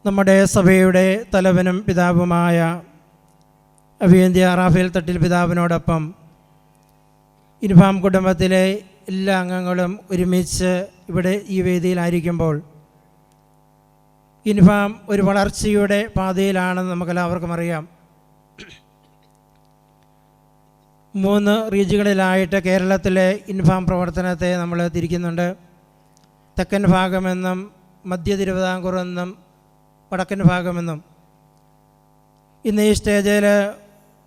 നമ്മുടെ സഭയുടെ തലവനും പിതാവുമായ അഭിയന്ത്യ റാഫേൽ തട്ടിൽ പിതാവിനോടൊപ്പം ഇൻഫാം കുടുംബത്തിലെ എല്ലാ അംഗങ്ങളും ഒരുമിച്ച് ഇവിടെ ഈ വേദിയിലായിരിക്കുമ്പോൾ ഇൻഫാം ഒരു വളർച്ചയുടെ പാതയിലാണെന്ന് നമുക്കെല്ലാവർക്കും അറിയാം. 3 റീജിയനുകളിലായിട്ട് കേരളത്തിലെ ഇൻഫാം പ്രവർത്തനത്തെ നമ്മൾ തിരിക്കുന്നുണ്ട്. തെക്കൻ ഭാഗമെന്നും മധ്യ തിരുവിതാംകൂർ എന്നും വടക്കൻ ഭാഗമെന്നും. ഇന്ന് ഈ സ്റ്റേജിൽ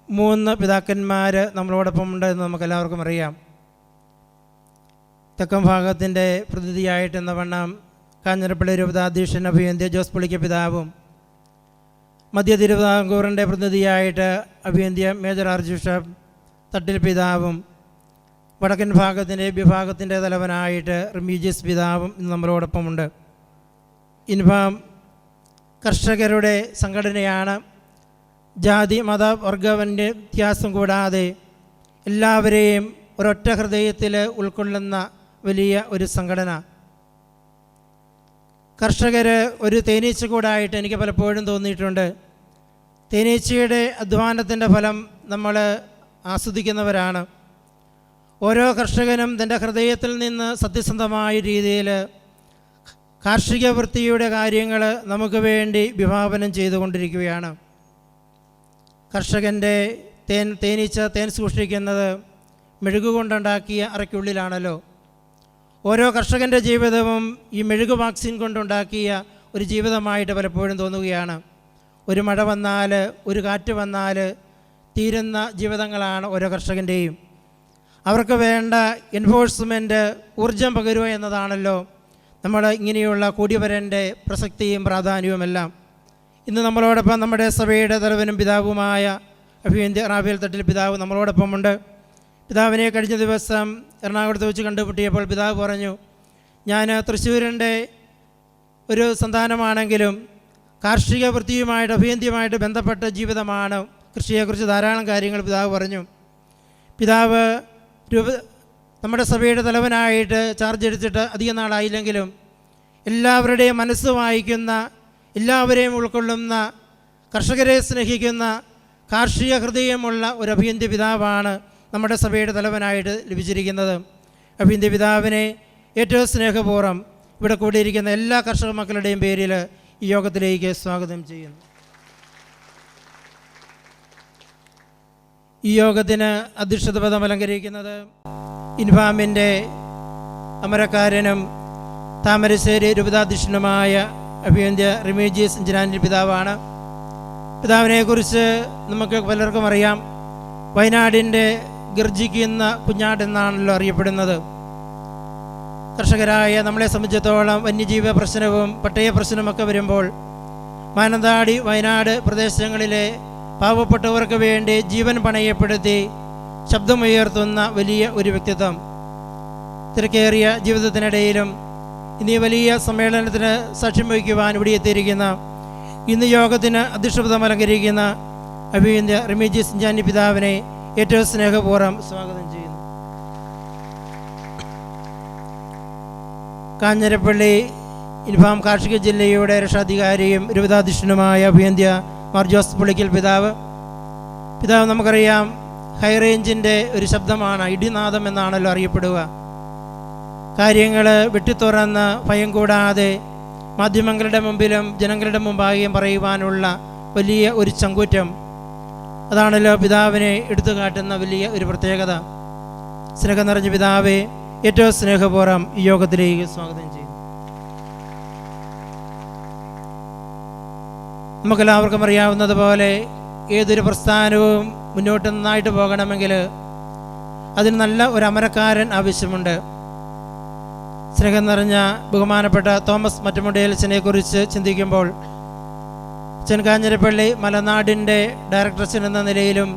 3 പിതാക്കന്മാർ നമ്മളോടൊപ്പം ഉണ്ട് എന്ന് നമുക്കെല്ലാവർക്കും അറിയാം. തെക്കൻ ഭാഗത്തിൻ്റെ പ്രതിനിധിയായിട്ടെന്ന വണ്ണം കാഞ്ഞിരപ്പള്ളി രൂപതാധ്യക്ഷൻ അഭിയന്ത്യ ജോസ് പുളിക്ക പിതാവും, മധ്യ തിരുവിതാംകൂറിൻ്റെ പ്രതിനിധിയായിട്ട് അഭിയന്ത്യ മേജർ ആർച്ച് ബിഷപ്പ് തട്ടിൽ പിതാവും, വടക്കൻ ഭാഗത്തിൻ്റെ വിഭാഗത്തിൻ്റെ തലവനായിട്ട് റിമീജിയസ് പിതാവും ഇന്ന് നമ്മളോടൊപ്പമുണ്ട്. ഇൻഫാം കർഷകരുടെ സംഘടനയാണ്. ജാതി മത വർഗവൻ്റെ വ്യത്യാസം കൂടാതെ എല്ലാവരെയും ഒരൊറ്റ ഹൃദയത്തിൽ ഉൾക്കൊള്ളുന്ന വലിയ ഒരു സംഘടന. കർഷകർ ഒരു തേനീച്ചക്കൂടായിട്ട് എനിക്ക് പലപ്പോഴും തോന്നിയിട്ടുണ്ട്. തേനീച്ചയുടെ അധ്വാനത്തിൻ്റെ ഫലം നമ്മൾ ആസ്വദിക്കുന്നവരാണ്. ഓരോ കർഷകനും തൻ്റെ ഹൃദയത്തിൽ നിന്ന് സത്യസന്ധമായ രീതിയിൽ കാർഷിക വൃത്തിയുടെ കാര്യങ്ങൾ നമുക്ക് വേണ്ടി വിഭാവനം ചെയ്തുകൊണ്ടിരിക്കുകയാണ്. കർഷകൻ്റെ തേനീച്ച തേൻ സൂക്ഷിക്കുന്നത് മെഴുകുകൊണ്ടുണ്ടാക്കിയ അറയ്ക്കുള്ളിലാണല്ലോ. ഓരോ കർഷകൻ്റെ ജീവിതവും ഈ മെഴുകു വാക്സിൻ കൊണ്ടുണ്ടാക്കിയ ഒരു ജീവിതമായിട്ട് പലപ്പോഴും തോന്നുകയാണ്. ഒരു മഴ വന്നാൽ, ഒരു കാറ്റ് വന്നാൽ തീരുന്ന ജീവിതങ്ങളാണ് ഓരോ കർഷകൻ്റെയും. അവർക്ക് വേണ്ട എൻഫോഴ്സ്മെൻറ്റ്, ഊർജം പകരുക എന്നതാണല്ലോ നമ്മൾ ഇങ്ങനെയുള്ള കൂടിവരൻ്റെ പ്രസക്തിയും പ്രാധാന്യവുമെല്ലാം. ഇന്ന് നമ്മളോടൊപ്പം നമ്മുടെ സഭയുടെ തലവനും പിതാവുമായ അഭിയന്ത്യ റാഫേൽ തട്ടിൽ പിതാവ് നമ്മളോടൊപ്പമുണ്ട്. പിതാവിനെ കഴിഞ്ഞ ദിവസം എറണാകുളത്ത് വെച്ച് കണ്ടുമുട്ടിയപ്പോൾ പിതാവ് പറഞ്ഞു, ഞാൻ തൃശ്ശൂരിൻ്റെ ഒരു സന്താനമാണെങ്കിലും കാർഷിക വൃത്തിയുമായിട്ട് അഭിയന്ത്യമായിട്ട് ബന്ധപ്പെട്ട ജീവിതമാണ്. കൃഷിയെക്കുറിച്ച് ധാരാളം കാര്യങ്ങൾ പിതാവ് പറഞ്ഞു. പിതാവ് നമ്മുടെ സഭയുടെ തലവനായിട്ട് ചാർജ് എടുത്തിട്ട് അധികം നാളായില്ലെങ്കിലും എല്ലാവരുടെയും മനസ്സ് വായിക്കുന്ന, എല്ലാവരെയും ഉൾക്കൊള്ളുന്ന, കർഷകരെ സ്നേഹിക്കുന്ന, കാർഷിക ഹൃദയമുള്ള ഒരു അഭിയന്ത്യ പിതാവാണ് നമ്മുടെ സഭയുടെ തലവനായിട്ട് ലഭിച്ചിരിക്കുന്നത്. അഭിയന്ത്യ പിതാവിനെ ഏറ്റവും സ്നേഹപൂർവ്വം ഇവിടെ കൂടിയിരിക്കുന്ന എല്ലാ കർഷക മക്കളുടെയും പേരിൽ ഈ യോഗത്തിലേക്ക് സ്വാഗതം ചെയ്യുന്നു. ഈ യോഗത്തിന് അധ്യക്ഷത പദം അലങ്കരിക്കുന്നത് ഇൻഫാമിൻ്റെ അമരക്കാരനും താമരശ്ശേരി രൂപതാധ്യക്ഷനുമായ അഭിയന്ത്യ റിമീജിയസ് ഇഞ്ചനാനി പിതാവാണ്. പിതാവിനെക്കുറിച്ച് നമുക്ക് പലർക്കും അറിയാം. വയനാടിൻ്റെ ഗർജിക്കുന്ന കുഞ്ഞാടെന്നാണല്ലോ അറിയപ്പെടുന്നത്. കർഷകരായ നമ്മളെ സംബന്ധിച്ചിടത്തോളം വന്യജീവ പ്രശ്നവും പട്ടയ പ്രശ്നമൊക്കെ വരുമ്പോൾ മാനന്തവാടി, വയനാട് പ്രദേശങ്ങളിലെ പാവപ്പെട്ടവർക്ക് വേണ്ടി ജീവൻ പണയപ്പെടുത്തി ശബ്ദമുയർത്തുന്ന വലിയ ഒരു വ്യക്തിത്വം. തിരക്കേറിയ ജീവിതത്തിനിടയിലും ഇന്ന് ഈ വലിയ സമ്മേളനത്തിന് സാക്ഷ്യം വഹിക്കുവാൻ ഇവിടെ എത്തിയിരിക്കുന്ന, ഇന്ന് യോഗത്തിന് അധ്യക്ഷപദം അലങ്കരിക്കുന്ന അഭിയന്ത്യ റിമീജിയസ് ഇഞ്ചനാനി പിതാവിനെ ഏറ്റവും സ്നേഹപൂർവ്വം സ്വാഗതം ചെയ്യുന്നു. കാഞ്ഞിരപ്പള്ളി ഇൻഫാം കാർഷിക ജില്ലയുടെ രക്ഷാധികാരിയും രൂപതാധ്യക്ഷനുമായ അഭിയന്ത്യ മാർ ജോസ് പുളിക്കൽ പിതാവ്. നമുക്കറിയാം, ഹൈറേഞ്ചിൻ്റെ ഒരു ശബ്ദമാണ്, ഇടിനാദം എന്നാണല്ലോ അറിയപ്പെടുക. കാര്യങ്ങൾ വെട്ടിത്തുറന്ന് ഭയം കൂടാതെ മാധ്യമങ്ങളുടെ മുമ്പിലും ജനങ്ങളുടെ മുമ്പാകെയും പറയുവാനുള്ള വലിയ ഒരു ചങ്കൂറ്റം, അതാണല്ലോ പിതാവിനെ എടുത്തു കാട്ടുന്ന വലിയ ഒരു പ്രത്യേകത. സ്നേഹം നിറഞ്ഞ പിതാവെ ഏറ്റവും സ്നേഹപൂർവ്വം ഈ യോഗത്തിലേക്ക് സ്വാഗതം ചെയ്യുന്നു. നമുക്കെല്ലാവർക്കും അറിയാവുന്നതുപോലെ ഏതൊരു പ്രസ്ഥാനവും മുന്നോട്ട് നന്നായിട്ട് പോകണമെങ്കിൽ അതിന് നല്ല ഒരു അമരക്കാരൻ ആവശ്യമുണ്ട്. സ്നേഹം നിറഞ്ഞ ബഹുമാനപ്പെട്ട തോമസ് മറ്റമുണ്ടേലച്ചനെ കുറിച്ച് ചിന്തിക്കുമ്പോൾ അച്ഛൻ കാഞ്ഞിരപ്പള്ളി മലനാടിൻ്റെ ഡയറക്ടർ എന്ന നിലയിലും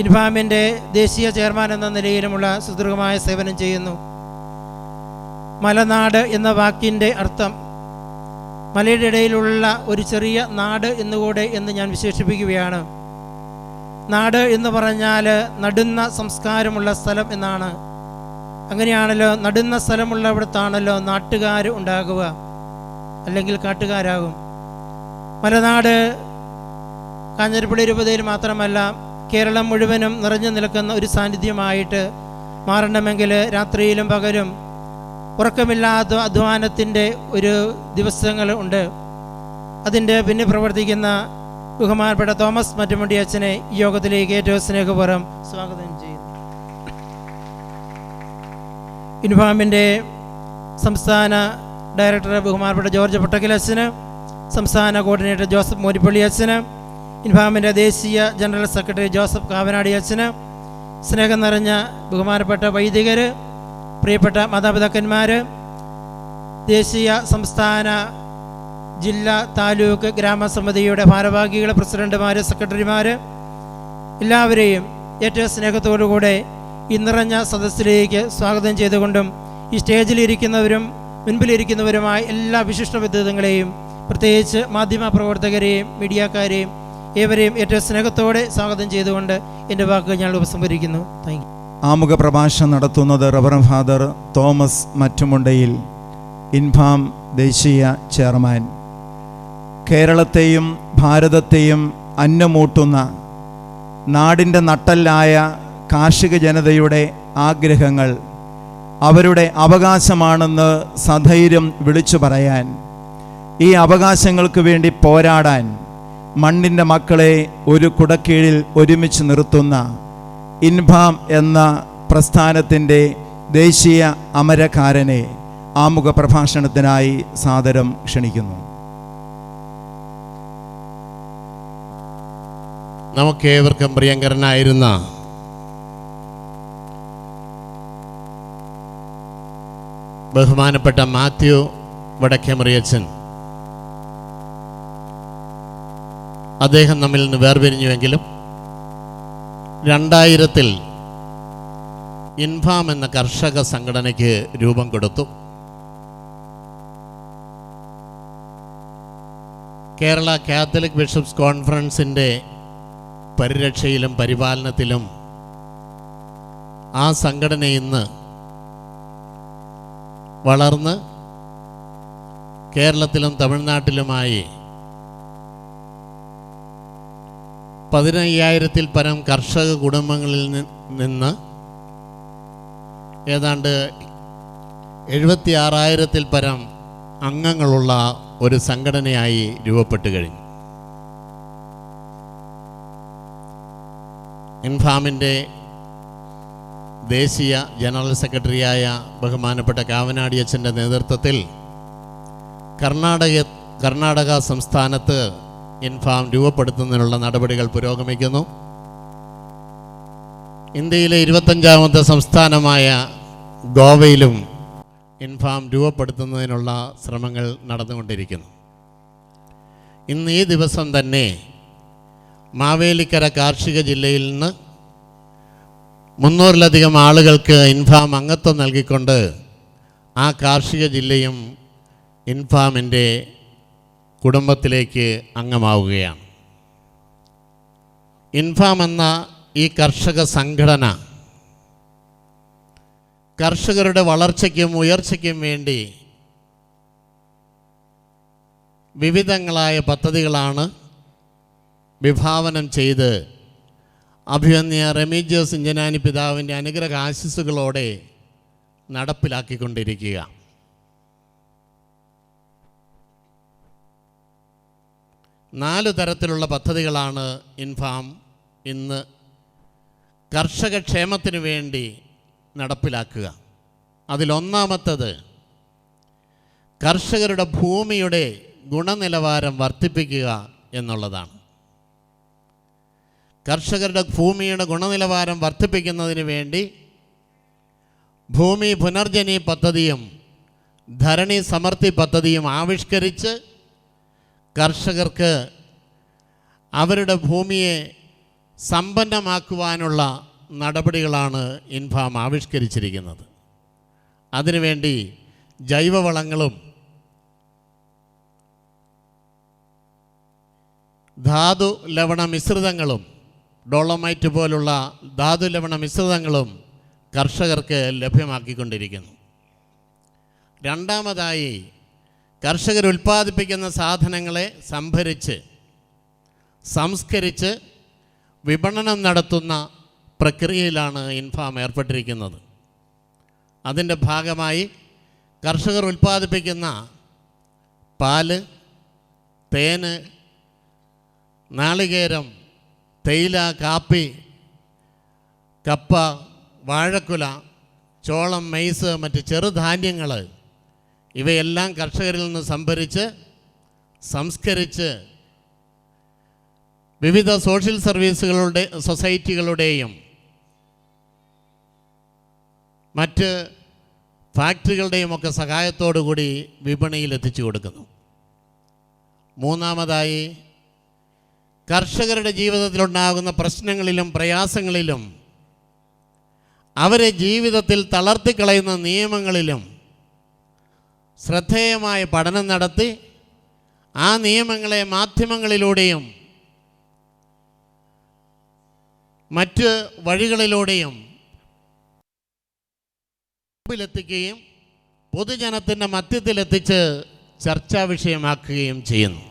ഇൻഫാമിൻ്റെ ദേശീയ ചെയർമാൻ എന്ന നിലയിലുമുള്ള സുദീർഘമായ സേവനം ചെയ്യുന്നു. മലനാട് എന്ന വാക്കിൻ്റെ അർത്ഥം മലയുടെ ഇടയിലുള്ള ഒരു ചെറിയ നാട് എന്നുകൂടെ എന്ന് ഞാൻ വിശേഷിപ്പിക്കുകയാണ്. നാട് എന്ന് പറഞ്ഞാൽ നടുന്ന സംസ്കാരമുള്ള സ്ഥലം എന്നാണ്. അങ്ങനെയാണല്ലോ, നടുന്ന സ്ഥലമുള്ളവിടത്താണല്ലോ നാട്ടുകാർ ഉണ്ടാകുക, അല്ലെങ്കിൽ കാട്ടുകാരാകും. മലനാട് കാഞ്ഞിരപ്പള്ളി രൂപതയിൽ മാത്രമല്ല കേരളം മുഴുവനും നിറഞ്ഞു നിൽക്കുന്ന ഒരു സാന്നിധ്യമായിട്ട് മാറണമെങ്കിൽ രാത്രിയിലും പകലും ഉറക്കമില്ലാത്ത അധ്വാനത്തിൻ്റെ ഒരു ദിവസങ്ങൾ ഉണ്ട്. അതിൻ്റെ പിന്നെ പ്രവർത്തിക്കുന്ന ബഹുമാനപ്പെട്ട തോമസ് മറ്റുമുണ്ടി അച്ഛനെ ഈ യോഗത്തിലേക്ക് ഏറ്റവും സ്നേഹപൂർവ്വം സ്വാഗതം ചെയ്യുന്നു. ഇൻഫാമിൻ്റെ സംസ്ഥാന ഡയറക്ടർ ബഹുമാനപ്പെട്ട ജോർജ് പൊട്ടക്കൽ അച്ഛന്, സംസ്ഥാന കോർഡിനേറ്റർ ജോസഫ് മോരിപ്പള്ളി അച്ഛന്, ഇൻഫാമിൻ്റെ ദേശീയ ജനറൽ സെക്രട്ടറി ജോസഫ് കാവനാടി അച്ഛന്, സ്നേഹം നിറഞ്ഞ ബഹുമാനപ്പെട്ട വൈദികർ, പ്രിയപ്പെട്ട മാതാപിതാക്കന്മാർ, ദേശീയ സംസ്ഥാന ജില്ലാ താലൂക്ക് ഗ്രാമസമിതിയുടെ ഭാരവാഹികൾ, പ്രസിഡന്റുമാർ, സെക്രട്ടറിമാർ, എല്ലാവരെയും ഏറ്റവും സ്നേഹത്തോടുകൂടെ ഈ നിറഞ്ഞ സദസ്സിലേക്ക് സ്വാഗതം ചെയ്തുകൊണ്ടും ഈ സ്റ്റേജിലിരിക്കുന്നവരും മുൻപിലിരിക്കുന്നവരുമായ എല്ലാ വിശിഷ്ട വ്യക്തിത്വങ്ങളെയും പ്രത്യേകിച്ച് മാധ്യമ പ്രവർത്തകരെയും മീഡിയക്കാരെയും ഏവരെയും ഏറ്റവും സ്നേഹത്തോടെ സ്വാഗതം ചെയ്തുകൊണ്ട് എൻ്റെ വാക്കുകൾ ഞാൻ ഉപസംഹരിക്കുന്നു. Thank you. ആമുഖ പ്രഭാഷണം നടത്തുന്നത് റവറന്റ് ഫാദർ തോമസ് മറ്റുമുണ്ടയിൽ, ഇൻഫാം ദേശീയ ചെയർമാൻ. കേരളത്തെയും ഭാരതത്തെയും അന്നമൂട്ടുന്ന നാടിൻ്റെ നട്ടെല്ലായ കാർഷിക ജനതയുടെ ആഗ്രഹങ്ങൾ അവരുടെ അവകാശമാണെന്ന് സധൈര്യം വിളിച്ചു പറയാൻ, ഈ അവകാശങ്ങൾക്ക് വേണ്ടി പോരാടാൻ മണ്ണിൻ്റെ മക്കളെ ഒരു കുടക്കീഴിൽ ഒരുമിച്ച് നിർത്തുന്ന ഇൻഫാം എന്ന പ്രസ്ഥാനത്തിൻ്റെ ദേശീയ അമരക്കാരനെ ആമുഖ പ്രഭാഷണത്തിനായി സാദരം ക്ഷണിക്കുന്നു. നമുക്കേവർക്കും പ്രിയങ്കരനായിരുന്ന ബഹുമാനപ്പെട്ട മാത്യു വടക്കേമറിയച്ചൻ, അദ്ദേഹം നമ്മിൽ നിന്ന് വേർപിരിഞ്ഞുവെങ്കിലും 2000 ഇൻഫാം എന്ന കർഷക സംഘടനയ്ക്ക് രൂപം കൊടുത്തു. കേരള കാത്തലിക് ബിഷപ്സ് കോൺഫറൻസിൻ്റെ പരിരക്ഷയിലും പരിപാലനത്തിലും ആ സംഘടന ഇന്ന് വളർന്ന് കേരളത്തിലും തമിഴ്നാട്ടിലുമായി 15,000-ൽ പരം കർഷക കുടുംബങ്ങളിൽ നിന്ന് ഏതാണ്ട് 76,000-ൽ പരം അംഗങ്ങളുള്ള ഒരു സംഘടനയായി രൂപപ്പെട്ടു കഴിഞ്ഞു. ഇൻഫാമിൻ്റെ ദേശീയ ജനറൽ സെക്രട്ടറിയായ ബഹുമാനപ്പെട്ട കാവനാടി അച്ഛൻ്റെ നേതൃത്വത്തിൽ കർണാടക സംസ്ഥാനത്ത് ഇൻഫാം രൂപപ്പെടുത്തുന്നതിനുള്ള നടപടികൾ പുരോഗമിക്കുന്നു. ഇന്ത്യയിലെ 25ാമത്തെ സംസ്ഥാനമായ ഗോവയിലും ഇൻഫാം രൂപപ്പെടുത്തുന്നതിനുള്ള ശ്രമങ്ങൾ നടന്നുകൊണ്ടിരിക്കുന്നു. ഇന്ന് ഈ ദിവസം തന്നെ മാവേലിക്കര കാർഷിക ജില്ലയിൽ നിന്ന് 300-ലധികം ആളുകൾക്ക് ഇൻഫാം അംഗത്വം നൽകിക്കൊണ്ട് ആ കാർഷിക ജില്ലയും ഇൻഫാമിൻ്റെ കുടുംബത്തിലേക്ക് അംഗമാവുകയാണ്. ഇൻഫാം എന്ന ഈ കർഷക സംഘടന കർഷകരുടെ വളർച്ചയ്ക്കും ഉയർച്ചയ്ക്കും വേണ്ടി വിവിധങ്ങളായ പദ്ധതികളാണ് വിഭാവനം ചെയ്ത് അഭിവന്യ റെമീജിയോസ് ഇഞ്ചനാനി പിതാവിൻ്റെ അനുഗ്രഹ ആശിസ്സുകളോടെ നടപ്പിലാക്കിക്കൊണ്ടിരിക്കുക. നാല് തരത്തിലുള്ള പദ്ധതികളാണ് ഇൻഫാം ഇന്ന് കർഷക ക്ഷേമത്തിന് വേണ്ടി നടപ്പിലാക്കുക. അതിലൊന്നാമത്തത് കർഷകരുടെ ഭൂമിയുടെ ഗുണനിലവാരം വർദ്ധിപ്പിക്കുക എന്നുള്ളതാണ്. കർഷകരുടെ ഭൂമിയുടെ ഗുണനിലവാരം വർദ്ധിപ്പിക്കുന്നതിന് വേണ്ടി ഭൂമി പുനർജനി പദ്ധതിയും ധരണി സമൃദ്ധി പദ്ധതിയും ആവിഷ്കരിച്ച് കർഷകർക്ക് അവരുടെ ഭൂമിയെ സമ്പന്നമാക്കുവാനുള്ള നടപടികളാണ് ഇൻഫാം ആവിഷ്കരിച്ചിരിക്കുന്നത്. അതിനുവേണ്ടി ജൈവവളങ്ങളും ധാതു ലവണ മിശ്രിതങ്ങളും ഡോളമൈറ്റ് പോലുള്ള ധാതു ലവണ മിശ്രിതങ്ങളും കർഷകർക്ക് ലഭ്യമാക്കിക്കൊണ്ടിരിക്കുന്നു. രണ്ടാമതായി കർഷകർ ഉൽപ്പാദിപ്പിക്കുന്ന സാധനങ്ങളെ സംഭരിച്ച് സംസ്കരിച്ച് വിപണനം നടത്തുന്ന പ്രക്രിയയിലാണ് ഇൻഫാം ഏർപ്പെട്ടിരിക്കുന്നത്. അതിൻ്റെ ഭാഗമായി കർഷകർ ഉൽപ്പാദിപ്പിക്കുന്ന പാല്, തേന്, നാളികേരം, തേയില, കാപ്പി, കപ്പ, വാഴക്കുല, ചോളം, മെയ്സ്, മറ്റ് ചെറുധാന്യങ്ങൾ ഇവയെല്ലാം കർഷകരിൽ നിന്ന് സംഭരിച്ച് സംസ്കരിച്ച് വിവിധ സോഷ്യൽ സർവീസുകളുടെ സൊസൈറ്റികളുടെയും മറ്റ് ഫാക്ടറികളുടെയും ഒക്കെ സഹായത്തോടുകൂടി വിപണിയിൽ എത്തിച്ചു കൊടുക്കുന്നു. മൂന്നാമതായി, കർഷകരുടെ ജീവിതത്തിലുണ്ടാകുന്ന പ്രശ്നങ്ങളിലും പ്രയാസങ്ങളിലും അവരെ ജീവിതത്തിൽ തളർത്തിക്കളയുന്ന നിയമങ്ങളിലും ശ്രദ്ധേയമായ പഠനം നടത്തി ആ നിയമങ്ങളെ മാധ്യമങ്ങളിലൂടെയും മറ്റ് വഴികളിലൂടെയും െത്തിക്കുകയും പൊതുജനത്തിൻ്റെ മധ്യത്തിലെത്തിച്ച് ചർച്ചാ വിഷയമാക്കുകയും ചെയ്യുന്നു.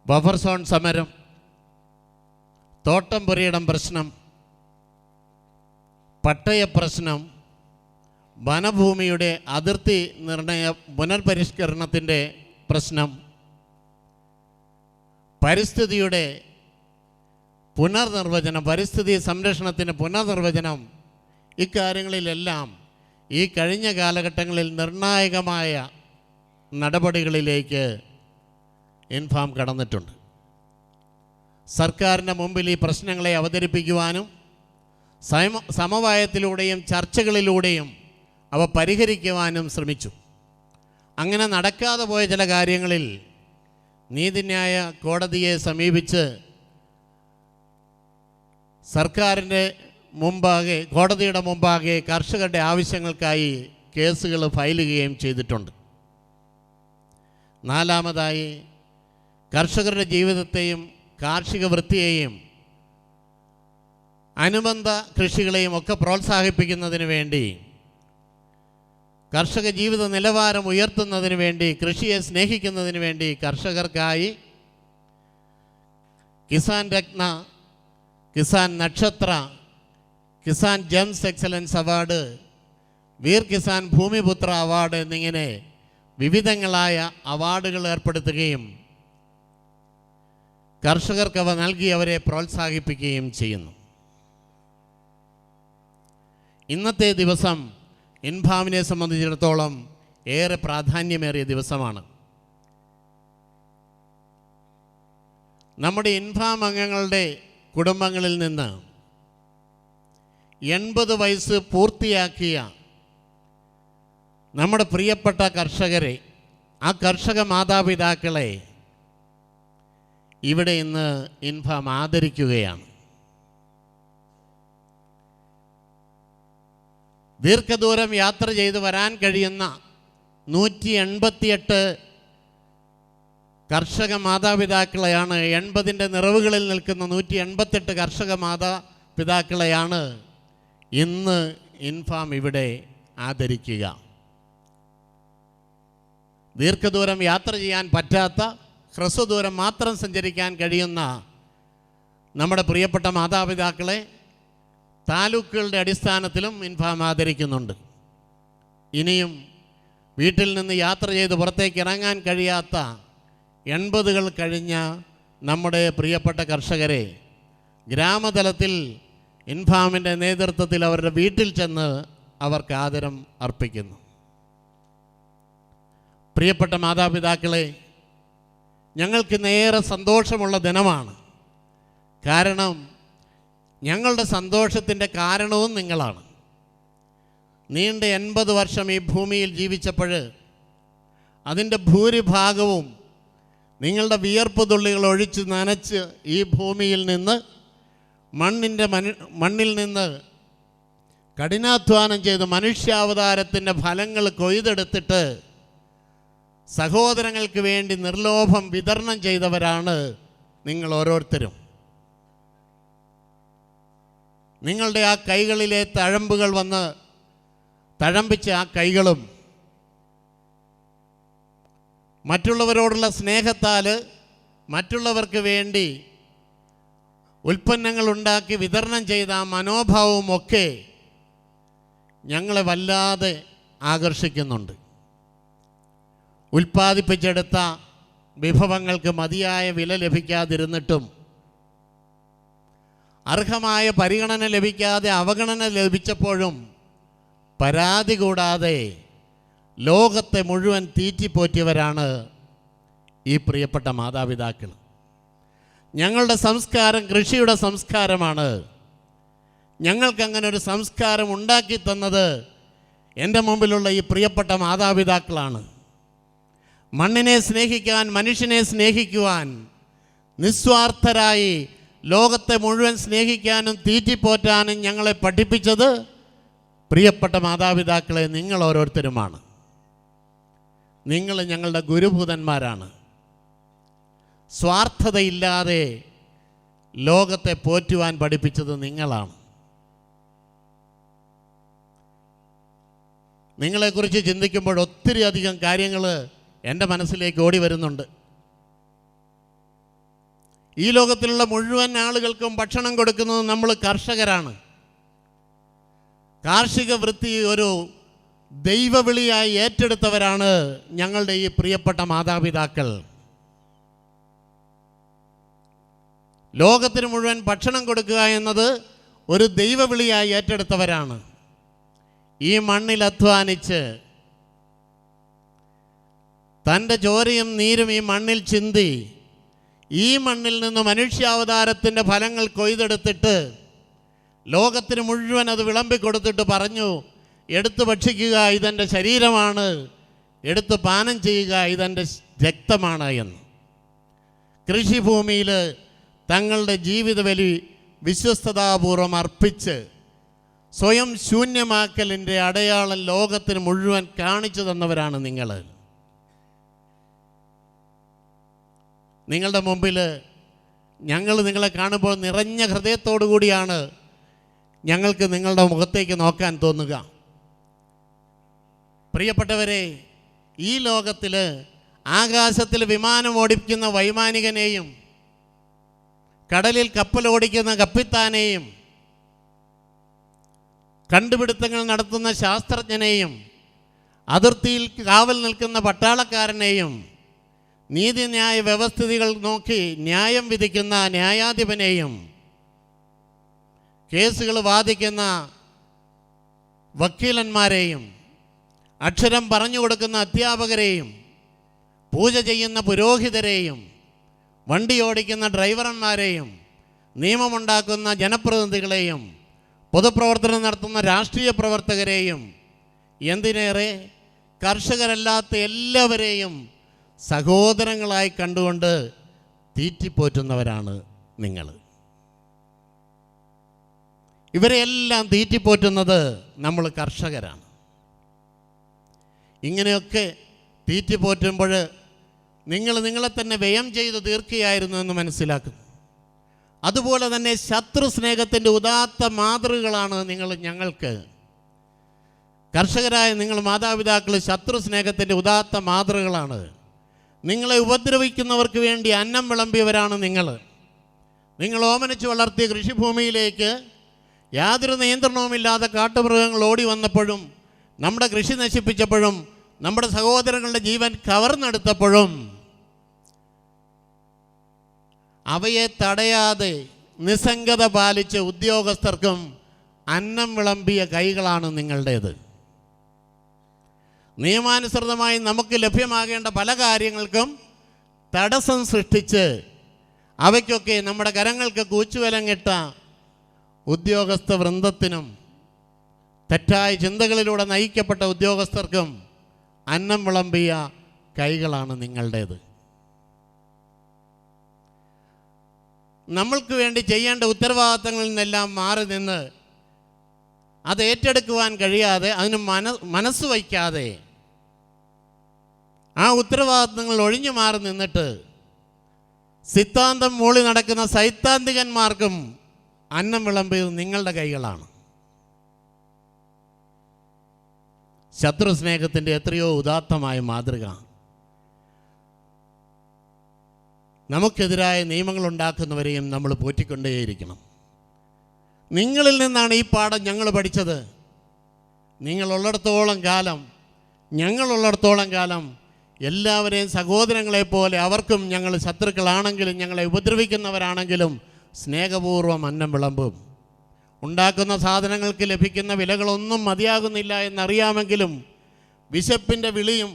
ബഫർ സോൺ സമരം, തോട്ടം പുരയിടം പ്രശ്നം, പട്ടയ പ്രശ്നം, വനഭൂമിയുടെ അതിർത്തി നിർണയ പുനർപരിഷ്കരണത്തിൻ്റെ പ്രശ്നം, പരിസ്ഥിതിയുടെ പുനർനിർവചനം, പരിസ്ഥിതി സംരക്ഷണത്തിന് പുനർനിർവചനം, ഇക്കാര്യങ്ങളിലെല്ലാം ഈ കഴിഞ്ഞ കാലഘട്ടങ്ങളിൽ നിർണായകമായ നടപടികളിലേക്ക് ഇൻഫാം കടന്നിട്ടുണ്ട്. സർക്കാരിൻ്റെ മുമ്പിൽ ഈ പ്രശ്നങ്ങളെ അവതരിപ്പിക്കുവാനും സമവായത്തിലൂടെയും ചർച്ചകളിലൂടെയും അവ പരിഹരിക്കുവാനും ശ്രമിച്ചു. അങ്ങനെ നടക്കാതെ പോയ ചില കാര്യങ്ങളിൽ നീതിന്യായ കോടതിയെ സമീപിച്ച് സർക്കാരിൻ്റെ മുമ്പാകെ, കോടതിയുടെ മുമ്പാകെ കർഷകരുടെ ആവശ്യങ്ങൾക്കായി കേസുകൾ ഫയൽ ചെയ്യുകയും ചെയ്തിട്ടുണ്ട്. നാലാമതായി, കർഷകരുടെ ജീവിതത്തെയും കാർഷിക വൃത്തിയെയും അനുബന്ധ കൃഷികളെയും ഒക്കെ പ്രോത്സാഹിപ്പിക്കുന്നതിന് വേണ്ടി, കർഷക ജീവിത നിലവാരം ഉയർത്തുന്നതിന് വേണ്ടി, കൃഷിയെ സ്നേഹിക്കുന്നതിന് വേണ്ടി കർഷകർക്കായി കിസാൻ രത്ന, കിസാൻ നക്ഷത്ര, Kisan Gems excellence award, Veer Kisan Bhoomiputra award എന്നിങ്ങനെ വിവിധങ്ങളായ അവാർഡുകൾ ഏർപ്പെടുത്തുകയും കർഷകർക്ക് അവ നൽകി അവരെ പ്രോത്സാഹിപ്പിക്കുകയും ചെയ്യുന്നു. ഇന്നത്തെ ദിവസം ഇൻഫാമിനെ സംബന്ധിച്ചിടത്തോളം ഏറെ പ്രാധാന്യമേറിയ ദിവസമാണ്. നമ്മുടെ ഇൻഫാം അംഗങ്ങളുടെ കുടുംബങ്ങളിൽ നിന്ന് 80 വയസ്സ് പൂർത്തിയാക്കിയ നമ്മുടെ പ്രിയപ്പെട്ട കർഷകരെ, ആ കർഷക മാതാപിതാക്കളെ ഇവിടെ ഇന്ന് ഇൻഫാം ആദരിക്കുകയാണ്. ദീർഘദൂരം യാത്ര ചെയ്ത് വരാൻ കഴിയുന്ന 188 കർഷക മാതാപിതാക്കളെയാണ്, 80ൻ്റെ നിറവുകളിൽ നിൽക്കുന്ന 188 കർഷക മാതാപിതാക്കളെയാണ് ഇന്ന് ഇൻഫാം ഇവിടെ ആദരിക്കുക. ദീർഘദൂരം യാത്ര ചെയ്യാൻ പറ്റാത്ത, ഹ്രസ്വദൂരം മാത്രം സഞ്ചരിക്കാൻ കഴിയുന്ന നമ്മുടെ പ്രിയപ്പെട്ട മാതാപിതാക്കളെ താലൂക്കുകളുടെ അടിസ്ഥാനത്തിലും ഇൻഫാം ആദരിക്കുന്നുണ്ട്. ഇനിയും വീട്ടിൽ നിന്ന് യാത്ര ചെയ്ത് പുറത്തേക്ക് ഇറങ്ങാൻ കഴിയാത്ത 80 കഴിഞ്ഞ നമ്മുടെ പ്രിയപ്പെട്ട കർഷകരെ ഗ്രാമതലത്തിൽ ഇൻഫാമിൻ്റെ നേതൃത്വത്തിൽ അവരുടെ വീട്ടിൽ ചെന്ന് അവർക്ക് ആദരം അർപ്പിക്കുന്നു. പ്രിയപ്പെട്ട മാതാപിതാക്കളെ, ഞങ്ങൾക്ക് നേരെ സന്തോഷമുള്ള ദിനമാണ്. കാരണം ഞങ്ങളുടെ സന്തോഷത്തിൻ്റെ കാരണവും നിങ്ങളാണ്. നീണ്ട 80 വർഷം ഈ ഭൂമിയിൽ ജീവിച്ചപ്പോൾ അതിൻ്റെ ഭൂരിഭാഗവും നിങ്ങളുടെ വിയർപ്പ് തുള്ളികൾ ഒഴിച്ച് നനച്ച് ഈ ഭൂമിയിൽ നിന്ന് മണ്ണിൽ നിന്ന് കഠിനാധ്വാനം ചെയ്ത് മനുഷ്യാവതാരത്തിൻ്റെ ഫലങ്ങൾ കൊയ്തെടുത്തിട്ട് സഹോദരങ്ങൾക്ക് വേണ്ടി നിർലോഭം വിതരണം ചെയ്തവരാണ് നിങ്ങൾ ഓരോരുത്തരും. നിങ്ങളുടെ ആ കൈകളിലെ തഴമ്പുകൾ വന്ന് തഴമ്പിച്ച ആ കൈകളും മറ്റുള്ളവരോടുള്ള സ്നേഹത്താൽ മറ്റുള്ളവർക്ക് വേണ്ടി ഉൽപ്പന്നങ്ങൾ ഉണ്ടാക്കി വിതരണം ചെയ്ത ആ മനോഭാവവും ഒക്കെ ഞങ്ങളെ വല്ലാതെ ആകർഷിക്കുന്നുണ്ട്. ഉൽപ്പാദിപ്പിച്ചെടുത്ത വിഭവങ്ങൾക്ക് മതിയായ വില ലഭിക്കാതിരുന്നിട്ടും അർഹമായ പരിഗണന ലഭിക്കാതെ അവഗണന ലഭിച്ചപ്പോഴും പരാതി കൂടാതെ ലോകത്തെ മുഴുവൻ തീറ്റിപ്പോറ്റിയവരാണ് ഈ പ്രിയപ്പെട്ട മാതാപിതാക്കൾ. ഞങ്ങളുടെ സംസ്കാരം കൃഷിയുടെ സംസ്കാരമാണ്. ഞങ്ങൾക്കങ്ങനെ ഒരു സംസ്കാരം ഉണ്ടാക്കി തന്നത് എൻ്റെ മുമ്പിലുള്ള ഈ പ്രിയപ്പെട്ട മാതാപിതാക്കളാണ്. മണ്ണിനെ സ്നേഹിക്കാൻ, മനുഷ്യനെ സ്നേഹിക്കുവാൻ, നിസ്വാർത്ഥരായി ലോകത്തെ മുഴുവൻ സ്നേഹിക്കാനും തീറ്റിപ്പോറ്റാനും ഞങ്ങളെ പഠിപ്പിച്ചത് പ്രിയപ്പെട്ട മാതാപിതാക്കളെ നിങ്ങൾ ഓരോരുത്തരുമാണ്. നിങ്ങൾ ഞങ്ങളുടെ ഗുരുഭൂതന്മാരാണ്. സ്വാർത്ഥതയില്ലാതെ ലോകത്തെ പോറ്റുവാൻ പഠിപ്പിച്ചത് നിങ്ങളാണ്. നിങ്ങളെക്കുറിച്ച് ചിന്തിക്കുമ്പോൾ ഒത്തിരി അധികം കാര്യങ്ങൾ എൻ്റെ മനസ്സിലേക്ക് ഓടി വരുന്നുണ്ട്. ഈ ലോകത്തിലുള്ള മുഴുവൻ ആളുകൾക്കും ഭക്ഷണം കൊടുക്കുന്നത് നമ്മൾ കർഷകരാണ്. കാർഷിക വൃത്തി ഒരു ദൈവവിളിയായി ഏറ്റെടുത്തവരാണ് ഞങ്ങളുടെ ഈ പ്രിയപ്പെട്ട മാതാപിതാക്കൾ. ലോകത്തിന് മുഴുവൻ ഭക്ഷണം കൊടുക്കുക എന്നത് ഒരു ദൈവവിളിയായി ഏറ്റെടുത്തവരാണ്. ഈ മണ്ണിൽ അധ്വാനിച്ച് തൻ്റെ ചോരയും നീരും ഈ മണ്ണിൽ ചിന്തി ഈ മണ്ണിൽ നിന്ന് മനുഷ്യാവതാരത്തിൻ്റെ ഫലങ്ങൾ കൊയ്തെടുത്തിട്ട് ലോകത്തിന് മുഴുവൻ അത് വിളമ്പിക്കൊടുത്തിട്ട് പറഞ്ഞു, എടുത്ത് ഭക്ഷിക്കുക, ഇതെൻ്റെ ശരീരമാണ്, എടുത്ത് പാനം ചെയ്യുക, ഇതെൻ്റെ രക്തമാണ് എന്ന്. കൃഷിഭൂമിയിൽ തങ്ങളുടെ ജീവിത ബലി വിശ്വസ്തതാപൂർവം അർപ്പിച്ച് സ്വയം ശൂന്യമാക്കലിൻ്റെ അടയാളം ലോകത്തിന് മുഴുവൻ കാണിച്ചു തന്നവരാണ് നിങ്ങൾ. നിങ്ങളുടെ മുമ്പിൽ ഞങ്ങൾ നിങ്ങളെ കാണുമ്പോൾ നിറഞ്ഞ ഹൃദയത്തോടു കൂടിയാണ് ഞങ്ങൾക്ക് നിങ്ങളുടെ മുഖത്തേക്ക് നോക്കാൻ തോന്നുക. പ്രിയപ്പെട്ടവരെ, ഈ ലോകത്തിൽ ആകാശത്തിൽ വിമാനം ഓടിക്കുന്ന വൈമാനികനെയും കടലിൽ കപ്പൽ ഓടിക്കുന്ന കപ്പിത്താനെയും കണ്ടുപിടുത്തങ്ങൾ നടത്തുന്ന ശാസ്ത്രജ്ഞനെയും അതിർത്തിയിൽ കാവൽ നിൽക്കുന്ന പട്ടാളക്കാരനെയും നീതിന്യായ വ്യവസ്ഥിതികൾ നോക്കി ന്യായം വിധിക്കുന്ന ന്യായാധിപനെയും കേസുകൾ വാദിക്കുന്ന വക്കീലന്മാരെയും അക്ഷരം പറഞ്ഞു കൊടുക്കുന്ന അധ്യാപകരെയും പൂജ ചെയ്യുന്ന പുരോഹിതരെയും വണ്ടി ഓടിക്കുന്ന ഡ്രൈവർമാരെയും നിയമമുണ്ടാക്കുന്ന ജനപ്രതിനിധികളെയും പൊതുപ്രവർത്തനം നടത്തുന്ന രാഷ്ട്രീയ പ്രവർത്തകരെയും എന്തിനേറെ കർഷകരല്ലാത്ത എല്ലാവരെയും സഹോദരങ്ങളായി കണ്ടുകൊണ്ട് തീറ്റിപ്പോറ്റുന്നവരാണ് നിങ്ങൾ. ഇവരെയെല്ലാം തീറ്റിപ്പോറ്റുന്നത് നമ്മൾ കർഷകരാണ്. ഇങ്ങനെയൊക്കെ തീറ്റിപ്പോറ്റുമ്പോൾ നിങ്ങൾ നിങ്ങളെ തന്നെ വ്യയം ചെയ്ത് തീർക്കുകയായിരുന്നു എന്ന് മനസ്സിലാക്കുന്നു. അതുപോലെ തന്നെ ശത്രു സ്നേഹത്തിൻ്റെ ഉദാത്ത മാതൃകകളാണ് നിങ്ങൾ ഞങ്ങൾക്ക്. കർഷകരായ നിങ്ങൾ മാതാപിതാക്കൾ ശത്രു സ്നേഹത്തിൻ്റെ ഉദാത്ത മാതൃകകളാണ്. നിങ്ങളെ ഉപദ്രവിക്കുന്നവർക്ക് വേണ്ടി അന്നം വിളമ്പിയവരാണ് നിങ്ങൾ. നിങ്ങൾ ഓമനിച്ച് വളർത്തിയ കൃഷിഭൂമിയിലേക്ക് യാതൊരു നിയന്ത്രണവുമില്ലാതെ കാട്ടുമൃഗങ്ങൾ ഓടി വന്നപ്പോഴും നമ്മുടെ കൃഷി നശിപ്പിച്ചപ്പോഴും നമ്മുടെ സഹോദരങ്ങളുടെ ജീവൻ കവർന്നെടുത്തപ്പോഴും അവയെ തടയാതെ നിസ്സംഗത പാലിച്ച ഉദ്യോഗസ്ഥർക്കും അന്നം വിളമ്പിയ കൈകളാണ് നിങ്ങളുടേത്. നിയമാനുസൃതമായി നമുക്ക് ലഭ്യമാകേണ്ട പല കാര്യങ്ങൾക്കും തടസ്സം സൃഷ്ടിച്ച് അവയ്ക്കൊക്കെ നമ്മുടെ കരങ്ങൾക്ക് കൂച്ചുവിലങ്ങിട്ട ഉദ്യോഗസ്ഥ വൃന്ദത്തിനും തെറ്റായ ചിന്തകളിലൂടെ നയിക്കപ്പെട്ട ഉദ്യോഗസ്ഥർക്കും അന്നം വിളമ്പിയ കൈകളാണ് നിങ്ങളുടേത്. നമ്മൾക്ക് വേണ്ടി ചെയ്യേണ്ട ഉത്തരവാദിത്തങ്ങളിൽ നിന്നെല്ലാം മാറി നിന്ന് അത് ഏറ്റെടുക്കുവാൻ കഴിയാതെ അതിന് മനസ്സ് വയ്ക്കാതെ ആ ഉത്തരവാദിത്തങ്ങൾ ഒഴിഞ്ഞു മാറി നിന്നിട്ട് സിദ്ധാന്തം മൂളി നടക്കുന്ന സൈദ്ധാന്തികന്മാർക്കും അന്നം വിളമ്പിയത് നിങ്ങളുടെ കൈകളാണ്. ശത്രു സ്നേഹത്തിൻ്റെ എത്രയോ ഉദാത്തമായ മാതൃക. നമുക്കെതിരായ നിയമങ്ങൾ ഉണ്ടാക്കുന്നവരെയും നമ്മൾ പോറ്റിക്കൊണ്ടേയിരിക്കണം. നിങ്ങളിൽ നിന്നാണ് ഈ പാഠം ഞങ്ങൾ പഠിച്ചത്. നിങ്ങളുള്ളിടത്തോളം കാലം, ഞങ്ങളുള്ളിടത്തോളം കാലം എല്ലാവരെയും സഹോദരങ്ങളെപ്പോലെ അവർക്കും ഞങ്ങൾ ശത്രുക്കളാണെങ്കിലും ഞങ്ങളെ ഉപദ്രവിക്കുന്നവരാണെങ്കിലും സ്നേഹപൂർവ്വം അന്നം വിളമ്പും. ഉണ്ടാക്കുന്ന സാധനങ്ങൾക്ക് ലഭിക്കുന്ന വിലകളൊന്നും മതിയാകുന്നില്ല എന്നറിയാമെങ്കിലും വിശപ്പിൻ്റെ വിളിയും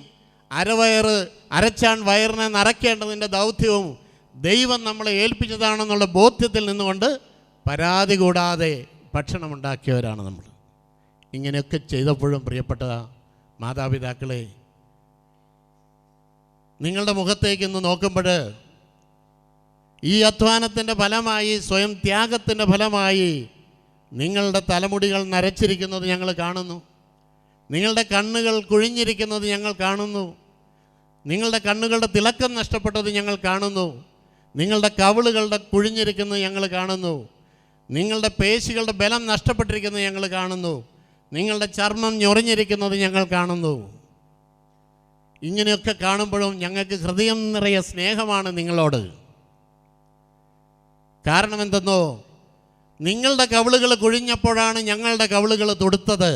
അരച്ചാൻ വയറിനെ നിറയ്ക്കേണ്ടതിൻ്റെ ദൗത്യവും ദൈവം നമ്മളെ ഏൽപ്പിച്ചതാണെന്നുള്ള ബോധ്യത്തിൽ നിന്നുകൊണ്ട് പരാതി കൂടാതെ ഭക്ഷണമുണ്ടാക്കിയവരാണ് നമ്മൾ. ഇങ്ങനെയൊക്കെ ചെയ്തപ്പോഴും പ്രിയപ്പെട്ട മാതാപിതാക്കളെ, നിങ്ങളുടെ മുഖത്തേക്ക് ഇന്ന് നോക്കുമ്പോൾ ഈ അധ്വാനത്തിൻ്റെ ഫലമായി, സ്വയം ത്യാഗത്തിൻ്റെ ഫലമായി നിങ്ങളുടെ തലമുടികൾ നരച്ചിരിക്കുന്നത് ഞങ്ങൾ കാണുന്നു. നിങ്ങളുടെ കണ്ണുകൾ കുഴിഞ്ഞിരിക്കുന്നത് ഞങ്ങൾ കാണുന്നു. നിങ്ങളുടെ കണ്ണുകളുടെ തിളക്കം നഷ്ടപ്പെട്ടത് ഞങ്ങൾ കാണുന്നു. നിങ്ങളുടെ കവിളുകളുടെ കുഴിഞ്ഞിരിക്കുന്നത് ഞങ്ങൾ കാണുന്നു. നിങ്ങളുടെ പേശികളുടെ ബലം നഷ്ടപ്പെട്ടിരിക്കുന്നത് ഞങ്ങൾ കാണുന്നു. നിങ്ങളുടെ ചർമ്മം ഞൊറിഞ്ഞിരിക്കുന്നത് ഞങ്ങൾ കാണുന്നു. ഇങ്ങനെയൊക്കെ കാണുമ്പോഴും ഞങ്ങൾക്ക് ഹൃദയം നിറയെ സ്നേഹമാണ് നിങ്ങളോട്. കാരണം എന്തെന്നോ, നിങ്ങളുടെ കവിളുകൾ കുഴിഞ്ഞപ്പോഴാണ് ഞങ്ങളുടെ കവിളുകൾ തൊടുത്തത്.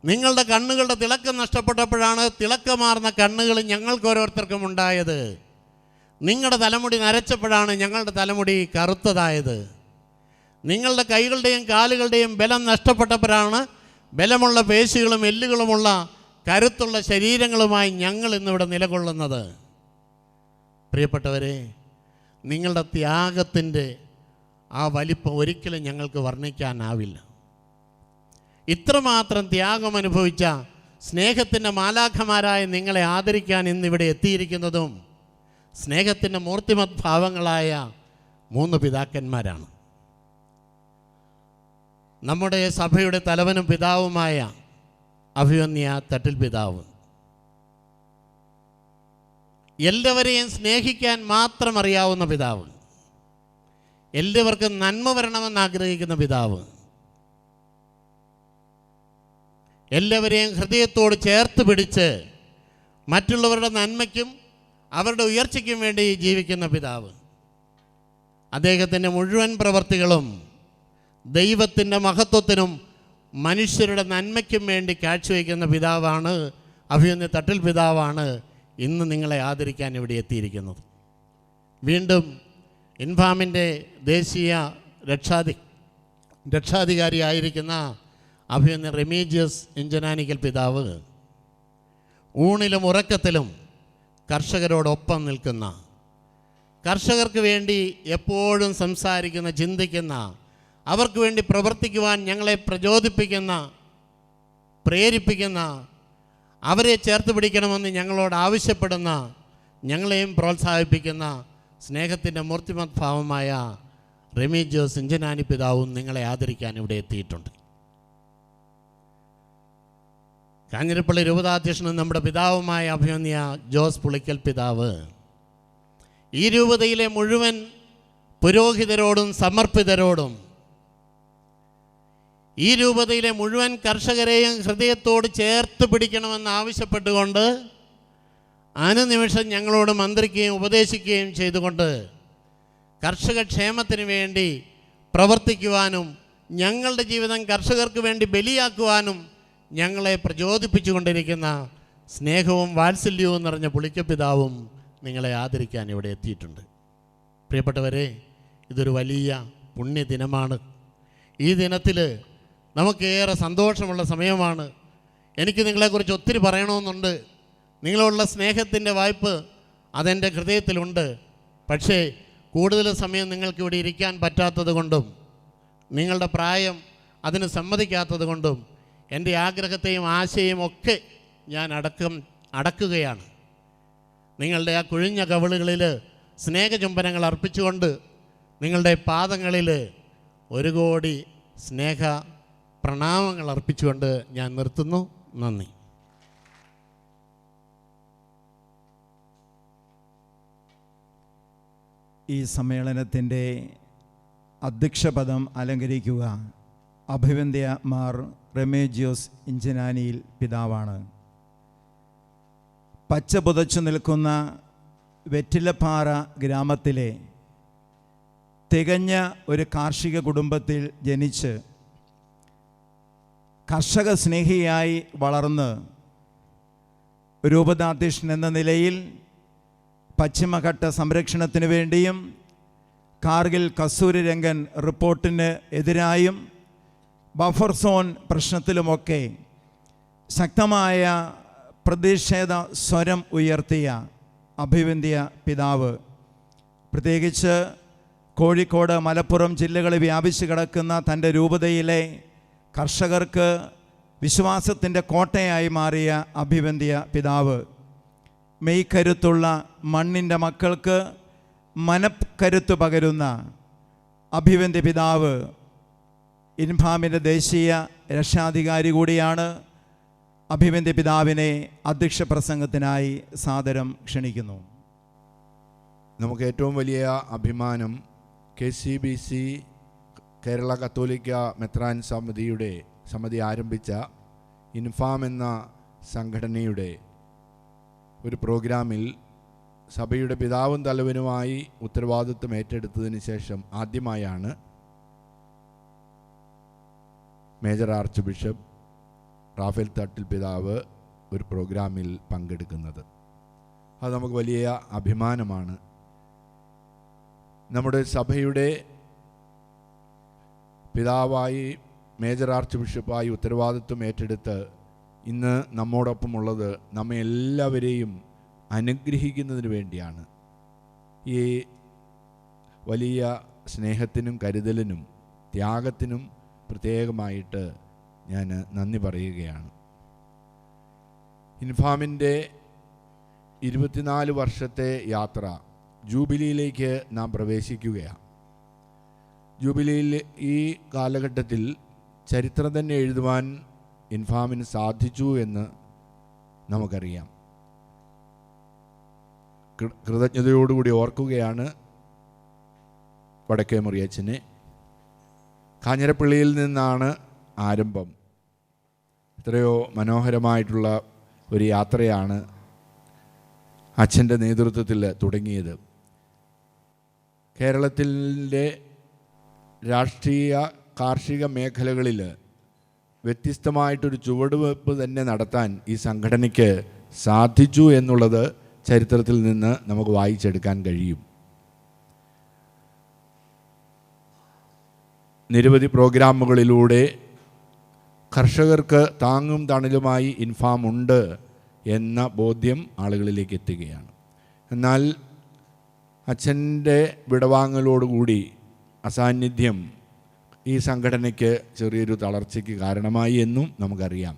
നിങ്ങളുടെ കണ്ണുകളുടെ തിളക്കം നഷ്ടപ്പെട്ടപ്പോഴാണ് തിളക്കമാർന്ന കണ്ണുകൾ ഞങ്ങൾക്ക് ഓരോരുത്തർക്കും ഉണ്ടായത്. നിങ്ങളുടെ തലമുടി നരച്ചപ്പോഴാണ് ഞങ്ങളുടെ തലമുടി കറുത്തതായത്. നിങ്ങളുടെ കൈകളുടെയും കാലുകളുടെയും ബലം നഷ്ടപ്പെട്ടപ്പോഴാണ് ബലമുള്ള പേശികളും എല്ലുകളുമുള്ള കരുത്തുള്ള ശരീരങ്ങളുമായി ഞങ്ങൾ ഇന്നിവിടെ നിലകൊള്ളുന്നത്. പ്രിയപ്പെട്ടവരെ, നിങ്ങളുടെ ത്യാഗത്തിൻ്റെ ആ വലിപ്പം ഒരിക്കലും ഞങ്ങൾക്ക് വർണ്ണിക്കാനാവില്ല. ഇത്രമാത്രം ത്യാഗം അനുഭവിച്ച സ്നേഹത്തിൻ്റെ മാലാഖമാരായ നിങ്ങളെ ആദരിക്കാൻ ഇന്നിവിടെ എത്തിയിരിക്കുന്നതും സ്നേഹത്തിൻ്റെ മൂർത്തിമത് ഭാവങ്ങളായ 3 പിതാക്കന്മാരാണ്. നമ്മുടെ സഭയുടെ തലവനും പിതാവുമായ അഭിവന്യ തട്ടിൽ പിതാവ്, എല്ലാവരെയും സ്നേഹിക്കാൻ മാത്രം അറിയാവുന്ന പിതാവ്, എല്ലാവർക്കും നന്മ വരണമെന്ന് ആഗ്രഹിക്കുന്ന പിതാവ്, എല്ലാവരെയും ഹൃദയത്തോട് ചേർത്ത് പിടിച്ച് മറ്റുള്ളവരുടെ നന്മയ്ക്കും അവരുടെ ഉയർച്ചയ്ക്കും വേണ്ടി ജീവിക്കുന്ന പിതാവ്. അദ്ദേഹത്തിൻ്റെ മുഴുവൻ പ്രവർത്തികളും ദൈവത്തിൻ്റെ മഹത്വത്തിനും മനുഷ്യരുടെ നന്മയ്ക്കും വേണ്ടി കാഴ്ചവെക്കുന്ന പിതാവാണ്, അഭിവന്യ തട്ടിൽ പിതാവാണ് ഇന്ന് നിങ്ങളെ ആദരിക്കാൻ ഇവിടെ എത്തിയിരിക്കുന്നത്. വീണ്ടും ഇൻഫാമിൻ്റെ ദേശീയ രക്ഷാധികാരിയായിരിക്കുന്ന അഭിവന്യ റെമീജിയസ് ഇഞ്ചനാനിക്കൽ പിതാവ് ഊണിലും ഉറക്കത്തിലും കർഷകരോടൊപ്പം നിൽക്കുന്ന, കർഷകർക്ക് വേണ്ടി എപ്പോഴും സംസാരിക്കുന്ന, ചിന്തിക്കുന്ന, അവർക്ക് വേണ്ടി പ്രവർത്തിക്കുവാൻ ഞങ്ങളെ പ്രചോദിപ്പിക്കുന്ന, പ്രേരിപ്പിക്കുന്ന, അവരെ ചേർത്ത് പിടിക്കണമെന്ന് ഞങ്ങളോട് ആവശ്യപ്പെടുന്ന, ഞങ്ങളെയും പ്രോത്സാഹിപ്പിക്കുന്ന സ്നേഹത്തിൻ്റെ മൂർത്തിമത് ഭാവമായ റെമീജിയോസ് ഇഞ്ചനാനി പിതാവും നിങ്ങളെ ആദരിക്കാൻ ഇവിടെ എത്തിയിട്ടുണ്ട്. കാഞ്ഞിരപ്പള്ളി രൂപതാധ്യക്ഷനും നമ്മുടെ പിതാവുമായ അഭിവന്യ ജോസ് പുളിക്കൽ പിതാവ് ഈ രൂപതയിലെ മുഴുവൻ പുരോഹിതരോടും സമർപ്പിതരോടും ഈ രൂപതയിലെ മുഴുവൻ കർഷകരെയും ഹൃദയത്തോട് ചേർത്ത് പിടിക്കണമെന്ന് ആവശ്യപ്പെട്ടുകൊണ്ട് അനുനിമിഷം ഞങ്ങളോട് മന്ത്രിക്കുകയും ഉപദേശിക്കുകയും ചെയ്തുകൊണ്ട് കർഷക ക്ഷേമത്തിന് വേണ്ടി പ്രവർത്തിക്കുവാനും ഞങ്ങളുടെ ജീവിതം കർഷകർക്ക് വേണ്ടി ബലിയാക്കുവാനും ഞങ്ങളെ പ്രചോദിപ്പിച്ചുകൊണ്ടിരിക്കുന്ന സ്നേഹവും വാത്സല്യവും നിറഞ്ഞ പുളിക്കപ്പിതാവും നിങ്ങളെ ആദരിക്കാൻ ഇവിടെ എത്തിയിട്ടുണ്ട്. പ്രിയപ്പെട്ടവരെ, ഇതൊരു വലിയ പുണ്യദിനമാണ്. ഈ ദിനത്തിൽ നമുക്കേറെ സന്തോഷമുള്ള സമയമാണ്. എനിക്ക് നിങ്ങളെക്കുറിച്ച് ഒത്തിരി പറയണമെന്നുണ്ട്. നിങ്ങളുള്ള സ്നേഹത്തിൻ്റെ വായ്പ് അതെൻ്റെ ഹൃദയത്തിലുണ്ട്. പക്ഷേ കൂടുതൽ സമയം നിങ്ങൾക്ക് ഇവിടെ ഇരിക്കാൻ പറ്റാത്തത് കൊണ്ടും നിങ്ങളുടെ പ്രായം അതിന് സമ്മതിക്കാത്തത് കൊണ്ടും എൻ്റെ ആഗ്രഹത്തെയും ആശയും ഒക്കെ ഞാൻ അടക്കുകയാണ്. നിങ്ങളുടെ ആ കുഴിഞ്ഞ കവിളുകളിൽ സ്നേഹചുംബനങ്ങൾ അർപ്പിച്ചുകൊണ്ട് നിങ്ങളുടെ പാദങ്ങളിൽ 1 കോടി സ്നേഹ പ്രണാമങ്ങൾ അർപ്പിച്ചുകൊണ്ട് ഞാൻ നിർത്തുന്നു. നന്ദി. ഈ സമ്മേളനത്തിൻ്റെ അധ്യക്ഷപദം അലങ്കരിക്കുക അഭിവന്ദ്യ മാർ റെമേജിയോസ് ഇഞ്ചനാനിയിൽ പിതാവാണ്. പച്ച പുതച്ചു നിൽക്കുന്ന വെറ്റിലപ്പാറ ഗ്രാമത്തിലെ തികഞ്ഞ ഒരു കാർഷിക കുടുംബത്തിൽ ജനിച്ച് കർഷക സ്നേഹിയായി വളർന്ന് രൂപതാധ്യക്ഷൻ എന്ന നിലയിൽ പശ്ചിമഘട്ട സംരക്ഷണത്തിന് വേണ്ടിയും കാർഗിൽ കസ്തൂരി രംഗൻ റിപ്പോർട്ടിന് എതിരായും ബഫർ സോൺ പ്രശ്നത്തിലുമൊക്കെ ശക്തമായ പ്രതിഷേധ സ്വരം ഉയർത്തിയ അഭിവന്ദ്യ പിതാവ്, പ്രത്യേകിച്ച് കോഴിക്കോട്, മലപ്പുറം ജില്ലകളിൽ വ്യാപിച്ചു കിടക്കുന്ന തൻ്റെ രൂപതയിലെ കർഷകർക്ക് വിശ്വാസത്തിൻ്റെ കോട്ടയായി മാറിയ അഭിവന്ദ്യ പിതാവ്, മെയ്ക്കരുത്തുള്ള മണ്ണിൻ്റെ മക്കൾക്ക് മനക്കരുത്ത് പകരുന്ന അഭിവന്ദ്യ പിതാവ് ഇൻഫാമിൻ്റെ ദേശീയ രക്ഷാധികാരി കൂടിയാണ്. അഭിവന്ദ്യ പിതാവിനെ അധ്യക്ഷ പ്രസംഗത്തിനായി സാദരം ക്ഷണിക്കുന്നു. നമുക്ക് ഏറ്റവും വലിയ അഭിമാനം KCBC കേരള കത്തോലിക്ക മെത്രാൻ സമിതി ആരംഭിച്ച ഇൻഫാം എന്ന സംഘടനയുടെ ഒരു പ്രോഗ്രാമിൽ സഭയുടെ പിതാവും തലവനുമായി ഉത്തരവാദിത്വം ഏറ്റെടുത്തതിന് ശേഷം ആദ്യമായാണ് major arch bishop Raphael Thattil പിതാവ് ഒരു പ്രോഗ്രാമിൽ പങ്കെടുക്കുന്നത്. അത് നമുക്ക് വലിയ അഭിമാനമാണ്. നമ്മുടെ സഭയുടെ പിതാവായി മേജർ ആർച്ച് ബിഷപ്പായി ഉത്തരവാദിത്വം ഏറ്റെടുത്ത് ഇന്ന് നമ്മോടൊപ്പമുള്ളത് നമ്മെ എല്ലാവരെയും അനുഗ്രഹിക്കുന്നതിന് വേണ്ടിയാണ്. ഈ വലിയ സ്നേഹത്തിനും കരുതലിനും ത്യാഗത്തിനും പ്രത്യേകമായിട്ട് ഞാൻ നന്ദി പറയുകയാണ്. ഇൻഫാമിൻ്റെ 24 വർഷത്തെ യാത്ര ജൂബിലിയിലേക്ക് നാം പ്രവേശിക്കുകയാണ്. ജൂബിലിയിൽ ഈ കാലഘട്ടത്തിൽ ചരിത്രം തന്നെ എഴുതുവാൻ ഇൻഫാമിന് സാധിച്ചു എന്ന് നമുക്കറിയാം. കൃതജ്ഞതയോടുകൂടി ഓർക്കുകയാണ് വടക്കേ മുറിയച്ചനെ. കാഞ്ഞിരപ്പള്ളിയിൽ നിന്നാണ് ആരംഭം. എത്രയോ മനോഹരമായിട്ടുള്ള ഒരു യാത്രയാണ് അച്ഛൻ്റെ നേതൃത്വത്തിൽ തുടങ്ങിയത്. കേരളത്തിലെ രാഷ്ട്രീയ കാർഷിക മേഖലകളിൽ വ്യത്യസ്തമായിട്ടൊരു ചുവടുവെപ്പ് തന്നെ നടത്താൻ ഈ സംഘടനയ്ക്ക് സാധിച്ചു എന്നുള്ളത് ചരിത്രത്തിൽ നിന്ന് നമുക്ക് വായിച്ചെടുക്കാൻ കഴിയും. നിരവധി പ്രോഗ്രാമുകളിലൂടെ കർഷകർക്ക് താങ്ങും തണലുമായി ഇൻഫാം ഉണ്ട് എന്ന ബോധ്യം ആളുകളിലേക്ക് എത്തുകയാണ്. എന്നാൽ അച്ഛൻ്റെ വിടവാങ്ങലോടുകൂടി അസാന്നിധ്യം ഈ സംഘടനയ്ക്ക് ചെറിയൊരു തളർച്ചയ്ക്ക് കാരണമായി എന്നും നമുക്കറിയാം.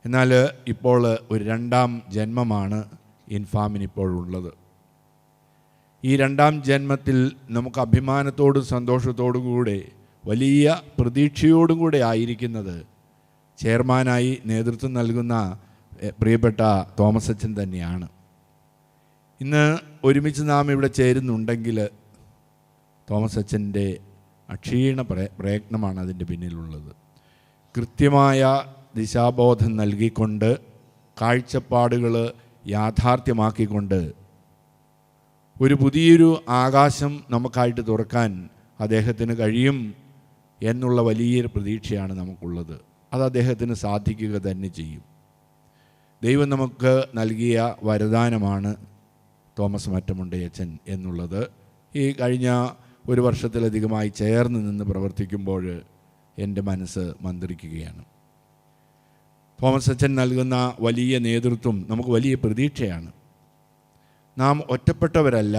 എന്നാൽ ഇപ്പോൾ ഒരു രണ്ടാം ജന്മമാണ് ഇൻഫാമിനിപ്പോഴുള്ളത്. ഈ രണ്ടാം ജന്മത്തിൽ നമുക്ക് അഭിമാനത്തോടും സന്തോഷത്തോടും കൂടെ വലിയ പ്രതീക്ഷയോടും കൂടെ ആയിരിക്കുന്നത് ചെയർമാനായി നേതൃത്വം നൽകുന്ന പ്രിയപ്പെട്ട തോമസ് അച്ഛൻ തന്നെയാണ്. ഇന്ന് ഒരുമിച്ച് നാം ഇവിടെ ചേരുന്നുണ്ടെങ്കിൽ തോമസ് അച്ഛൻ്റെ അക്ഷീണ പ്രയത്നമാണ് അതിൻ്റെ പിന്നിലുള്ളത്. കൃത്യമായ ദിശാബോധം നൽകിക്കൊണ്ട് കാഴ്ചപ്പാടുകൾ യാഥാർത്ഥ്യമാക്കിക്കൊണ്ട് ഒരു പുതിയൊരു ആകാശം നമുക്കായിട്ട് തുറക്കാൻ അദ്ദേഹത്തിന് കഴിയും എന്നുള്ള വലിയൊരു പ്രതീക്ഷയാണ് നമുക്കുള്ളത്. അത് അദ്ദേഹത്തിന് സാധിക്കുക തന്നെ ചെയ്യും. ദൈവം നമുക്ക് നൽകിയ വരദാനമാണ് തോമസ് മറ്റമുണ്ടയച്ചൻ എന്നുള്ളത്. ഈ കഴിഞ്ഞ ഒരു വർഷത്തിലധികമായി ചേർന്ന് നിന്ന് പ്രവർത്തിക്കുമ്പോൾ എൻ്റെ മനസ്സ് മന്ത്രിക്കുകയാണ്. തോമസ് അച്ഛൻ നൽകുന്ന വലിയ നേതൃത്വം നമുക്ക് വലിയ പ്രതീക്ഷയാണ്. നാം ഒറ്റപ്പെട്ടവരല്ല,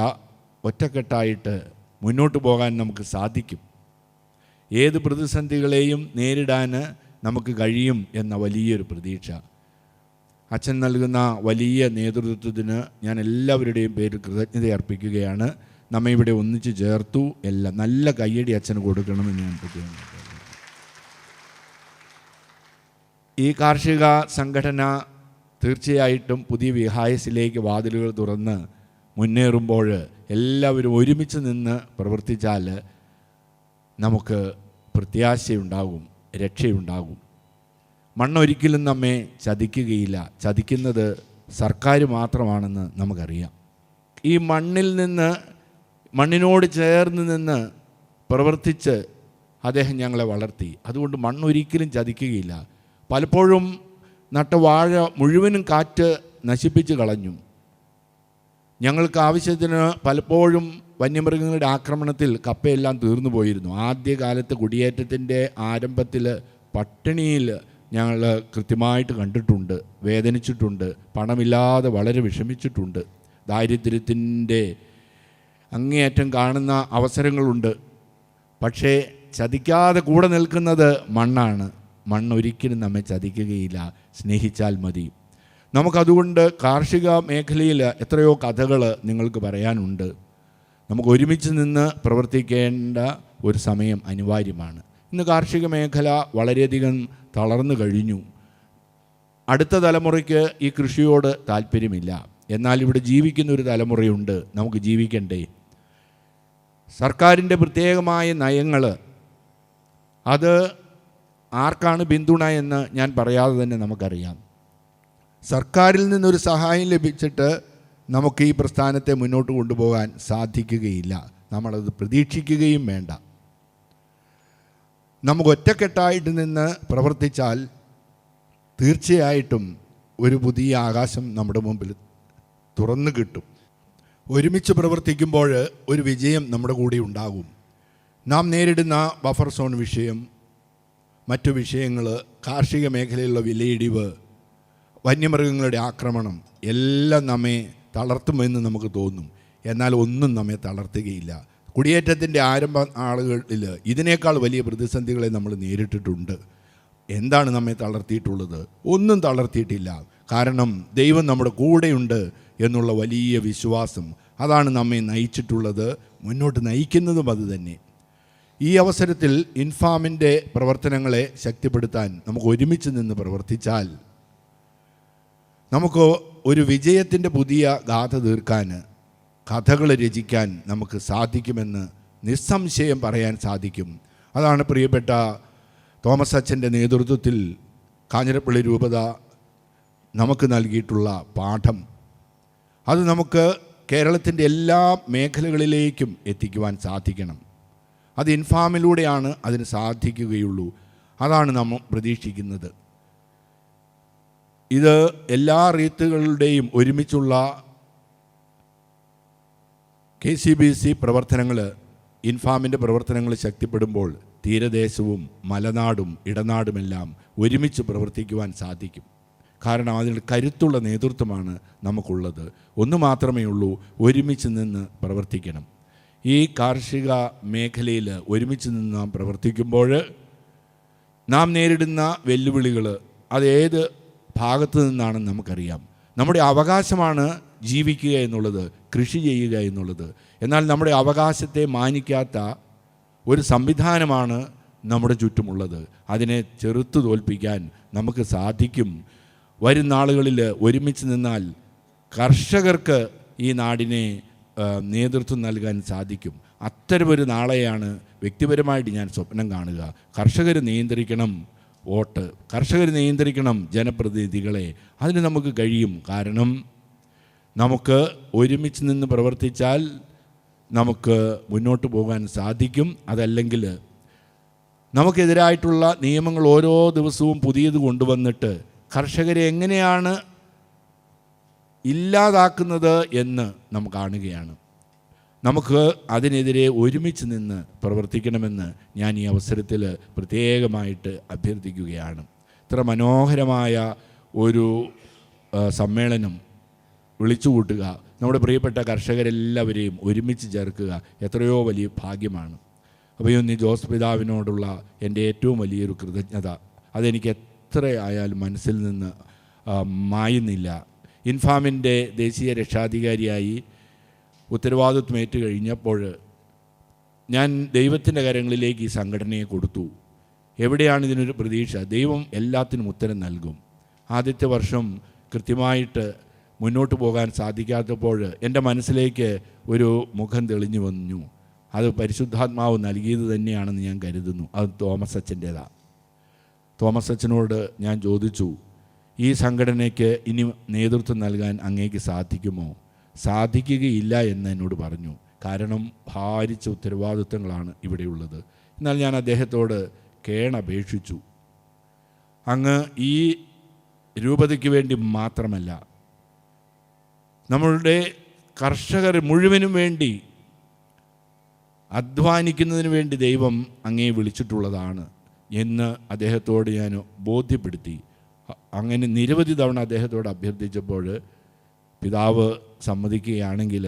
ഒറ്റക്കെട്ടായിട്ട് മുന്നോട്ട് പോകാൻ നമുക്ക് സാധിക്കും. ഏത് പ്രതിസന്ധികളെയും നേരിടാൻ നമുക്ക് കഴിയും എന്ന വലിയൊരു പ്രതീക്ഷ. അച്ഛൻ നൽകുന്ന വലിയ നേതൃത്വത്തിന് ഞാൻ എല്ലാവരുടെയും പേരിൽ കൃതജ്ഞത അർപ്പിക്കുകയാണ്. നമ്മെ ഇവിടെ ഒന്നിച്ച് ചേർത്തു. എല്ലാം നല്ല കയ്യടി അച്ഛന് കൊടുക്കണമെന്ന് ഞാൻ പറയുന്നു. ഈ കാർഷിക സംഘടന തീർച്ചയായിട്ടും പുതിയ വിഹായസിലേക്ക് വാതിലുകൾ തുറന്ന് മുന്നേറുമ്പോൾ എല്ലാവരും ഒരുമിച്ച് നിന്ന് പ്രവർത്തിച്ചാൽ നമുക്ക് പ്രത്യാശയുണ്ടാകും. രക്ഷയുണ്ടാകും. മണ്ണൊരിക്കലും നമ്മെ ചതിക്കുകയില്ല. ചതിക്കുന്നത് സർക്കാർ മാത്രമാണെന്ന് നമുക്കറിയാം. ഈ മണ്ണിനോട് ചേർന്ന് നിന്ന് പ്രവർത്തിച്ച് അദ്ദേഹം ഞങ്ങളെ വളർത്തി. അതുകൊണ്ട് മണ്ണൊരിക്കലും ചതിക്കുകയില്ല. പലപ്പോഴും നട്ട വാഴ മുഴുവനും കാറ്റ് നശിപ്പിച്ച് കളഞ്ഞു. ഞങ്ങൾക്ക് ആവശ്യത്തിന് പലപ്പോഴും വന്യമൃഗങ്ങളുടെ ആക്രമണത്തിൽ കപ്പയെല്ലാം തീർന്നു പോയിരുന്നു. ആദ്യകാലത്ത് കുടിയേറ്റത്തിൻ്റെ ആരംഭത്തിൽ പട്ടിണിയിൽ ഞങ്ങൾ കൃത്യമായിട്ട് കണ്ടിട്ടുണ്ട്, വേദനിച്ചിട്ടുണ്ട്, പണമില്ലാതെ വളരെ വിഷമിച്ചിട്ടുണ്ട്, ദാരിദ്ര്യത്തിൻ്റെ അങ്ങേയറ്റം കാണുന്ന അവസരങ്ങളുണ്ട്. പക്ഷേ ചതിക്കാതെ കൂടെ നിൽക്കുന്നത് മണ്ണാണ്. മണ്ണൊരിക്കലും നമ്മെ ചതിക്കുകയില്ല. സ്നേഹിച്ചാൽ മതി. നമുക്കതുകൊണ്ട് കാർഷിക മേഖലയിൽ എത്രയോ കഥകൾ നിങ്ങൾക്ക് പറയാനുണ്ട്. നമുക്ക് ഒരുമിച്ച് നിന്ന് പ്രവർത്തിക്കേണ്ട ഒരു സമയം അനിവാര്യമാണ്. ഇന്ന് കാർഷിക മേഖല വളരെയധികം തളർന്നു കഴിഞ്ഞു. അടുത്ത തലമുറയ്ക്ക് ഈ കൃഷിയോട് താല്പര്യമില്ല. എന്നാൽ ഇവിടെ ജീവിക്കുന്ന ഒരു തലമുറയുണ്ട്. നമുക്ക് ജീവിക്കണ്ടേ? സർക്കാരിൻ്റെ പ്രത്യേകമായ നയങ്ങൾ അത് ആർക്കാണ് പിന്തുണ എന്ന് ഞാൻ പറയാതെ തന്നെ നമുക്കറിയാം. സർക്കാരിൽ നിന്നൊരു സഹായം ലഭിച്ചിട്ട് നമുക്ക് ഈ പ്രസ്ഥാനത്തെ മുന്നോട്ട് കൊണ്ടുപോകാൻ സാധിക്കുകയില്ല. നമ്മളത് പ്രതീക്ഷിക്കുകയും വേണ്ട. നമുക്ക് ഒറ്റക്കെട്ടായിട്ട് നിന്ന് പ്രവർത്തിച്ചാൽ തീർച്ചയായിട്ടും ഒരു പുതിയ ആകാശം നമ്മുടെ മുമ്പിൽ തുറന്നു കിട്ടും. ഒരുമിച്ച് പ്രവർത്തിക്കുമ്പോൾ ഒരു വിജയം നമ്മുടെ കൂടെ ഉണ്ടാകും. നാം നേരിടുന്ന ബഫർ സോൺ വിഷയം, മറ്റു വിഷയങ്ങൾ, കാർഷിക മേഖലയിലുള്ള വിലയിടിവ്, വന്യമൃഗങ്ങളുടെ ആക്രമണം എല്ലാം നമ്മെ തളർത്തുമെന്ന് നമുക്ക് തോന്നും. എന്നാൽ ഒന്നും നമ്മെ തളർത്തുകയില്ല. കുടിയേറ്റത്തിൻ്റെ ആരംഭ നാളുകളിൽ ഇതിനേക്കാൾ വലിയ പ്രതിസന്ധികളെ നമ്മൾ നേരിട്ടിട്ടുണ്ട്. എന്താണ് നമ്മെ തളർത്തിയിട്ടുള്ളത്? ഒന്നും തളർത്തിയിട്ടില്ല. കാരണം ദൈവം നമ്മുടെ കൂടെയുണ്ട് എന്നുള്ള വലിയ വിശ്വാസം, അതാണ് നമ്മെ നയിച്ചിട്ടുള്ളത്, മുന്നോട്ട് നയിക്കുന്നതും അതുതന്നെ. ഈ അവസരത്തിൽ ഇൻഫാമിൻ്റെ പ്രവർത്തനങ്ങളെ ശക്തിപ്പെടുത്താൻ നമുക്ക് ഒരുമിച്ച് നിന്ന് പ്രവർത്തിച്ചാൽ നമുക്ക് ഒരു വിജയത്തിൻ്റെ പുതിയ ഗാഥ തീർക്കാൻ, കഥകൾ രചിക്കാൻ നമുക്ക് സാധിക്കുമെന്ന് നിസ്സംശയം പറയാൻ സാധിക്കും. അതാണ് പ്രിയപ്പെട്ട തോമസ് അച്ഛൻ്റെ നേതൃത്വത്തിൽ കാഞ്ഞിരപ്പള്ളി രൂപത നമുക്ക് നൽകിയിട്ടുള്ള പാഠം. അത് നമുക്ക് കേരളത്തിൻ്റെ എല്ലാ മേഖലകളിലേക്കും എത്തിക്കുവാൻ സാധിക്കണം. അത് ഇൻഫാമിലൂടെയാണ് അതിന് സാധിക്കുകയുള്ളൂ. അതാണ് നമ്മൾ പ്രതീക്ഷിക്കുന്നത്. ഇത് എല്ലാ റീത്തുകളുടെയും ഒരുമിച്ചുള്ള KCBC പ്രവർത്തനങ്ങൾ, ഇൻഫാമിൻ്റെ പ്രവർത്തനങ്ങൾ ശക്തിപ്പെടുമ്പോൾ തീരദേശവും മലനാടും ഇടനാടുമെല്ലാം ഒരുമിച്ച് പ്രവർത്തിക്കുവാൻ സാധിക്കും. കാരണം അതിന് കരുത്തുള്ള നേതൃത്വമാണ് നമുക്കുള്ളത്. ഒന്ന് മാത്രമേ ഉള്ളൂ, ഒരുമിച്ച് നിന്ന് പ്രവർത്തിക്കണം. ഈ കാർഷിക മേഖലയിൽ ഒരുമിച്ച് നിന്ന് നാം പ്രവർത്തിക്കുമ്പോൾ നാം നേരിടുന്ന വെല്ലുവിളികൾ അതേത് ഭാഗത്ത് നിന്നാണെന്ന് നമുക്കറിയാം. നമ്മുടെ അവകാശമാണ് ജീവിക്കുക എന്നുള്ളത്, കൃഷി ചെയ്യുക എന്നുള്ളത്. എന്നാൽ നമ്മുടെ അവകാശത്തെ മാനിക്കാത്ത ഒരു സംവിധാനമാണ് നമ്മുടെ ചുറ്റുമുള്ളത്. അതിനെ ചെറുത്തു തോൽപ്പിക്കാൻ നമുക്ക് സാധിക്കും. വരും നാളുകളിൽ ഒരുമിച്ച് നിന്നാൽ കർഷകർക്ക് ഈ നാടിനെ നേതൃത്വം നൽകാൻ സാധിക്കും. അത്തരമൊരു നാളെയാണ് വ്യക്തിപരമായിട്ട് ഞാൻ സ്വപ്നം കാണുക. കർഷകർ നിയന്ത്രിക്കണം വോട്ട്, കർഷകർ നിയന്ത്രിക്കണം ജനപ്രതിനിധികളെ. അതിന് നമുക്ക് കഴിയും. കാരണം നമുക്ക് ഒരുമിച്ച് നിന്ന് പ്രവർത്തിച്ചാൽ നമുക്ക് മുന്നോട്ട് പോകാൻ സാധിക്കും. അതല്ലെങ്കിൽ നമുക്കെതിരായിട്ടുള്ള നിയമങ്ങൾ ഓരോ ദിവസവും പുതിയത് കൊണ്ടുവന്നിട്ട് കർഷകരെ എങ്ങനെയാണ് ഇല്ലാതാക്കുന്നത് എന്ന് നാം കാണുകയാണ്. നമുക്ക് അതിനെതിരെ ഒരുമിച്ച് നിന്ന് പ്രവർത്തിക്കണമെന്ന് ഞാൻ ഈ അവസരത്തിൽ പ്രത്യേകമായിട്ട് അഭ്യർത്ഥിക്കുകയാണ്. ഇത്ര മനോഹരമായ ഒരു സമ്മേളനം വിളിച്ചുകൂട്ടുക, നമ്മുടെ പ്രിയപ്പെട്ട കർഷകരെല്ലാവരെയും ഒരുമിച്ച് ചേർക്കുക എത്രയോ വലിയ ഭാഗ്യമാണ്. അഭയൊന്നി ജോസ് പിതാവിനോടുള്ള എൻ്റെ ഏറ്റവും വലിയൊരു കൃതജ്ഞത അതെനിക്ക് എത്ര ആയാലും മനസ്സിൽ നിന്ന് മായുന്നില്ല. ഇൻഫാമിൻ്റെ ദേശീയ രക്ഷാധികാരിയായി ഉത്തരവാദിത്വം ഏറ്റു കഴിഞ്ഞപ്പോൾ ഞാൻ ദൈവത്തിൻ്റെ കരങ്ങളിലേക്ക് ഈ സംഘടനയെ കൊടുത്തു. എവിടെയാണ് ഇതിനൊരു പ്രതീക്ഷ? ദൈവം എല്ലാത്തിനും ഉത്തരം നൽകും. ആദ്യത്തെ വർഷം കൃത്യമായിട്ട് മുന്നോട്ട് പോകാൻ സാധിക്കാത്തപ്പോൾ എൻ്റെ മനസ്സിലേക്ക് ഒരു മുഖം തെളിഞ്ഞു വന്നു. അത് പരിശുദ്ധാത്മാവ് നൽകിയത് തന്നെയാണെന്ന് ഞാൻ കരുതുന്നു. അത് തോമസ് അച്ഛൻ്റേതാണ്. തോമസ് അച്ഛനോട് ഞാൻ ചോദിച്ചു, ഈ സംഘടനയ്ക്ക് ഇനി നേതൃത്വം നൽകാൻ അങ്ങേക്ക് സാധിക്കുമോ? സാധിക്കുകയില്ല എന്ന് എന്നോട് പറഞ്ഞു. കാരണം ഭാരിച്ച ഉത്തരവാദിത്വങ്ങളാണ് ഇവിടെയുള്ളത്. എന്നാൽ ഞാൻ അദ്ദേഹത്തോട് കേണപേക്ഷിച്ചു, അങ്ങ് ഈ രൂപതയ്ക്ക് വേണ്ടി മാത്രമല്ല, നമ്മളുടെ കർഷകർ മുഴുവനും വേണ്ടി അധ്വാനിക്കുന്നതിന് വേണ്ടി ദൈവം അങ്ങേ വിളിച്ചിട്ടുള്ളതാണ് എന്ന് അദ്ദേഹത്തോട് ഞാൻ ബോധ്യപ്പെടുത്തി. അങ്ങനെ നിരവധി തവണ അദ്ദേഹത്തോട് അഭ്യർത്ഥിച്ചപ്പോൾ പിതാവ് സമ്മതിക്കുകയാണെങ്കിൽ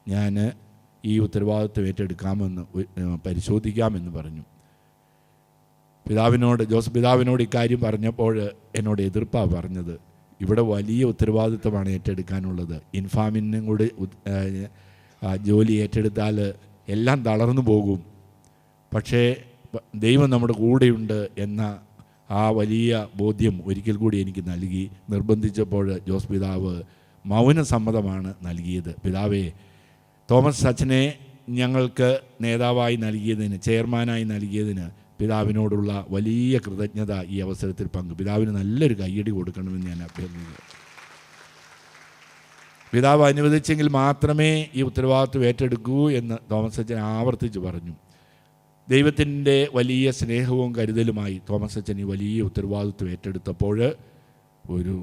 ഞാൻ ഈ ഉത്തരവാദിത്വം ഏറ്റെടുക്കാമെന്ന് പരിശോധിക്കാമെന്ന് പറഞ്ഞു. ജോസഫ് പിതാവിനോട് ഇക്കാര്യം പറഞ്ഞപ്പോൾ എന്നോട് എതിർപ്പാണ് പറഞ്ഞത്. ഇവിടെ വലിയ ഉത്തരവാദിത്വമാണ് ഏറ്റെടുക്കാനുള്ളത്. ഇൻഫാമിനും കൂടി ജോലി ഏറ്റെടുത്താൽ എല്ലാം തളർന്നു പോകും. പക്ഷേ ദൈവം നമ്മുടെ കൂടെയുണ്ട് എന്ന ആ വലിയ ബോധ്യം ഒരിക്കൽ കൂടി എനിക്ക് നൽകി. നിർബന്ധിച്ചപ്പോൾ ജോസ് പിതാവ് മൗനസമ്മതമാണ് നൽകിയത്. പിതാവേ, തോമസ് അച്ഛനെ ഞങ്ങൾക്ക് നേതാവായി നൽകിയതിന്, ചെയർമാനായി നൽകിയതിന് പിതാവിനോടുള്ള വലിയ കൃതജ്ഞത ഈ അവസരത്തിൽ പിതാവിന് നല്ലൊരു കയ്യടി കൊടുക്കണമെന്ന് ഞാൻ അഭ്യർത്ഥിക്കുന്നു. പിതാവ് അനുവദിച്ചെങ്കിൽ മാത്രമേ ഈ ഉത്തരവാദിത്വം ഏറ്റെടുക്കൂ എന്ന് തോമസ് അച്ഛൻ ആവർത്തിച്ച് പറഞ്ഞു. ദൈവത്തിൻ്റെ വലിയ സ്നേഹവും കരുതലുമായി തോമസ് അച്ഛൻ ഈ വലിയ ഉത്തരവാദിത്വം ഏറ്റെടുത്തപ്പോൾ ഒരു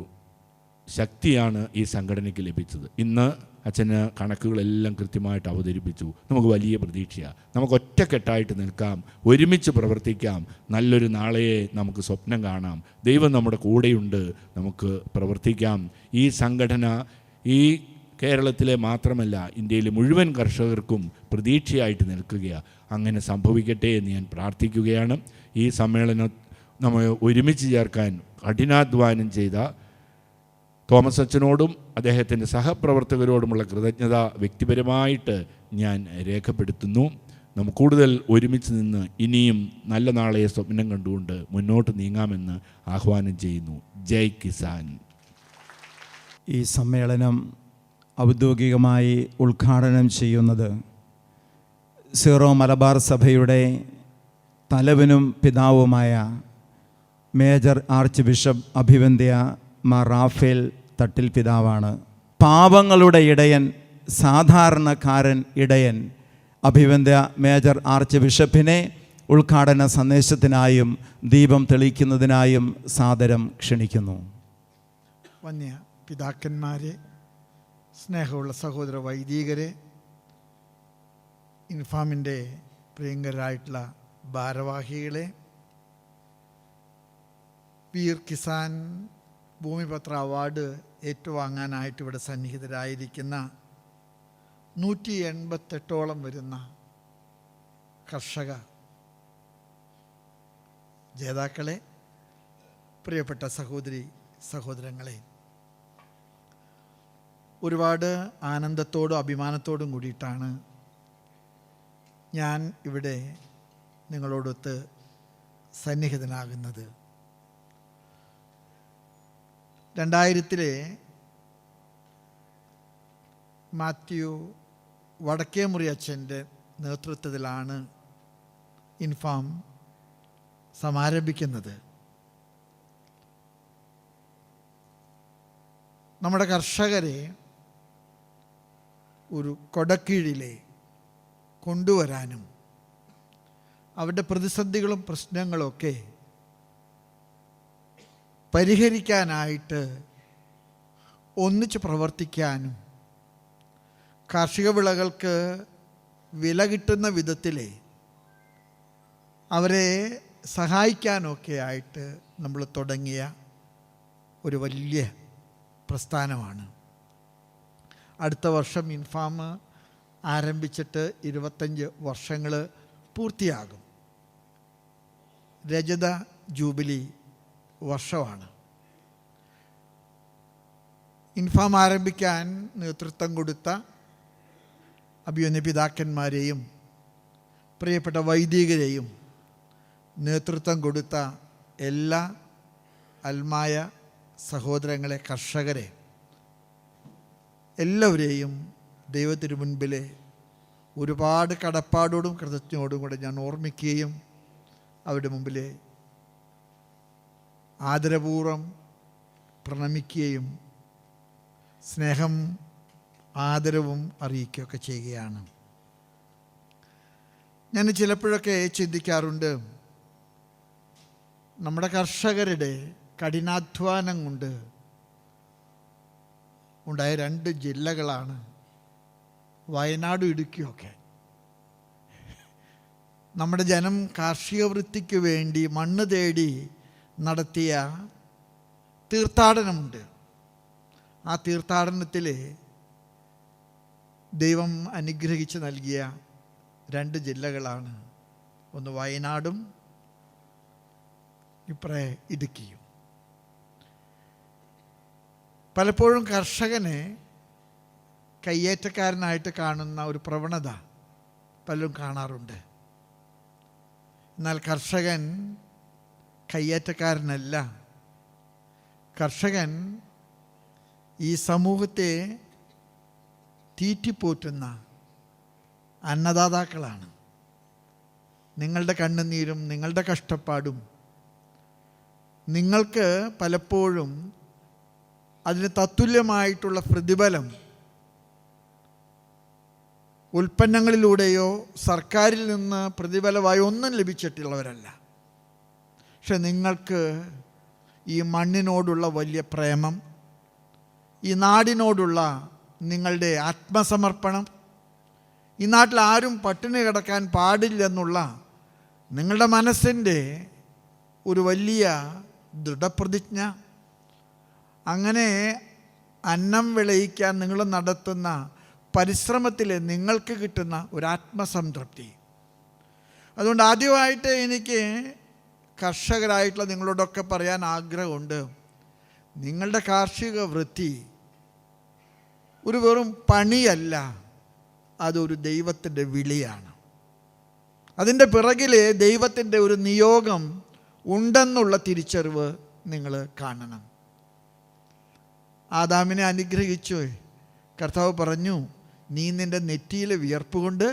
ശക്തിയാണ് ഈ സംഘടനയ്ക്ക് ലഭിച്ചത്. ഇന്ന് അച്ഛന് കണക്കുകളെല്ലാം കൃത്യമായിട്ട് അവതരിപ്പിച്ചു. നമുക്ക് വലിയ പ്രതീക്ഷയാണ്. നമുക്ക് ഒറ്റക്കെട്ടായിട്ട് നിൽക്കാം, ഒരുമിച്ച് പ്രവർത്തിക്കാം, നല്ലൊരു നാളെയെ നമുക്ക് സ്വപ്നം കാണാം. ദൈവം നമ്മുടെ കൂടെയുണ്ട്, നമുക്ക് പ്രവർത്തിക്കാം. ഈ സംഘടന ഈ കേരളത്തിലെ മാത്രമല്ല, ഇന്ത്യയിലെ മുഴുവൻ കർഷകർക്കും പ്രതീക്ഷയായിട്ട് നിൽക്കുകയാണ്. അങ്ങനെ സംഭവിക്കട്ടെ എന്ന് ഞാൻ പ്രാർത്ഥിക്കുകയാണ്. ഈ സമ്മേളനം നമ്മൾ ഒരുമിച്ച് ചേർക്കാൻ കഠിനാധ്വാനം ചെയ്ത തോമസ് അച്ഛനോടും അദ്ദേഹത്തിൻ്റെ സഹപ്രവർത്തകരോടുമുള്ള കൃതജ്ഞത വ്യക്തിപരമായിട്ട് ഞാൻ രേഖപ്പെടുത്തുന്നു. നമുക്ക് കൂടുതൽ ഒരുമിച്ച് നിന്ന് ഇനിയും നല്ല നാളെ സ്വപ്നം കണ്ടുകൊണ്ട് മുന്നോട്ട് നീങ്ങാമെന്ന് ആഹ്വാനം ചെയ്യുന്നു. ജയ് കിസാൻ. ഈ സമ്മേളനം ഔദ്യോഗികമായി ഉദ്ഘാടനം ചെയ്യുന്നത് സീറോ മലബാർ സഭയുടെ തലവനും പിതാവുമായ മേജർ ആർച്ച് ബിഷപ്പ് അഭിവന്ദ്യ മാർ റാഫേൽ തട്ടിൽ പിതാവാണ്. പാവങ്ങളുടെ ഇടയൻ, സാധാരണക്കാരൻ ഇടയൻ അഭിവന്ദ്യ മേജർ ആർച്ച് ബിഷപ്പിനെ ഉദ്ഘാടന സന്ദേശത്തിനായും ദീപം തെളിയിക്കുന്നതിനായും സാദരം ക്ഷണിക്കുന്നു. വന്യ പിതാക്കന്മാരെ, സ്നേഹമുള്ള സഹോദര വൈദികരെ, ഇൻഫാമിൻ്റെ പ്രിയങ്കരായിട്ടുള്ള ഭാരവാഹികളെ, വീർ കിസാൻ ഭൂമിപത്ര അവാർഡ് ഏറ്റുവാങ്ങാനായിട്ട് ഇവിടെ സന്നിഹിതരായിരിക്കുന്ന 188ഓളം വരുന്ന കർഷക ജേതാക്കളെ, പ്രിയപ്പെട്ട സഹോദരി സഹോദരങ്ങളെ, ഒരുപാട് ആനന്ദത്തോടും അഭിമാനത്തോടും കൂടിയിട്ടാണ് ഞാൻ ഇവിടെ നിങ്ങളോടൊത്ത് സന്നിഹിതനാകുന്നത്. 2000 മാത്യു വടക്കേമുറി അച്ഛൻ്റെ നേതൃത്വത്തിലാണ് ഇൻഫാം സമാരംഭിക്കുന്നത്. നമ്മുടെ കർഷകരെ ഒരു കൊടക്കീഴിലെ കൊണ്ടുവരാനും അവരുടെ പ്രതിസന്ധികളും പ്രശ്നങ്ങളൊക്കെ പരിഹരിക്കാനായിട്ട് ഒന്നിച്ച് പ്രവർത്തിക്കാനും കാർഷിക വിളകൾക്ക് വില കിട്ടുന്ന വിധത്തിൽ അവരെ സഹായിക്കാനൊക്കെ ആയിട്ട് നമ്മൾ തുടങ്ങിയ ഒരു വലിയ പ്രസ്ഥാനമാണ്. അടുത്ത വർഷം ഇൻഫാം ആരംഭിച്ചിട്ട് 25 വർഷങ്ങൾ പൂർത്തിയാകും. രജത ജൂബിലി വർഷമാണ്. ഇൻഫാം ആരംഭിക്കാൻ നേതൃത്വം കൊടുത്ത അഭിവന്യ പിതാക്കന്മാരെയും പ്രിയപ്പെട്ട വൈദികരെയും നേതൃത്വം കൊടുത്ത എല്ലാ അൽമായ സഹോദരങ്ങളെ, കർഷകരെ എല്ലാവരെയും ദൈവത്തിനു മുൻപിൽ ഒരുപാട് കടപ്പാടോടും കൃതജ്ഞയോടും കൂടെ ഞാൻ ഓർമ്മിക്കുകയും അവരുടെ മുമ്പിൽ ആദരപൂർവം പ്രണമിക്കുകയും സ്നേഹം ആദരവും അറിയിക്കുകയൊക്കെ ചെയ്യുകയാണ്. ഞാൻ ചിലപ്പോഴൊക്കെ ചിന്തിക്കാറുണ്ട്, നമ്മുടെ കർഷകരുടെ കഠിനാധ്വാനം കൊണ്ട് ഉണ്ടായ 2 ജില്ലകളാണ് വയനാടും ഇടുക്കിയൊക്കെ. നമ്മുടെ ജനം കാർഷിക വൃത്തിക്ക് വേണ്ടി മണ്ണ് തേടി നടത്തിയ തീർത്ഥാടനമുണ്ട്. ആ തീർത്ഥാടനത്തിൽ ദൈവം അനുഗ്രഹിച്ച് നൽകിയ 2 ജില്ലകളാണ്, ഒന്ന് വയനാടും ഇപ്പറേ ഇടുക്കിയും. പലപ്പോഴും കർഷകനെ കയ്യേറ്റക്കാരനായിട്ട് കാണുന്ന ഒരു പ്രവണത പലരും കാണാറുണ്ട്. എന്നാൽ കർഷകൻ കയ്യേറ്റക്കാരനല്ല. കർഷകൻ ഈ സമൂഹത്തെ തീറ്റിപ്പോറ്റുന്ന അന്നദാതാക്കളാണ്. നിങ്ങളുടെ കണ്ണുനീരും നിങ്ങളുടെ കഷ്ടപ്പാടും നിങ്ങൾക്ക് പലപ്പോഴും അതിന് തത്തുല്യമായിട്ടുള്ള പ്രതിഫലം ഉൽപ്പന്നങ്ങളിലൂടെയോ സർക്കാരിൽ നിന്ന് പ്രതിഫലമായി ഒന്നും ലഭിച്ചിട്ടുള്ളവരല്ല. പക്ഷെ നിങ്ങൾക്ക് ഈ മണ്ണിനോടുള്ള വലിയ പ്രേമം, ഈ നാടിനോടുള്ള നിങ്ങളുടെ ആത്മസമർപ്പണം, ഈ നാട്ടിൽ ആരും പട്ടിണി കിടക്കാൻ പാടില്ലെന്നുള്ള നിങ്ങളുടെ മനസ്സിൻ്റെ ഒരു വലിയ ദൃഢപ്രതിജ്ഞ, അങ്ങനെ അന്നം വിളയിക്കാൻ നിങ്ങൾ നടത്തുന്ന പരിശ്രമത്തിൽ നിങ്ങൾക്ക് കിട്ടുന്ന ഒരു ആത്മസംതൃപ്തി. അതുകൊണ്ട് ആദ്യമായിട്ട് എനിക്ക് കർഷകരായിട്ടുള്ള നിങ്ങളോടൊക്കെ പറയാൻ ആഗ്രഹമുണ്ട്, നിങ്ങളുടെ കാർഷിക വൃത്തി ഒരു വെറും പണിയല്ല, അതൊരു ദൈവത്തിൻ്റെ വിളിയാണ്. അതിൻ്റെ പിറകിൽ ദൈവത്തിൻ്റെ ഒരു നിയോഗം ഉണ്ടെന്നുള്ള തിരിച്ചറിവ് നിങ്ങൾ കാണണം. ആദാമിനെ അനുഗ്രഹിച്ചു കർത്താവ് പറഞ്ഞു, നീ നിൻ്റെ നെറ്റിയിലെ വിയർപ്പ് കൊണ്ട്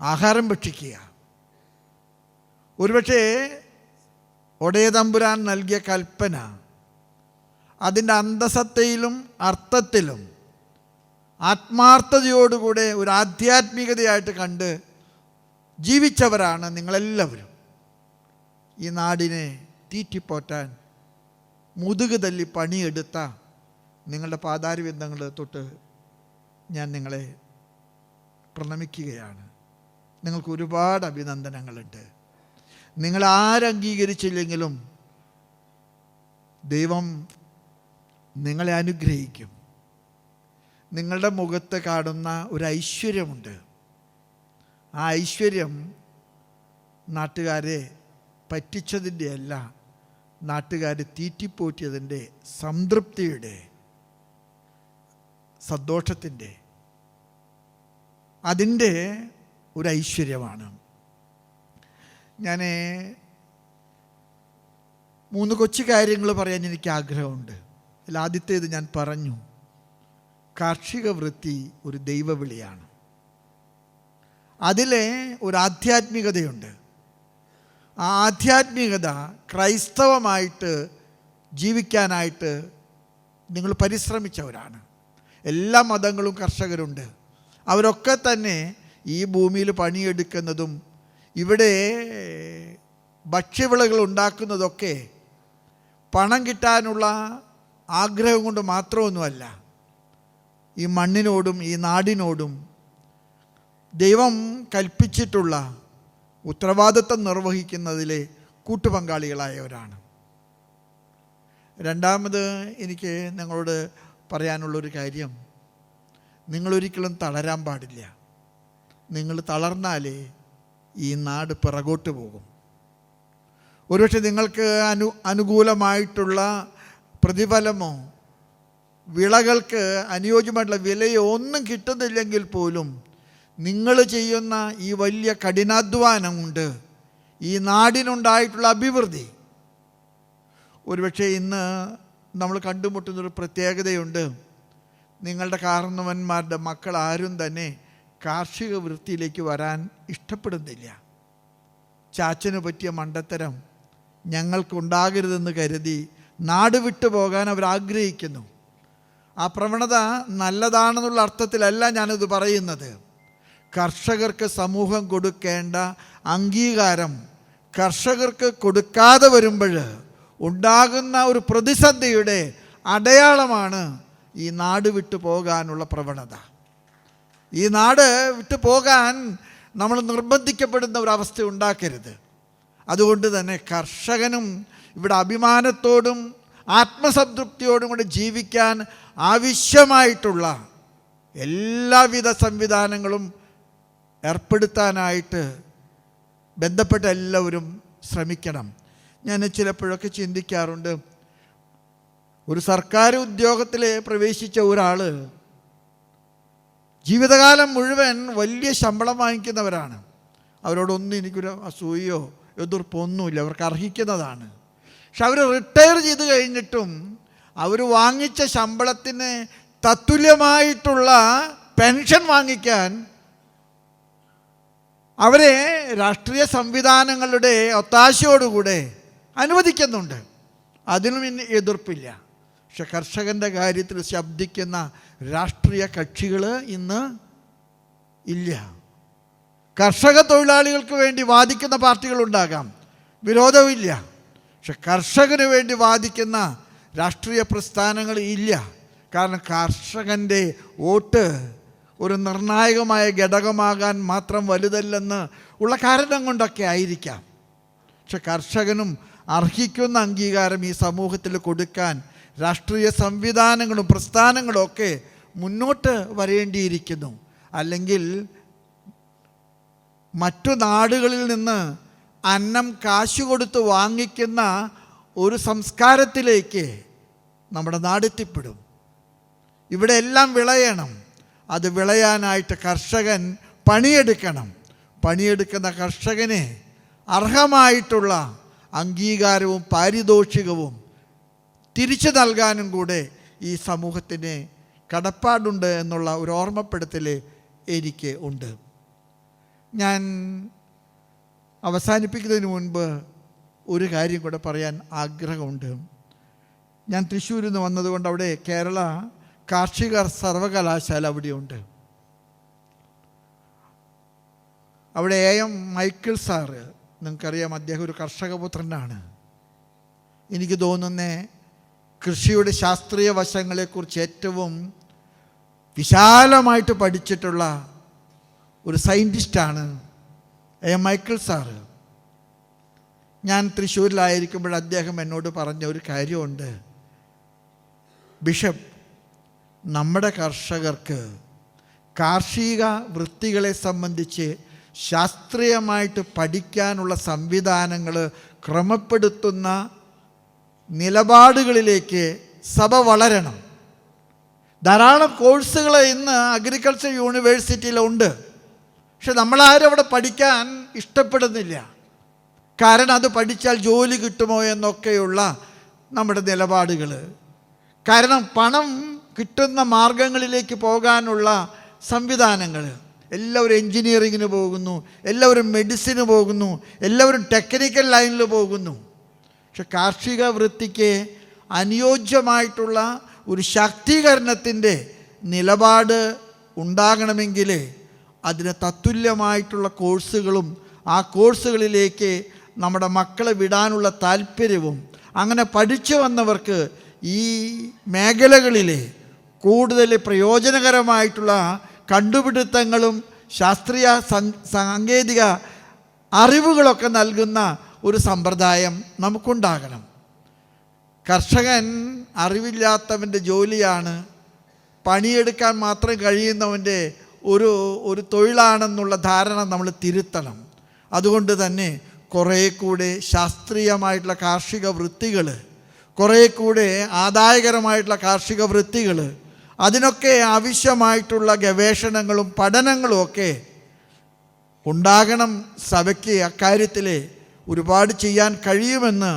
ആഹാരം ഭക്ഷിക്കുക. ഒരുപക്ഷെ ഒടയതമ്പുരാൻ നൽകിയ കൽപ്പന അതിൻ്റെ അന്തസത്തയിലും അർത്ഥത്തിലും ആത്മാർത്ഥതയോടുകൂടെ ഒരു ആധ്യാത്മികതയായിട്ട് കണ്ട് ജീവിച്ചവരാണ് നിങ്ങളെല്ലാവരും. ഈ നാടിനെ തീറ്റിപ്പോറ്റാൻ മുതുക് തല്ലി പണിയെടുത്ത നിങ്ങളുടെ പാതാരവിന്ദങ്ങൾ തൊട്ട് ഞാൻ നിങ്ങളെ പ്രണമിക്കുകയാണ്. നിങ്ങൾക്ക് ഒരുപാട് അഭിനന്ദനങ്ങളുണ്ട്. നിങ്ങൾ ആരംഗീകരിച്ചില്ലെങ്കിലും ദൈവം നിങ്ങളെ അനുഗ്രഹിക്കും. നിങ്ങളുടെ മുഖത്ത് കാണുന്ന ഒരു ഐശ്വര്യമുണ്ട്. ആ ഐശ്വര്യം നാട്ടുകാരെ പറ്റിച്ചതിൻ്റെ അല്ല, നാട്ടുകാരെ തീറ്റിപ്പോറ്റിയതിൻ്റെ സംതൃപ്തിയുടെ, സന്തോഷത്തിൻ്റെ, അതിൻ്റെ ഒരു ഐശ്വര്യമാണ്. ഞാൻ 3 കൊച്ചു കാര്യങ്ങൾ പറയാൻ എനിക്ക് ആഗ്രഹമുണ്ട്. അതിൽ ആദ്യത്തേത് ഞാൻ പറഞ്ഞു, കാർഷിക വൃത്തി ഒരു ദൈവവിളിയാണ്. അതിലെ ഒരു ആധ്യാത്മികതയുണ്ട്. ആ ആധ്യാത്മികത ക്രൈസ്തവമായിട്ട് ജീവിക്കാനായിട്ട് നിങ്ങൾ പരിശ്രമിച്ചവരാണ്. എല്ലാ മതങ്ങളും കർഷകരുണ്ട്. അവരൊക്കെ തന്നെ ഈ ഭൂമിയിൽ പണിയെടുക്കുന്നതും ഇവിടെ ഭക്ഷ്യവിളകൾ ഉണ്ടാക്കുന്നതൊക്കെ പണം കിട്ടാനുള്ള ആഗ്രഹം കൊണ്ട് മാത്രമൊന്നുമല്ല. ഈ മണ്ണിനോടും ഈ നാടിനോടും ദൈവം കൽപ്പിച്ചിട്ടുള്ള ഉത്തരവാദിത്വം നിർവഹിക്കുന്നതിലെ കൂട്ടുപങ്കാളികളായവരാണ്. രണ്ടാമത് എനിക്ക് നിങ്ങളോട് പറയാനുള്ളൊരു കാര്യം, നിങ്ങളൊരിക്കലും തളരാൻ പാടില്ല. നിങ്ങൾ തളർന്നാലേ ഈ നാട് പിറകോട്ട് പോകും. ഒരുപക്ഷെ നിങ്ങൾക്ക് അനുകൂലമായിട്ടുള്ള പ്രതിഫലമോ വിളകൾക്ക് അനുയോജ്യമായിട്ടുള്ള വിലയോ ഒന്നും കിട്ടുന്നില്ലെങ്കിൽ പോലും നിങ്ങൾ ചെയ്യുന്ന ഈ വലിയ കഠിനാധ്വാനം കൊണ്ട് ഈ നാടിനുണ്ടായിട്ടുള്ള അഭിവൃദ്ധി, ഒരുപക്ഷെ ഇന്ന് നമ്മൾ കണ്ടുമുട്ടുന്നൊരു പ്രത്യേകതയുണ്ട്. നിങ്ങളുടെ കാരണവന്മാരുടെ മക്കൾ ആരും തന്നെ കാർഷിക വൃത്തിയിലേക്ക് വരാൻ ഇഷ്ടപ്പെടുന്നില്ല. ചാച്ചന് പറ്റിയ മണ്ടത്തരം ഞങ്ങൾക്കുണ്ടാകരുതെന്ന് കരുതി നാട് വിട്ടു പോകാൻ അവർ ആഗ്രഹിക്കുന്നു. ആ പ്രവണത നല്ലതാണെന്നുള്ള അർത്ഥത്തിലല്ല ഞാനിത് പറയുന്നത്. കർഷകർക്ക് സമൂഹം കൊടുക്കേണ്ട അംഗീകാരം കർഷകർക്ക് കൊടുക്കാതെ വരുമ്പോൾ ഉണ്ടാകുന്ന ഒരു പ്രതിസന്ധിയുടെ അടയാളമാണ് ഈ നാട് വിട്ടു പോകാനുള്ള പ്രവണത. ഈ നാട് വിട്ടു പോകാൻ നമ്മൾ നിർബന്ധിക്കപ്പെടുന്ന ഒരവസ്ഥ ഉണ്ടാക്കരുത്. അതുകൊണ്ട് തന്നെ കർഷകനും ഇവിടെ അഭിമാനത്തോടും ആത്മസംതൃപ്തിയോടും കൂടെ ജീവിക്കാൻ ആവശ്യമായിട്ടുള്ള എല്ലാവിധ സംവിധാനങ്ങളും ഏർപ്പെടുത്താനായിട്ട് ബന്ധപ്പെട്ട എല്ലാവരും ശ്രമിക്കണം. ഞാൻ ചിലപ്പോഴൊക്കെ ചിന്തിക്കാറുണ്ട്, ഒരു സർക്കാർ ഉദ്യോഗത്തിൽ പ്രവേശിച്ച ഒരാൾ ജീവിതകാലം മുഴുവൻ വലിയ ശമ്പളം വാങ്ങിക്കുന്നവരാണ്. അവരോടൊന്നും എനിക്കൊരു അസൂയോ എതിർപ്പോ ഒന്നുമില്ല, അവർക്ക് അർഹിക്കുന്നതാണ്. പക്ഷെ അവർ റിട്ടയർ ചെയ്ത് കഴിഞ്ഞിട്ടും അവർ വാങ്ങിച്ച ശമ്പളത്തിന് തത്തുല്യമായിട്ടുള്ള പെൻഷൻ വാങ്ങിക്കാൻ അവരെ രാഷ്ട്രീയ സംവിധാനങ്ങളുടെ ഒത്താശയോടുകൂടെ അനുവദിക്കുന്നുണ്ട്. അതിനും ഇന്ന് എതിർപ്പില്ല. പക്ഷെ കർഷകൻ്റെ കാര്യത്തിൽ ശബ്ദിക്കുന്ന രാഷ്ട്രീയ കക്ഷികൾ ഇന്ന് ഇല്ല. കർഷക തൊഴിലാളികൾക്ക് വേണ്ടി വാദിക്കുന്ന പാർട്ടികളുണ്ടാകാം, വിരോധമില്ല. പക്ഷെ കർഷകന് വേണ്ടി വാദിക്കുന്ന രാഷ്ട്രീയ പ്രസ്ഥാനങ്ങൾ ഇല്ല. കാരണം കർഷകൻ്റെ വോട്ട് ഒരു നിർണായകമായ ഘടകമാകാൻ മാത്രം വലുതല്ലെന്ന് ഉള്ള കാരണം കൊണ്ടൊക്കെ ആയിരിക്കാം. പക്ഷെ കർഷകനും അർഹിക്കുന്ന അംഗീകാരം ഈ സമൂഹത്തിൽ കൊടുക്കാൻ രാഷ്ട്രീയ സംവിധാനങ്ങളും പ്രസ്ഥാനങ്ങളും ഒക്കെ മുന്നോട്ട് വരേണ്ടിയിരിക്കുന്നു. അല്ലെങ്കിൽ മറ്റു നാടുകളിൽ നിന്ന് അന്നം കാശ് കൊടുത്ത് വാങ്ങിക്കുന്ന ഒരു സംസ്കാരത്തിലേക്ക് നമ്മുടെ നാടെത്തിപ്പെടും. ഇവിടെ എല്ലാം വിളയണം. അത് വിളയാനായിട്ട് കർഷകൻ പണിയെടുക്കണം. പണിയെടുക്കുന്ന കർഷകന് അർഹമായിട്ടുള്ള അംഗീകാരവും പാരിതോഷികവും തിരിച്ചു നൽകാനും കൂടെ ഈ സമൂഹത്തിന് കടപ്പാടുണ്ട് എന്നുള്ള ഒരു ഓർമ്മപ്പെടുത്തൽ എനിക്ക് ഉണ്ട്. ഞാൻ അവസാനിപ്പിക്കുന്നതിന് മുൻപ് ഒരു കാര്യം കൂടെ പറയാൻ ആഗ്രഹമുണ്ട്. ഞാൻ തൃശ്ശൂരിൽ നിന്ന് വന്നതുകൊണ്ട് അവിടെ കേരള കാർഷിക സർവകലാശാല അവിടെയുണ്ട്. അവിടെ AM മൈക്കിൾ സാറ്, നിങ്ങൾക്കറിയാം, അദ്ദേഹം ഒരു കർഷകപുത്രനാണ്. എനിക്ക് തോന്നുന്നേ കൃഷിയുടെ ശാസ്ത്രീയ വശങ്ങളെക്കുറിച്ച് ഏറ്റവും വിശാലമായിട്ട് പഠിച്ചിട്ടുള്ള ഒരു സയൻറ്റിസ്റ്റാണ് AM മൈക്കിൾ സാറ്. ഞാൻ തൃശ്ശൂരിലായിരിക്കുമ്പോൾ അദ്ദേഹം എന്നോട് പറഞ്ഞ ഒരു കാര്യമുണ്ട്. ബിഷപ്പ്, നമ്മുടെ കർഷകർക്ക് കാർഷിക വൃത്തികളെ സംബന്ധിച്ച് ശാസ്ത്രീയമായിട്ട് പഠിക്കാനുള്ള സംവിധാനങ്ങൾ ക്രമപ്പെടുത്തുന്ന നിലപാടുകളിലേക്ക് സഭ വളരണം. ധാരാളം കോഴ്സുകൾ ഇന്ന് അഗ്രികൾച്ചർ യൂണിവേഴ്സിറ്റിയിലുണ്ട്. പക്ഷെ നമ്മളാരും അവിടെ പഠിക്കാൻ ഇഷ്ടപ്പെടുന്നില്ല. കാരണം അത് പഠിച്ചാൽ ജോലി കിട്ടുമോ എന്നൊക്കെയുള്ള നമ്മുടെ നിലപാടുകൾ. കാരണം പണം കിട്ടുന്ന മാർഗങ്ങളിലേക്ക് പോകാനുള്ള സംവിധാനങ്ങൾ. എല്ലാവരും എൻജിനീയറിങ്ങിന് പോകുന്നു, എല്ലാവരും മെഡിസിന് പോകുന്നു, എല്ലാവരും ടെക്നിക്കൽ ലൈനിൽ പോകുന്നു. പക്ഷെ കാർഷിക വൃത്തിക്ക് അനുയോജ്യമായിട്ടുള്ള ഒരു ശാക്തീകരണത്തിൻ്റെ നിലപാട് ഉണ്ടാകണമെങ്കിൽ അതിന് തത്തുല്യമായിട്ടുള്ള കോഴ്സുകളും ആ കോഴ്സുകളിലേക്ക് നമ്മുടെ മക്കളെ വിടാനുള്ള താല്പര്യവും, അങ്ങനെ പഠിച്ചു വന്നവർക്ക് ഈ മേഖലകളിലെ കൂടുതൽ പ്രയോജനകരമായിട്ടുള്ള കണ്ടുപിടുത്തങ്ങളും ശാസ്ത്രീയ സാങ്കേതിക അറിവുകളൊക്കെ നൽകുന്ന ഒരു സമ്പ്രദായം നമുക്കുണ്ടാകണം. കർഷകൻ അറിവില്ലാത്തവൻ്റെ ജോലിയാണ്, പണിയെടുക്കാൻ മാത്രം കഴിയുന്നവൻ്റെ ഒരു തൊഴിലാണെന്നുള്ള ധാരണ നമ്മൾ തിരുത്തണം. അതുകൊണ്ട് തന്നെ കുറേ കൂടെ ശാസ്ത്രീയമായിട്ടുള്ള കാർഷിക വൃത്തികൾ, കുറേ കൂടെ ആദായകരമായിട്ടുള്ള കാർഷിക വൃത്തികൾ, അതിനൊക്കെ ആവശ്യമായിട്ടുള്ള ഗവേഷണങ്ങളും പഠനങ്ങളും ഒക്കെ ഉണ്ടാകണം. സഭയ്ക്ക് അക്കാര്യത്തിൽ ഒരുപാട് ചെയ്യാൻ കഴിയുമെന്ന്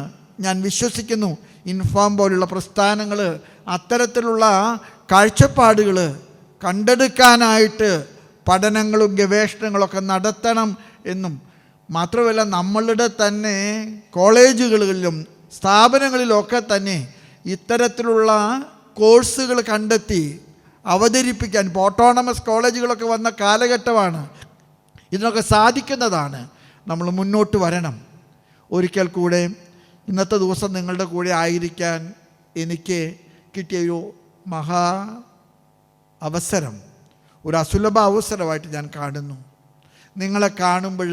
ഞാൻ വിശ്വസിക്കുന്നു. ഇൻഫാം പോലുള്ള പ്രസ്ഥാനങ്ങൾ അത്തരത്തിലുള്ള കാഴ്ചപ്പാടുകൾ കണ്ടെടുക്കാനായിട്ട് പഠനങ്ങളും ഗവേഷണങ്ങളൊക്കെ നടത്തണം എന്നും മാത്രമല്ല നമ്മളുടെ തന്നെ കോളേജുകളിലും സ്ഥാപനങ്ങളിലൊക്കെ തന്നെ ഇത്തരത്തിലുള്ള കോഴ്സുകൾ കണ്ടെത്തി അവതരിപ്പിക്കാൻ ഇപ്പോൾ ഓട്ടോണമസ് കോളേജുകളൊക്കെ വന്ന കാലഘട്ടമാണ്. ഇതിനൊക്കെ സാധിക്കുന്നതാണ്. നമ്മൾ മുന്നോട്ട് വരണം. ഒരിക്കൽ കൂടെ ഇന്നത്തെ ദിവസം നിങ്ങളുടെ കൂടെ ആയിരിക്കാൻ എനിക്ക് കിട്ടിയൊരു മഹാ അവസരം, ഒരു അസുലഭ അവസരമായിട്ട് ഞാൻ കാണുന്നു. നിങ്ങളെ കാണുമ്പോൾ,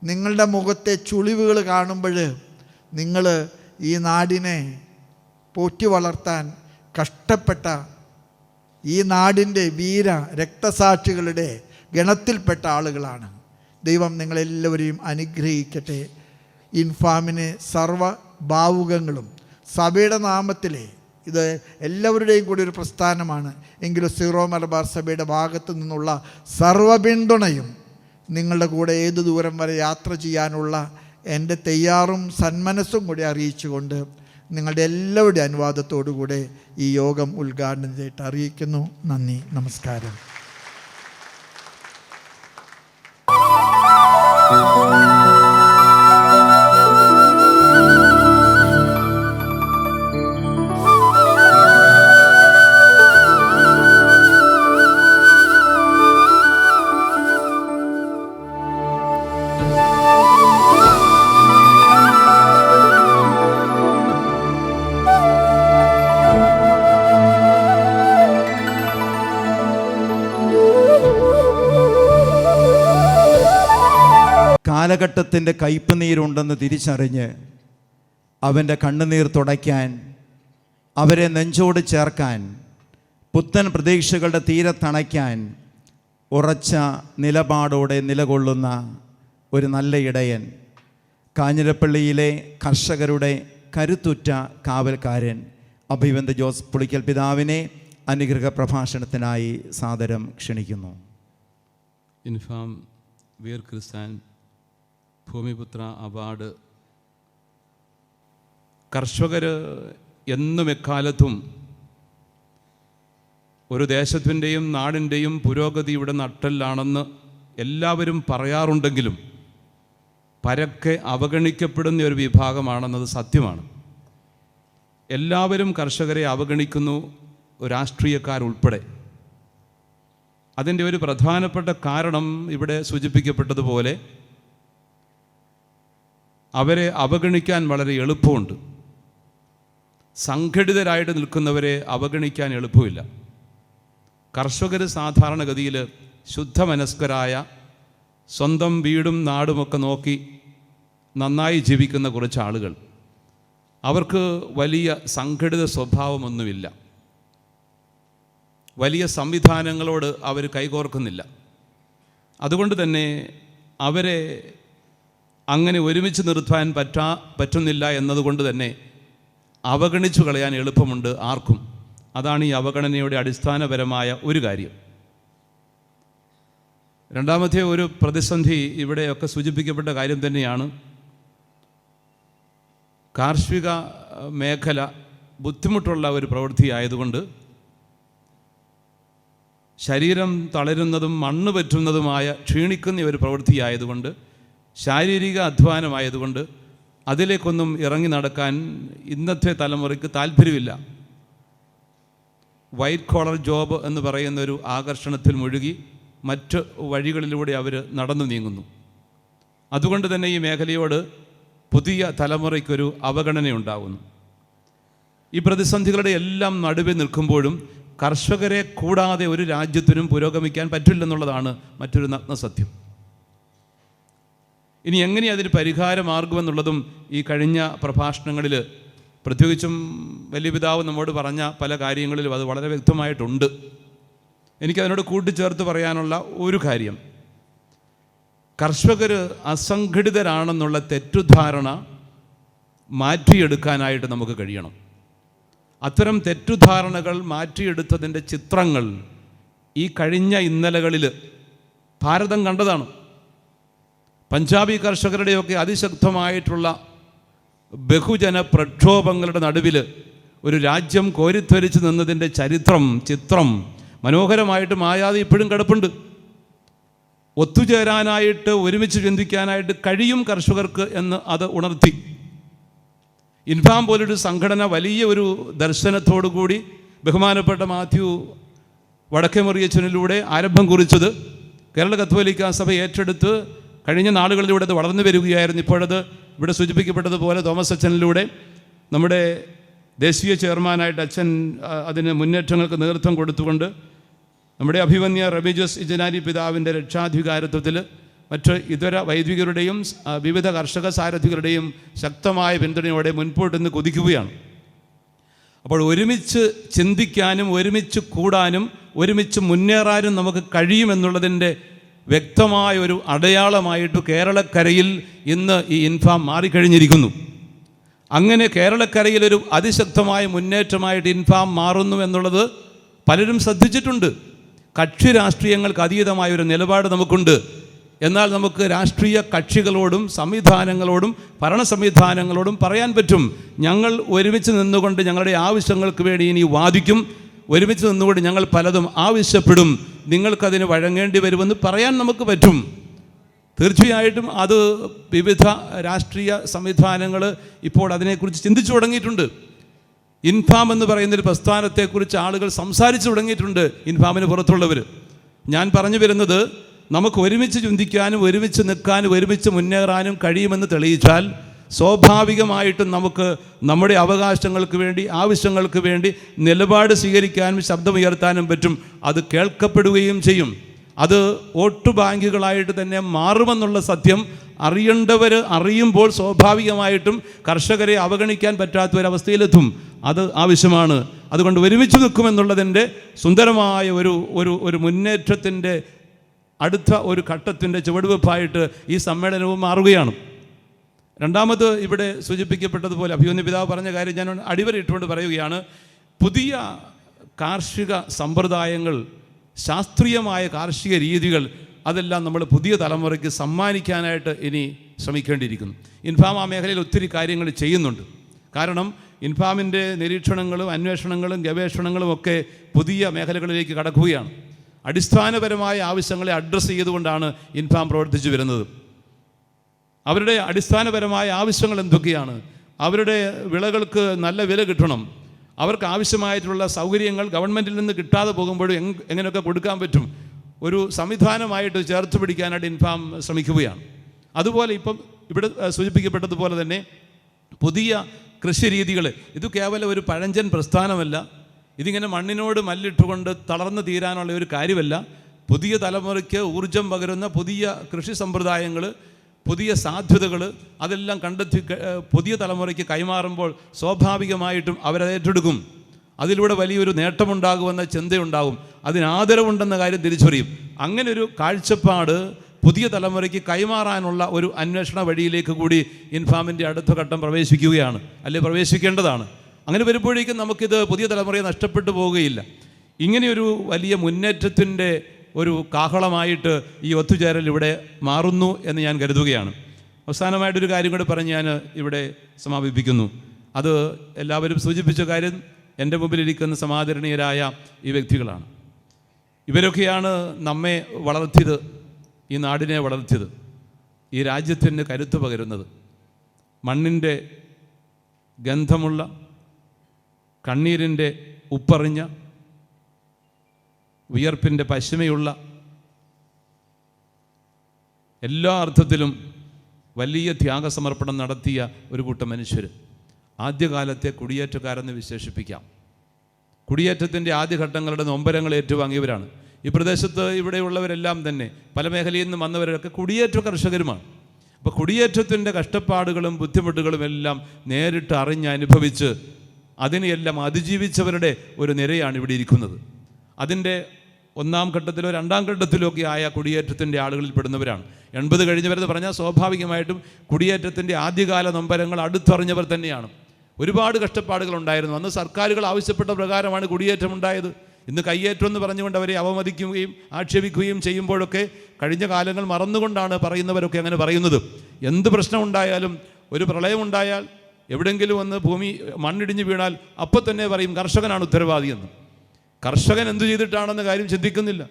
നിങ്ങളുടെ മുഖത്തെ ചുളിവുകൾ കാണുമ്പോൾ, നിങ്ങൾ ഈ നാടിനെ പോറ്റി വളർത്താൻ കഷ്ടപ്പെട്ട ഈ നാടിൻ്റെ വീര രക്തസാക്ഷികളുടെ ഗണത്തിൽപ്പെട്ട ആളുകളാണ്. ദൈവം നിങ്ങളെല്ലാവരെയും അനുഗ്രഹിക്കട്ടെ. ഇൻഫാമിനെ സർവ്വ ഭാവുകങ്ങളും സഭയുടെ നാമത്തിലെ, ഇത് എല്ലാവരുടെയും കൂടി ഒരു പ്രസ്ഥാനമാണ് എങ്കിലും സീറോ മലബാർ സഭയുടെ ഭാഗത്തു നിന്നുള്ള സർവ്വ പിന്തുണയും നിങ്ങളുടെ കൂടെ ഏതു ദൂരം വരെ യാത്ര ചെയ്യാനുള്ള എൻ്റെ തയ്യാറും സന്മനസ്സും കൂടി അറിയിച്ചുകൊണ്ട് നിങ്ങളുടെ എല്ലാവരുടെയും അനുവാദത്തോടു കൂടെ ഈ യോഗം ഉദ്ഘാടനം ചെയ്തിട്ട് അറിയിക്കുന്നു. നന്ദി, നമസ്കാരം. കാലഘട്ടത്തിൻ്റെ കയ്പ് നീരുണ്ടെന്ന് തിരിച്ചറിഞ്ഞ് അവൻ്റെ കണ്ണുനീർ തുടയ്ക്കാൻ, അവരെ നെഞ്ചോട് ചേർക്കാൻ, പുത്തൻ പ്രതീക്ഷകളുടെ തീരത്തണയ്ക്കാൻ ഉറച്ച നിലപാടോടെ നിലകൊള്ളുന്ന ഒരു നല്ല ഇടയൻ, കാഞ്ഞിരപ്പള്ളിയിലെ കർഷകരുടെ കരുത്തുറ്റ കാവൽക്കാരൻ അഭിവന്ദ് ജോസ് പുളിക്കൽ പിതാവിനെ അനുഗ്രഹ പ്രഭാഷണത്തിനായി സാദരം ക്ഷണിക്കുന്നു. ഇൻഫാം വീർ ക്രിസ്ത്യൻ ഭൂമിപുത്ര അവാർഡ് കർഷകർ എന്നും എക്കാലത്തും ഒരു ദേശത്തിൻ്റെയും നാടിൻ്റെയും പുരോഗതിയുടെ നട്ടെല്ലാണെന്ന് എല്ലാവരും പറയാറുണ്ടെങ്കിലും പരക്കെ അവഗണിക്കപ്പെടുന്ന ഒരു വിഭാഗമാണെന്നത് സത്യമാണ്. എല്ലാവരും കർഷകരെ അവഗണിക്കുന്നു, രാഷ്ട്രീയക്കാരുൾപ്പെടെ. അതിൻ്റെ ഒരു പ്രധാനപ്പെട്ട കാരണം ഇവിടെ സൂചിപ്പിക്കപ്പെട്ടതുപോലെ അവരെ അവഗണിക്കാൻ വളരെ എളുപ്പമുണ്ട്. സംഘടിതരായിട്ട് നിൽക്കുന്നവരെ അവഗണിക്കാൻ എളുപ്പമില്ല. കർഷകർ സാധാരണഗതിയിൽ ശുദ്ധമനസ്കരായ, സ്വന്തം വീടും നാടുമൊക്കെ നോക്കി നന്നായി ജീവിക്കുന്ന കുറച്ച് ആളുകൾ. അവർക്ക് വലിയ സംഘടിത സ്വഭാവമൊന്നുമില്ല. വലിയ സംവിധാനങ്ങളോട് അവർ കൈകോർക്കുന്നില്ല. അതുകൊണ്ട് തന്നെ അവരെ അങ്ങനെ ഒരുമിച്ച് നിർത്താൻ പറ്റുന്നില്ല എന്നതുകൊണ്ട് തന്നെ അവഗണിച്ചു കളയാൻ എളുപ്പമുണ്ട് ആർക്കും. അതാണ് ഈ അവഗണനയുടെ അടിസ്ഥാനപരമായ ഒരു കാര്യം. രണ്ടാമത്തെ ഒരു പ്രതിസന്ധി ഇവിടെയൊക്കെ സൂചിപ്പിക്കപ്പെട്ട കാര്യം തന്നെയാണ്. കാർഷിക മേഖല ബുദ്ധിമുട്ടുള്ള ഒരു പ്രവൃത്തിയായതുകൊണ്ട്, ശരീരം തളരുന്നതും മണ്ണ് പറ്റുന്നതുമായ ക്ഷീണിക്കുന്ന ഒരു പ്രവൃത്തിയായതുകൊണ്ട്, ശാരീരിക അധ്വാനമായതുകൊണ്ട് അതിലേക്കൊന്നും ഇറങ്ങി നടക്കാൻ ഇന്നത്തെ തലമുറയ്ക്ക് താല്പര്യമില്ല. വൈറ്റ് കോളർ ജോബ് എന്ന് പറയുന്നൊരു ആകർഷണത്തിൽ മുഴുകി മറ്റ് വഴികളിലൂടെ അവർ നടന്നു നീങ്ങുന്നു. അതുകൊണ്ട് തന്നെ ഈ മേഖലയോട് പുതിയ തലമുറയ്ക്കൊരു അവഗണനയുണ്ടാകുന്നു. ഈ പ്രതിസന്ധികളുടെ എല്ലാം നടുവെ നിൽക്കുമ്പോഴും കർഷകരെ കൂടാതെ ഒരു രാജ്യത്തിനും പുരോഗമിക്കാൻ പറ്റില്ലെന്നുള്ളതാണ് മറ്റൊരു നഗ്നസത്യം. ഇനി എങ്ങനെ അതിന് പരിഹാരമാർഗമെന്നുള്ളതും ഈ കഴിഞ്ഞ പ്രഭാഷണങ്ങളിൽ, പ്രത്യേകിച്ചും വലിയ പിതാവ് നമ്മോട് പറഞ്ഞ പല കാര്യങ്ങളിലും അത് വളരെ വ്യക്തമായിട്ടുണ്ട്. എനിക്കതിനോട് കൂട്ടിച്ചേർത്ത് പറയാനുള്ള ഒരു കാര്യം, കർഷകർ അസംഘടിതരാണെന്നുള്ള തെറ്റുധാരണ മാറ്റിയെടുക്കാനായിട്ട് നമുക്ക് കഴിയണം. അത്തരം തെറ്റുധാരണകൾ മാറ്റിയെടുത്തതിൻ്റെ ചിത്രങ്ങൾ ഈ കഴിഞ്ഞ ഇന്നലകളിൽ ഭാരതം കണ്ടതാണ്. പഞ്ചാബി കർഷകരുടെയൊക്കെ അതിശക്തമായിട്ടുള്ള ബഹുജന പ്രക്ഷോഭങ്ങളുടെ നടുവിൽ ഒരു രാജ്യം കോരിത്വരിച്ച് നിന്നതിൻ്റെ ചിത്രം മനോഹരമായിട്ട് മായാതെ ഇപ്പോഴും കിടപ്പുണ്ട്. ഒത്തുചേരാനായിട്ട് ഒരുമിച്ച് ചിന്തിക്കാനായിട്ട് കഴിയും കർഷകർക്ക് എന്ന് അത് ഉണർത്തി. ഇൻഫാം പോലൊരു സംഘടന വലിയ ഒരു ദർശനത്തോടു കൂടി ബഹുമാനപ്പെട്ട മാത്യു വടക്കേമുറിയച്ചനിലൂടെ ആരംഭം കുറിച്ചത് കേരള കത്തോലിക്കാ സഭ ഏറ്റെടുത്ത് കഴിഞ്ഞ നാളുകളിലൂടെ അത് വളർന്നു വരികയായിരുന്നു. ഇപ്പോഴത് ഇവിടെ സൂചിപ്പിക്കപ്പെട്ടതുപോലെ തോമസ് അച്ഛനിലൂടെ നമ്മുടെ ദേശീയ ചെയർമാനായിട്ട് അച്ഛൻ അതിന് മുന്നേറ്റങ്ങൾക്ക് നേതൃത്വം കൊടുത്തുകൊണ്ട് നമ്മുടെ അഭിമന്യ റബീജസ് ഇജനാരി പിതാവിൻ്റെ രക്ഷാധികാരത്വത്തിൽ മറ്റ് ഇതര വൈദികരുടെയും വിവിധ കർഷക സാരഥികളുടെയും ശക്തമായ പിന്തുണയോടെ മുൻപോട്ട് നിന്ന് കുതിക്കുകയാണ്. അപ്പോൾ ഒരുമിച്ച് ചിന്തിക്കാനും ഒരുമിച്ച് കൂടാനും ഒരുമിച്ച് മുന്നേറാനും നമുക്ക് കഴിയുമെന്നുള്ളതിൻ്റെ വ്യക്തമായ ഒരു അടയാളമായിട്ട് കേരളക്കരയിൽ ഇന്ന് ഈ ഇൻഫാം മാറിക്കഴിഞ്ഞിരിക്കുന്നു. അങ്ങനെ കേരളക്കരയിലൊരു അതിശക്തമായ മുന്നേറ്റമായിട്ട് ഇൻഫാം മാറുന്നു എന്നുള്ളത് പലരും ശ്രദ്ധിച്ചിട്ടുണ്ട്. കക്ഷി രാഷ്ട്രീയങ്ങൾക്ക് അതീതമായൊരു നിലപാട് നമുക്കുണ്ട്. എന്നാൽ നമുക്ക് രാഷ്ട്രീയ കക്ഷികളോടും സംവിധാനങ്ങളോടും ഭരണ സംവിധാനങ്ങളോടും പറയാൻ പറ്റും, ഞങ്ങൾ ഒരുമിച്ച് നിന്നുകൊണ്ട് ഞങ്ങളുടെ ആവശ്യങ്ങൾക്ക് വേണ്ടി ഇനി വാദിക്കും, ഒരുമിച്ച് നിന്നുകൊണ്ട് ഞങ്ങൾ പലതും ആവശ്യപ്പെടും, നിങ്ങൾക്കതിന് വഴങ്ങേണ്ടി വരുമെന്ന് പറയാൻ നമുക്ക് പറ്റും. തീർച്ചയായിട്ടും അത് വിവിധ രാഷ്ട്രീയ സംവിധാനങ്ങൾ ഇപ്പോൾ അതിനെക്കുറിച്ച് ചിന്തിച്ചു തുടങ്ങിയിട്ടുണ്ട്. ഇൻഫാം എന്ന് പറയുന്നൊരു പ്രസ്ഥാനത്തെക്കുറിച്ച് ആളുകൾ സംസാരിച്ചു തുടങ്ങിയിട്ടുണ്ട്, ഇൻഫാമിന് പുറത്തുള്ളവർ. ഞാൻ പറഞ്ഞു വരുന്നത്, നമുക്ക് ഒരുമിച്ച് ചിന്തിക്കാനും ഒരുമിച്ച് നിൽക്കാനും ഒരുമിച്ച് മുന്നേറാനും കഴിയുമെന്ന് തെളിയിച്ചാൽ സ്വാഭാവികമായിട്ടും നമുക്ക് നമ്മുടെ അവകാശങ്ങൾക്ക് വേണ്ടി ആവശ്യങ്ങൾക്ക് വേണ്ടി നിലപാട് സ്വീകരിക്കാനും ശബ്ദമുയർത്താനും പറ്റും. അത് കേൾക്കപ്പെടുകയും ചെയ്യും. അത് വോട്ട് ബാങ്കുകളായിട്ട് തന്നെ മാറുമെന്നുള്ള സത്യം അറിയേണ്ടവർ അറിയുമ്പോൾ സ്വാഭാവികമായിട്ടും കർഷകരെ അവഗണിക്കാൻ പറ്റാത്ത ഒരവസ്ഥയിലെത്തും. അത് ആവശ്യമാണ്. അതുകൊണ്ട് ഒരുമിച്ച് നിൽക്കുമെന്നുള്ളതിൻ്റെ സുന്ദരമായ ഒരു മുന്നേറ്റത്തിൻ്റെ അടുത്ത ഒരു ഘട്ടത്തിൻ്റെ ചുവടുവെപ്പായിട്ട് ഈ സമ്മേളനവും മാറുകയാണ്. രണ്ടാമത് ഇവിടെ സൂചിപ്പിക്കപ്പെട്ടതുപോലെ അഭിമന്യ പിതാവ് പറഞ്ഞ കാര്യം ഞാൻ അടിവരയിട്ടുകൊണ്ട് പറയുകയാണ്. പുതിയ കാർഷിക സമ്പ്രദായങ്ങൾ, ശാസ്ത്രീയമായ കാർഷിക രീതികൾ, അതെല്ലാം നമ്മൾ പുതിയ തലമുറയ്ക്ക് സമ്മാനിക്കാനായിട്ട് ഇനി ശ്രമിക്കേണ്ടിയിരിക്കുന്നു. ഇൻഫാം ആ മേഖലയിൽ ഒത്തിരി കാര്യങ്ങൾ ചെയ്യുന്നുണ്ട്. കാരണം ഇൻഫാമിൻ്റെ നിരീക്ഷണങ്ങളും അന്വേഷണങ്ങളും ഗവേഷണങ്ങളും ഒക്കെ പുതിയ മേഖലകളിലേക്ക് കടക്കുകയാണ്. അടിസ്ഥാനപരമായ ആവശ്യങ്ങളെ അഡ്രസ്സ് ചെയ്തുകൊണ്ടാണ് ഇൻഫാം പ്രവർത്തിച്ചു വരുന്നത്. അവരുടെ അടിസ്ഥാനപരമായ ആവശ്യങ്ങൾ എന്തൊക്കെയാണ്? അവരുടെ വിളകൾക്ക് നല്ല വില കിട്ടണം, അവർക്ക് ആവശ്യമായിട്ടുള്ള സൗകര്യങ്ങൾ ഗവൺമെൻറ്റിൽ നിന്ന് കിട്ടാതെ പോകുമ്പോഴും എങ്ങനെയൊക്കെ കൊടുക്കാൻ പറ്റും, ഒരു സംവിധാനമായിട്ട് ചേർത്ത് പിടിക്കാനായിട്ട് ഇൻഫാം ശ്രമിക്കുകയാണ്. അതുപോലെ ഇപ്പം ഇവിടെ സൂചിപ്പിക്കപ്പെട്ടതുപോലെ തന്നെ പുതിയ കൃഷി രീതികൾ, ഇത് കേവലം ഒരു പഴഞ്ചൻ പ്രസ്ഥാനമല്ല, ഇതിങ്ങനെ മണ്ണിനോട് മല്ലിട്ടുകൊണ്ട് തളർന്നു തീരാനുള്ള ഒരു കാര്യമല്ല. പുതിയ തലമുറയ്ക്ക് ഊർജം പകരുന്ന പുതിയ കൃഷി സമ്പ്രദായങ്ങൾ, പുതിയ സാധ്യതകൾ അതെല്ലാം കണ്ടെത്തി പുതിയ തലമുറയ്ക്ക് കൈമാറുമ്പോൾ സ്വാഭാവികമായിട്ടും അവരത് ഏറ്റെടുക്കും. അതിലൂടെ വലിയൊരു നേട്ടമുണ്ടാകുമെന്ന ചിന്തയുണ്ടാകും, അതിന് ആദരവുണ്ടെന്ന കാര്യം തിരിച്ചറിയും. അങ്ങനെ ഒരു കാഴ്ചപ്പാട് പുതിയ തലമുറയ്ക്ക് കൈമാറാനുള്ള ഒരു അന്വേഷണ വഴിയിലേക്ക് കൂടി ഇൻഫാമിൻ്റെ അടുത്ത ഘട്ടം പ്രവേശിക്കുകയാണ്, അല്ലെങ്കിൽ പ്രവേശിക്കേണ്ടതാണ്. അങ്ങനെ വരുമ്പോഴേക്കും നമുക്കിത് പുതിയ തലമുറയെ നഷ്ടപ്പെട്ടു പോവുകയില്ല. ഇങ്ങനെയൊരു വലിയ മുന്നേറ്റത്തിൻ്റെ ഒരു കാഹളമായിട്ട് ഈ ഒത്തുചേരൽ ഇവിടെ മാറുന്നു എന്ന് ഞാൻ കരുതുകയാണ്. അവസാനമായിട്ടൊരു കാര്യം കൂടെ പറഞ്ഞ് ഞാൻ ഇവിടെ സമാപിപ്പിക്കുന്നു. അത് എല്ലാവരും സൂചിപ്പിച്ച കാര്യം, എൻ്റെ മുമ്പിലിരിക്കുന്ന സമാദരണീയരായ ഈ വ്യക്തികളാണ്. ഇവരൊക്കെയാണ് നമ്മെ വളർത്തിയത്, ഈ നാടിനെ വളർത്തിയത്, ഈ രാജ്യത്തിന് കരുത്ത് പകരുന്നത്. മണ്ണിൻ്റെ ഗന്ധമുള്ള, കണ്ണീരിൻ്റെ ഉപ്പറിഞ്ഞ, വിയർപ്പിൻ്റെ പശിമയുള്ള, എല്ലാ അർത്ഥത്തിലും വലിയ ത്യാഗസമർപ്പണം നടത്തിയ ഒരു കൂട്ടം മനുഷ്യർ. ആദ്യകാലത്തെ കുടിയേറ്റക്കാരെന്ന് വിശേഷിപ്പിക്കാം. കുടിയേറ്റത്തിൻ്റെ ആദ്യഘട്ടങ്ങളുടെ നൊമ്പരങ്ങൾ ഏറ്റുവാങ്ങിയവരാണ് ഈ പ്രദേശത്ത്. ഇവിടെയുള്ളവരെല്ലാം തന്നെ പല മേഖലയിൽ നിന്ന് വന്നവരൊക്കെ കുടിയേറ്റ കർഷകരുമാണ്. അപ്പോൾ കുടിയേറ്റത്തിൻ്റെ കഷ്ടപ്പാടുകളും ബുദ്ധിമുട്ടുകളും എല്ലാം നേരിട്ട് അറിഞ്ഞ് അനുഭവിച്ച് അതിനെയെല്ലാം അതിജീവിച്ചവരുടെ ഒരു നിരയാണ് ഇവിടെ ഇരിക്കുന്നത്. അതിൻ്റെ ഒന്നാം ഘട്ടത്തിലോ രണ്ടാം ഘട്ടത്തിലോ ഒക്കെ ആയ കുടിയേറ്റത്തിൻ്റെ ആളുകളിൽ പെടുന്നവരാണ്. 80 കഴിഞ്ഞവരെന്ന് പറഞ്ഞാൽ സ്വാഭാവികമായിട്ടും കുടിയേറ്റത്തിൻ്റെ ആദ്യകാല നൊമ്പരങ്ങൾ അടുത്തറിഞ്ഞവർ തന്നെയാണ്. ഒരുപാട് കഷ്ടപ്പാടുകളുണ്ടായിരുന്നു. അന്ന് സർക്കാരുകൾ ആവശ്യപ്പെട്ട പ്രകാരമാണ് കുടിയേറ്റം ഉണ്ടായത്. ഇന്ന് കയ്യേറ്റം എന്ന് പറഞ്ഞുകൊണ്ട് അവരെ അവമതിക്കുകയും ആക്ഷേപിക്കുകയും ചെയ്യുമ്പോഴൊക്കെ കഴിഞ്ഞ കാലങ്ങൾ മറന്നുകൊണ്ടാണ് പറയുന്നവരൊക്കെ അങ്ങനെ പറയുന്നത്. എന്ത് പ്രശ്നമുണ്ടായാലും, ഒരു പ്രളയമുണ്ടായാൽ, എവിടെയെങ്കിലും ഒന്ന് ഭൂമി മണ്ണിടിഞ്ഞ് വീണാൽ അപ്പോൾ തന്നെ പറയും കർഷകനാണ് ഉത്തരവാദിയെന്ന്. കർഷകൻ എന്തു ചെയ്തിട്ടാണെന്ന കാര്യം ചിന്തിക്കുന്നില്ല.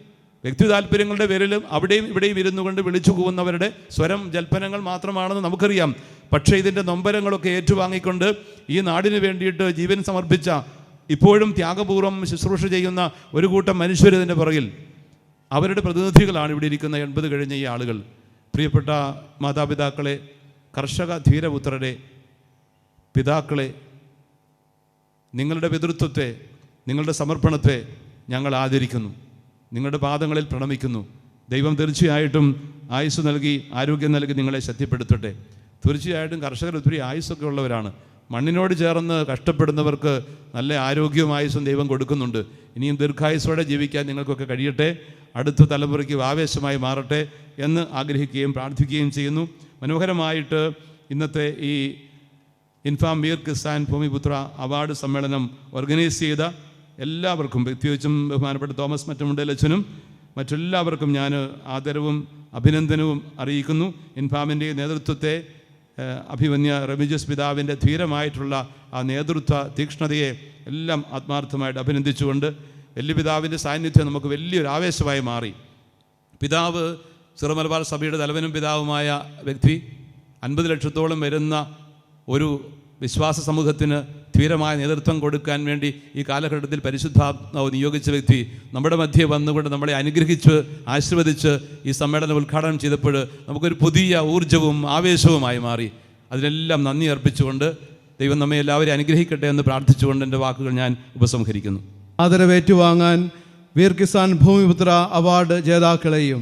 വ്യക്തി താല്പര്യങ്ങളുടെ പേരിലും അവിടെയും ഇവിടെയും ഇരുന്നു കൊണ്ട് വിളിച്ചു പോകുന്നവരുടെ സ്വരം ജൽപ്പനങ്ങൾ മാത്രമാണെന്ന് നമുക്കറിയാം. പക്ഷേ ഇതിൻ്റെ നൊമ്പരങ്ങളൊക്കെ ഏറ്റുവാങ്ങിക്കൊണ്ട് ഈ നാടിന് വേണ്ടിയിട്ട് ജീവൻ സമർപ്പിച്ച, ഇപ്പോഴും ത്യാഗപൂർവ്വം ശുശ്രൂഷ ചെയ്യുന്ന ഒരു കൂട്ടം മനുഷ്യരിതിൻ്റെ പുറകിൽ, അവരുടെ പ്രതിനിധികളാണ് ഇവിടെ ഇരിക്കുന്ന 80 കഴിഞ്ഞ ഈ ആളുകൾ. പ്രിയപ്പെട്ട മാതാപിതാക്കളെ, കർഷക ധീരപുത്രരെ, പിതാക്കളെ, നിങ്ങളുടെ പിതൃത്വത്തെ, നിങ്ങളുടെ സമർപ്പണത്തെ ഞങ്ങൾ ആദരിക്കുന്നു. നിങ്ങളുടെ പാദങ്ങളിൽ പ്രണമിക്കുന്നു. ദൈവം തീർച്ചയായിട്ടും ആയുസ് നൽകി, ആരോഗ്യം നൽകി നിങ്ങളെ ശക്തിപ്പെടുത്തട്ടെ. തീർച്ചയായിട്ടും കർഷകർ ഒത്തിരി ആയുസ്സൊക്കെ ഉള്ളവരാണ്. മണ്ണിനോട് ചേർന്ന് കഷ്ടപ്പെടുന്നവർക്ക് നല്ല ആരോഗ്യവും ആയുസ്സും ദൈവം കൊടുക്കുന്നുണ്ട്. ഇനിയും ദീർഘായുസ്സോടെ ജീവിക്കാൻ നിങ്ങൾക്കൊക്കെ കഴിയട്ടെ. അടുത്ത തലമുറയ്ക്ക് ആവേശമായി മാറട്ടെ എന്ന് ആഗ്രഹിക്കുകയും പ്രാർത്ഥിക്കുകയും ചെയ്യുന്നു. മനോഹരമായിട്ട് ഇന്നത്തെ ഈ ഇൻഫാം മീർ കിസാൻ ഭൂമിപുത്ര അവാർഡ് സമ്മേളനം ഓർഗനൈസ് ചെയ്ത എല്ലാവർക്കും, പ്രത്യേകിച്ചും ബഹുമാനപ്പെട്ട തോമസ് മറ്റമുണ്ടലച്ചനും മറ്റെല്ലാവർക്കും ഞാൻ ആദരവും അഭിനന്ദനവും അറിയിക്കുന്നു. ഇൻഫാമിൻ്റെ നേതൃത്വത്തെ, അഭിമന്യ റെമിജസ് പിതാവിൻ്റെ ധീരമായിട്ടുള്ള ആ നേതൃത്വ തീക്ഷ്ണതയെ എല്ലാം ആത്മാർത്ഥമായിട്ട് അഭിനന്ദിച്ചുകൊണ്ട്, വലിയ പിതാവിൻ്റെ സാന്നിധ്യം നമുക്ക് വലിയൊരു ആവേശമായി മാറി. പിതാവ് സിറോ മലബാർ സഭയുടെ തലവനും പിതാവുമായ വ്യക്തി, 50 ലക്ഷത്തോളം വരുന്ന ഒരു വിശ്വാസ സമൂഹത്തിന് ധീരമായ നേതൃത്വം കൊടുക്കാൻ വേണ്ടി ഈ കാലഘട്ടത്തിൽ പരിശുദ്ധാത്മാവ് നിയോഗിച്ച വ്യക്തി നമ്മുടെ മധ്യേ വന്നുകൊണ്ട് നമ്മളെ അനുഗ്രഹിച്ച് ആശീർവദിച്ച് ഈ സമ്മേളനം ഉദ്ഘാടനം ചെയ്തപ്പോൾ നമുക്കൊരു പുതിയ ഊർജ്ജവും ആവേശവുമായി മാറി. അതിനെല്ലാം നന്ദി അർപ്പിച്ചുകൊണ്ട് ദൈവം നമ്മെ എല്ലാവരെയും അനുഗ്രഹിക്കട്ടെ എന്ന് പ്രാർത്ഥിച്ചുകൊണ്ട് എൻ്റെ വാക്കുകൾ ഞാൻ ഉപസംഹരിക്കുന്നു. ആദരവേറ്റുവാങ്ങാൻ വീർ കിസാൻ ഭൂമിപുത്ര അവാർഡ് ജേതാക്കളെയും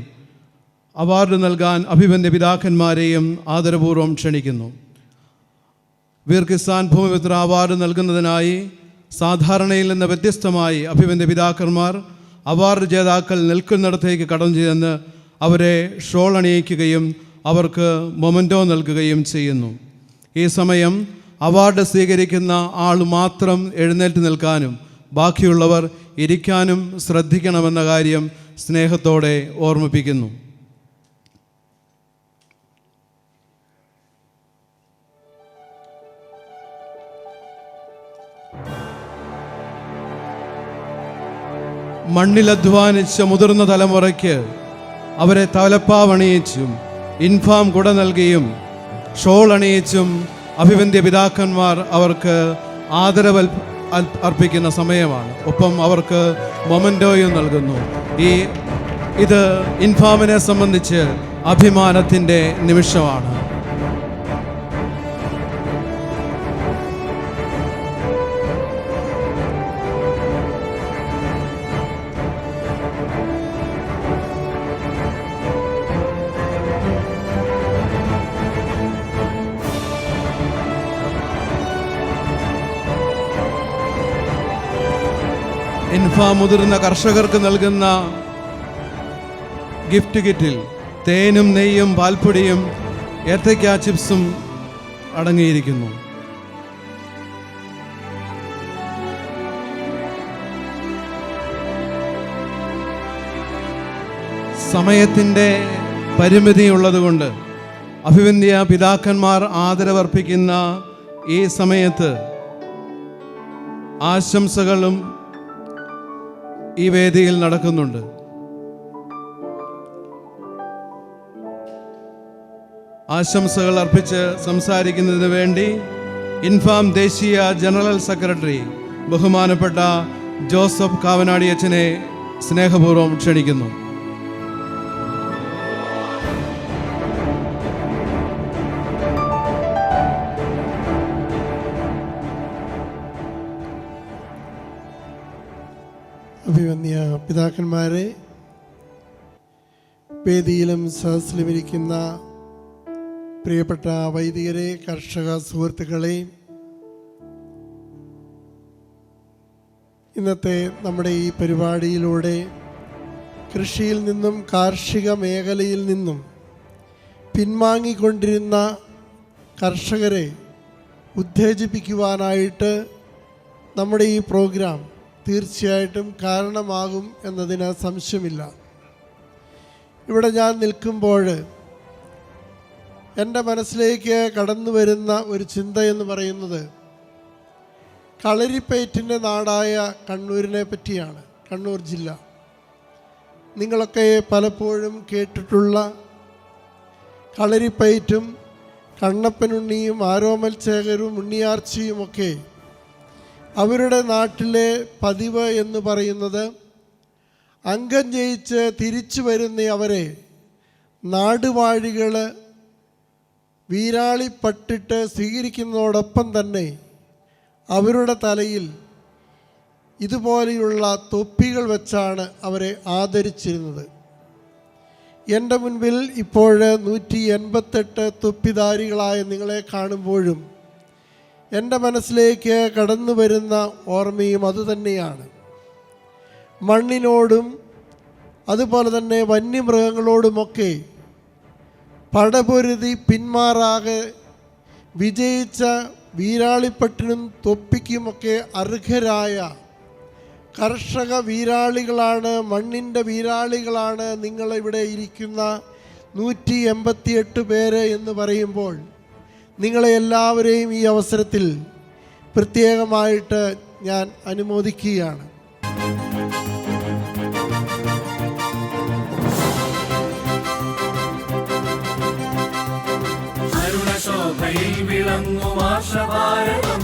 അവാർഡ് നൽകാൻ അഭിമന്യ പിതാക്കന്മാരെയും ആദരപൂർവ്വം ക്ഷണിക്കുന്നു. വീർ കിസാൻ ഭൂമിപുത്ര അവാർഡ് നൽകുന്നതിനായി സാധാരണയിൽ നിന്ന് വ്യത്യസ്തമായി അഭിമന്യ പിതാക്കന്മാർ അവാർഡ് ജേതാക്കൾ നിൽക്കുന്നിടത്തേക്ക് കടന്നു ചെന്ന് അവരെ ഷോൾ അണിയിക്കുകയും അവർക്ക് മൊമൻറ്റോ നൽകുകയും ചെയ്യുന്നു. ഈ സമയം അവാർഡ് സ്വീകരിക്കുന്ന ആൾ മാത്രം എഴുന്നേറ്റ് നിൽക്കാനും ബാക്കിയുള്ളവർ ഇരിക്കാനും ശ്രദ്ധിക്കണമെന്ന കാര്യം സ്നേഹത്തോടെ ഓർമ്മിപ്പിക്കുന്നു. മണ്ണിലധ്വാനിച്ച മുതിർന്ന തലമുറയ്ക്ക് അവരെ തലപ്പാവണിയിച്ചും ഇൻഫാം കുട നൽകിയും ഷോൾ അണിയിച്ചും അഭിവന്ദ്യ പിതാക്കന്മാർ അവർക്ക് ആദരവ് അർപ്പിക്കുന്ന സമയമാണ്. ഒപ്പം അവർക്ക് മൊമൻറ്റോയും നൽകുന്നു. ഇത് ഇൻഫാമിനെ സംബന്ധിച്ച് അഭിമാനത്തിൻ്റെ നിമിഷമാണ്. ഇൻഫാം മുതിർന്ന കർഷകർക്ക് നൽകുന്ന ഗിഫ്റ്റ് കിറ്റിൽ തേനും നെയ്യും പാൽപ്പൊടിയും ഏത്തയ്ക്ക ചിപ്സും അടങ്ങിയിരിക്കുന്നു. സമയത്തിൻ്റെ പരിമിതിയുള്ളതുകൊണ്ട് അഭിവന്ദ്യ പിതാക്കന്മാർ ആദരവർപ്പിക്കുന്ന ഈ സമയത്ത് ആശംസകളും ഈ വേദിയിൽ നടക്കുന്നുണ്ട്. ആശംസകൾ അർപ്പിച്ച് സംസാരിക്കുന്നതിന് വേണ്ടി ഇൻഫാം ദേശീയ ജനറൽ സെക്രട്ടറി ബഹുമാനപ്പെട്ട ജോസഫ് കാവനാടി അച്ഛനെ സ്നേഹപൂർവ്വം ക്ഷണിക്കുന്നു. അഭിവന്യ പിതാക്കന്മാരെ, വേദിയിലും സദസ്സിലുമിരിക്കുന്ന പ്രിയപ്പെട്ട വൈദികരെ, കർഷക സുഹൃത്തുക്കളെ, ഇന്നത്തെ നമ്മുടെ ഈ പരിപാടിയിലൂടെ കൃഷിയിൽ നിന്നും കാർഷിക മേഖലയിൽ നിന്നും പിൻവാങ്ങിക്കൊണ്ടിരുന്ന കർഷകരെ ഉത്തേജിപ്പിക്കുവാനായിട്ട് നമ്മുടെ ഈ പ്രോഗ്രാം തീർച്ചയായിട്ടും കാരണമാകും എന്നതിന് സംശയമില്ല. ഇവിടെ ഞാൻ നിൽക്കുമ്പോൾ എൻ്റെ മനസ്സിലേക്ക് കടന്നു വരുന്ന ഒരു ചിന്ത എന്ന് പറയുന്നത് കളരിപ്പയറ്റിൻ്റെ നാടായ കണ്ണൂരിനെ പറ്റിയാണ്. കണ്ണൂർ ജില്ല നിങ്ങളൊക്കെ പലപ്പോഴും കേട്ടിട്ടുള്ള കളരിപ്പയറ്റും കണ്ണപ്പനുണ്ണിയും ആരോമൽ ചേകരും ഉണ്ണിയാർച്ചയുമൊക്കെ അവരുടെ നാട്ടിലെ പതിവ് എന്ന് പറയുന്നത് അംഗം ജയിച്ച് തിരിച്ചു വരുന്ന അവരെ നാടുവാഴികൾ വീരാളിപ്പട്ടിട്ട് സ്വീകരിക്കുന്നതോടൊപ്പം തന്നെ അവരുടെ തലയിൽ ഇതുപോലെയുള്ള തൊപ്പികൾ വെച്ചാണ് അവരെ ആദരിച്ചിരുന്നത്. എൻ്റെ മുൻപിൽ ഇപ്പോൾ 188 തൊപ്പിധാരികളായ നിങ്ങളെ കാണുമ്പോഴും എൻ്റെ മനസ്സിലേക്ക് കടന്നു വരുന്ന ഓർമ്മയും അതുതന്നെയാണ്. മണ്ണിനോടും അതുപോലെ തന്നെ വന്യമൃഗങ്ങളോടുമൊക്കെ പടപൊരുതി പിന്മാറാതെ വിജയിച്ച വീരാളിപ്പട്ടിനും തൊപ്പിക്കുമൊക്കെ അർഹരായ കർഷക വീരാളികളാണ്, മണ്ണിൻ്റെ വീരാളികളാണ് നിങ്ങളിവിടെ ഇരിക്കുന്ന 188 പേര് എന്ന് പറയുമ്പോൾ നിങ്ങളെ എല്ലാവരെയും ഈ അവസരത്തിൽ പ്രത്യേകമായിട്ട് ഞാൻ അനുമോദിക്കുകയാണ്. അരുണശോഭയിൽ വിളങ്ങും ആശഭാരതം,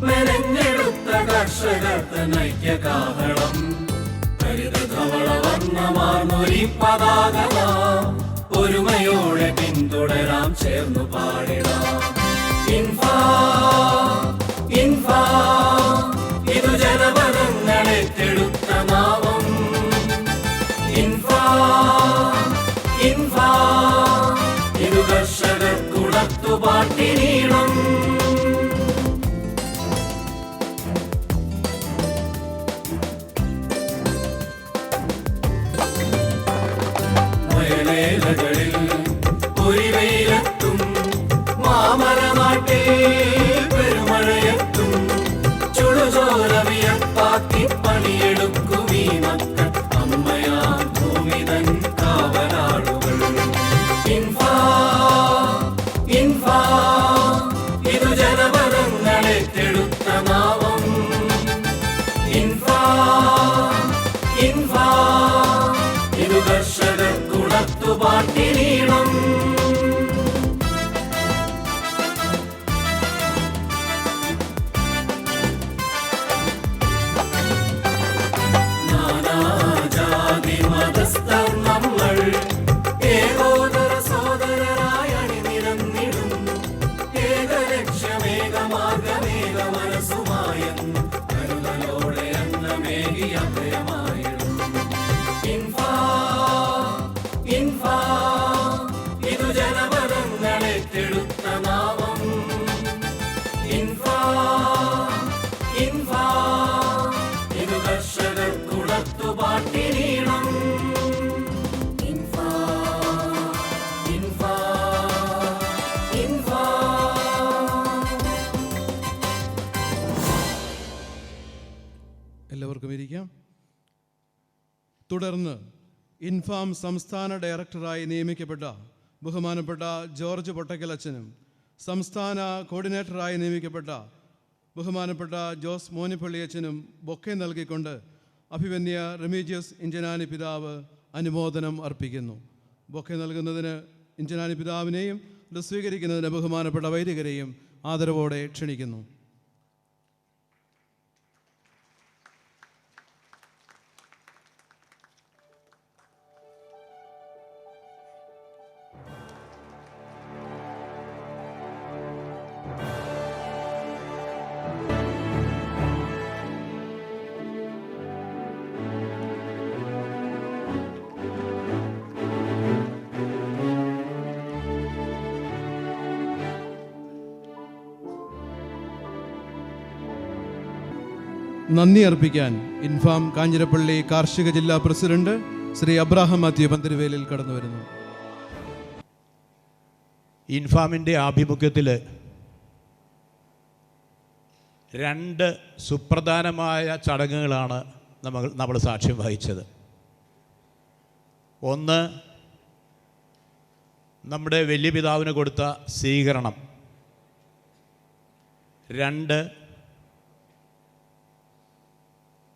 മെനഞ്ഞെടുത്ത കർഷകർ തന്നൈക്യ കാഹളം, ഹരിതധവള വർണ്ണമാർന്നൊരി പതാക ഒരുമയോടെ പിന്തുടരാം, ചേർന്നു പാടിടാം. ഇൻഫാ ഇതു ജനപദങ്ങളെ തെടുത്ത നാമം. ഇൻഫാ ഇതു കർഷകർ കുടത്തു പാട്ടിനീണം. വയലേലകളിൽ പൊരിവെയിലെത്തും, മാമരനാട്ടിൽ പെരുമഴയെത്തും, ചുടുചോര വിയർപ്പാക്കി പണിയെടുക്കും ഈ മക്കൾ, അമ്മയാം ഭൂമിതൻ കാവലാളുകൾ. ഇൻഫാ ഇതു ജനപദങ്ങളെ തെടുത്ത നാമം. ഇൻഫാ ഇതു കർഷകർ കുടത്തു പാട്ടിനീണം. നാനാജാതി മതസ്ഥർ നമ്മൾ ഏകോദര സോദരരായി അണിനിരന്നിടും, ഏകലക്ഷ്യമേകമാർഗമേക മനസ്സുമായെന്നും കരുതലോടെ അന്നമേകി അഭയമായിടും. ഇൻഫാ ഇതു ജനപദങ്ങളെ തെടുത്ത നാമം. ഇൻഫാ ഇതു കർഷകർ കുടത്തു പാട്ടിനീണം. ഇൻഫാ എല്ലാവർക്കും ഇരിക്കാം. തുടർന്ന് ഇൻഫാം സംസ്ഥാന ഡയറക്ടറായി നിയമിക്കപ്പെട്ട ബഹുമാനപ്പെട്ട ജോർജ് പൊട്ടക്കൽ അച്ഛനും സംസ്ഥാന കോർഡിനേറ്ററായി നിയമിക്കപ്പെട്ട ബഹുമാനപ്പെട്ട ജോസ് മോനിപ്പള്ളി അച്ഛനും ബൊക്കെ നൽകിക്കൊണ്ട് അഭിവന്യ റെമീജിയസ് ഇഞ്ചനാനി പിതാവ് അനുമോദനം അർപ്പിക്കുന്നു. ബൊക്കെ നൽകുന്നതിന് ഇഞ്ചനാനി പിതാവിനെയും ഇത് സ്വീകരിക്കുന്നതിന് ബഹുമാനപ്പെട്ട വൈദികരെയും ആദരവോടെ ക്ഷണിക്കുന്നു. നന്ദി അർപ്പിക്കാൻ ഇൻഫാം കാഞ്ഞിരപ്പള്ളി കാർഷിക ജില്ലാ പ്രസിഡന്റ് ശ്രീ അബ്രാഹാം മാത്യു പന്തിരുവേലിൽ കടന്നു വരുന്നു. ഇൻഫാമിൻ്റെ ആഭിമുഖ്യത്തിൽ 2 സുപ്രധാനമായ ചടങ്ങുകളാണ് നമ്മൾ സാക്ഷ്യം വഹിച്ചത്. ഒന്ന്, നമ്മുടെ വലിയ പിതാവിന് കൊടുത്ത സ്വീകരണം. 2,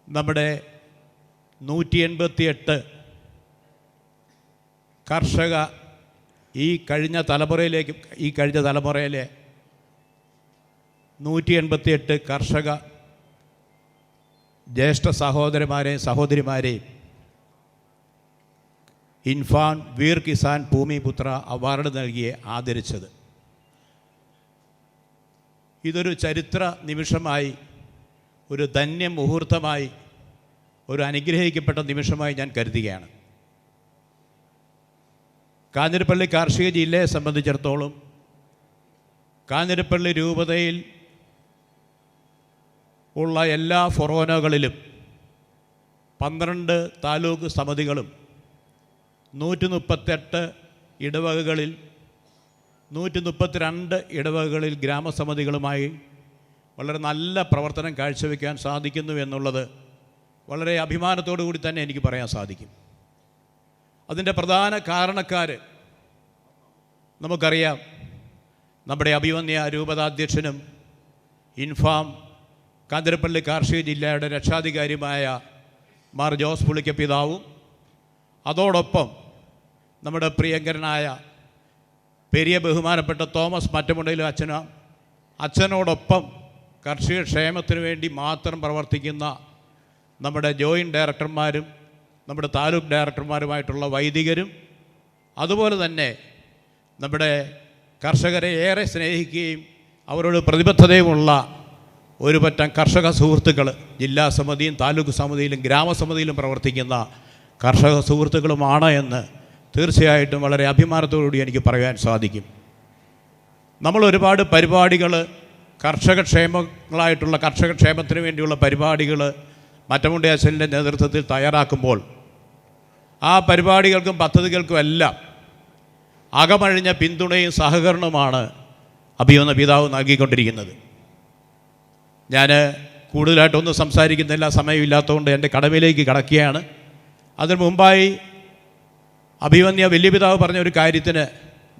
നമ്മുടെ 188 കർഷക ഈ കഴിഞ്ഞ തലമുറയിലെ 188 കർഷക ജ്യേഷ്ഠ സഹോദരന്മാരെയും സഹോദരിമാരെയും ഇൻഫാൻ വീർ കിസാൻ ഭൂമിപുത്ര അവാർഡ് നൽകി ആദരിച്ചത്. ഇതൊരു ചരിത്ര നിമിഷമായി, ഒരു ധന്യ മുഹൂർത്തമായി, ഒരു അനുഗ്രഹിക്കപ്പെട്ട നിമിഷമായി ഞാൻ കരുതുകയാണ്. കാഞ്ഞിരപ്പള്ളി കാർഷിക ജില്ലയെ സംബന്ധിച്ചിടത്തോളം കാഞ്ഞിരപ്പള്ളി രൂപതയിൽ ഉള്ള എല്ലാ ഫൊറോനകളിലും 12 താലൂക്ക് സമിതികളും 138 ഇടവകകളിൽ 132 ഇടവകകളിൽ ഗ്രാമസമിതികളുമായി വളരെ നല്ല പ്രവർത്തനം കാഴ്ചവെക്കാൻ സാധിക്കുന്നു എന്നുള്ളത് വളരെ അഭിമാനത്തോടു കൂടി തന്നെ എനിക്ക് പറയാൻ സാധിക്കും. അതിൻ്റെ പ്രധാന കാരണക്കാർ നമുക്കറിയാം. നമ്മുടെ അഭിവന്യ രൂപതാധ്യക്ഷനും ഇൻഫാം കാഞ്ഞിരപ്പള്ളി കാർഷിക ജില്ലയുടെ രക്ഷാധികാരിയുമായ മാർ ജോസ് പുളിക്ക പിതാവും, അതോടൊപ്പം നമ്മുടെ പ്രിയങ്കരനായ പെരിയ ബഹുമാനപ്പെട്ട തോമസ് മറ്റമുണ്ടയിലും അച്ഛനോടൊപ്പം കാർഷിക ക്ഷേമത്തിന് വേണ്ടി മാത്രം പ്രവർത്തിക്കുന്ന നമ്മുടെ ജോയിൻറ്റ് ഡയറക്ടർമാരും നമ്മുടെ താലൂക്ക് ഡയറക്ടർമാരുമായിട്ടുള്ള വൈദികരും, അതുപോലെ തന്നെ നമ്മുടെ കർഷകരെ ഏറെ സ്നേഹിക്കുകയും അവരോട് പ്രതിബദ്ധതയുമുള്ള ഒരു പറ്റം കർഷക സുഹൃത്തുക്കൾ ജില്ലാ സമിതിയും താലൂക്ക് സമിതിയിലും ഗ്രാമസമിതിയിലും പ്രവർത്തിക്കുന്ന കർഷക സുഹൃത്തുക്കളുമാണ് എന്ന് തീർച്ചയായിട്ടും വളരെ അഭിമാനത്തോടുകൂടി എനിക്ക് പറയാൻ സാധിക്കും. നമ്മൾ ഒരുപാട് പരിപാടികൾ കർഷക ക്ഷേമത്തിന് വേണ്ടിയുള്ള പരിപാടികൾ മറ്റമുണ്ട അച്ഛൻ്റെ നേതൃത്വത്തിൽ തയ്യാറാക്കുമ്പോൾ ആ പരിപാടികൾക്കും പദ്ധതികൾക്കും എല്ലാം അകമഴിഞ്ഞ പിന്തുണയും സഹകരണവുമാണ് അഭിവന്യ പിതാവ് നൽകിക്കൊണ്ടിരിക്കുന്നത്. ഞാൻ കൂടുതലായിട്ടൊന്നും സംസാരിക്കുന്നില്ല, സമയമില്ലാത്തതുകൊണ്ട് എൻ്റെ കടമയിലേക്ക് കടക്കുകയാണ്. അതിന് മുമ്പായി അഭിവന്യ വലിയ പിതാവ് പറഞ്ഞ ഒരു കാര്യത്തിന്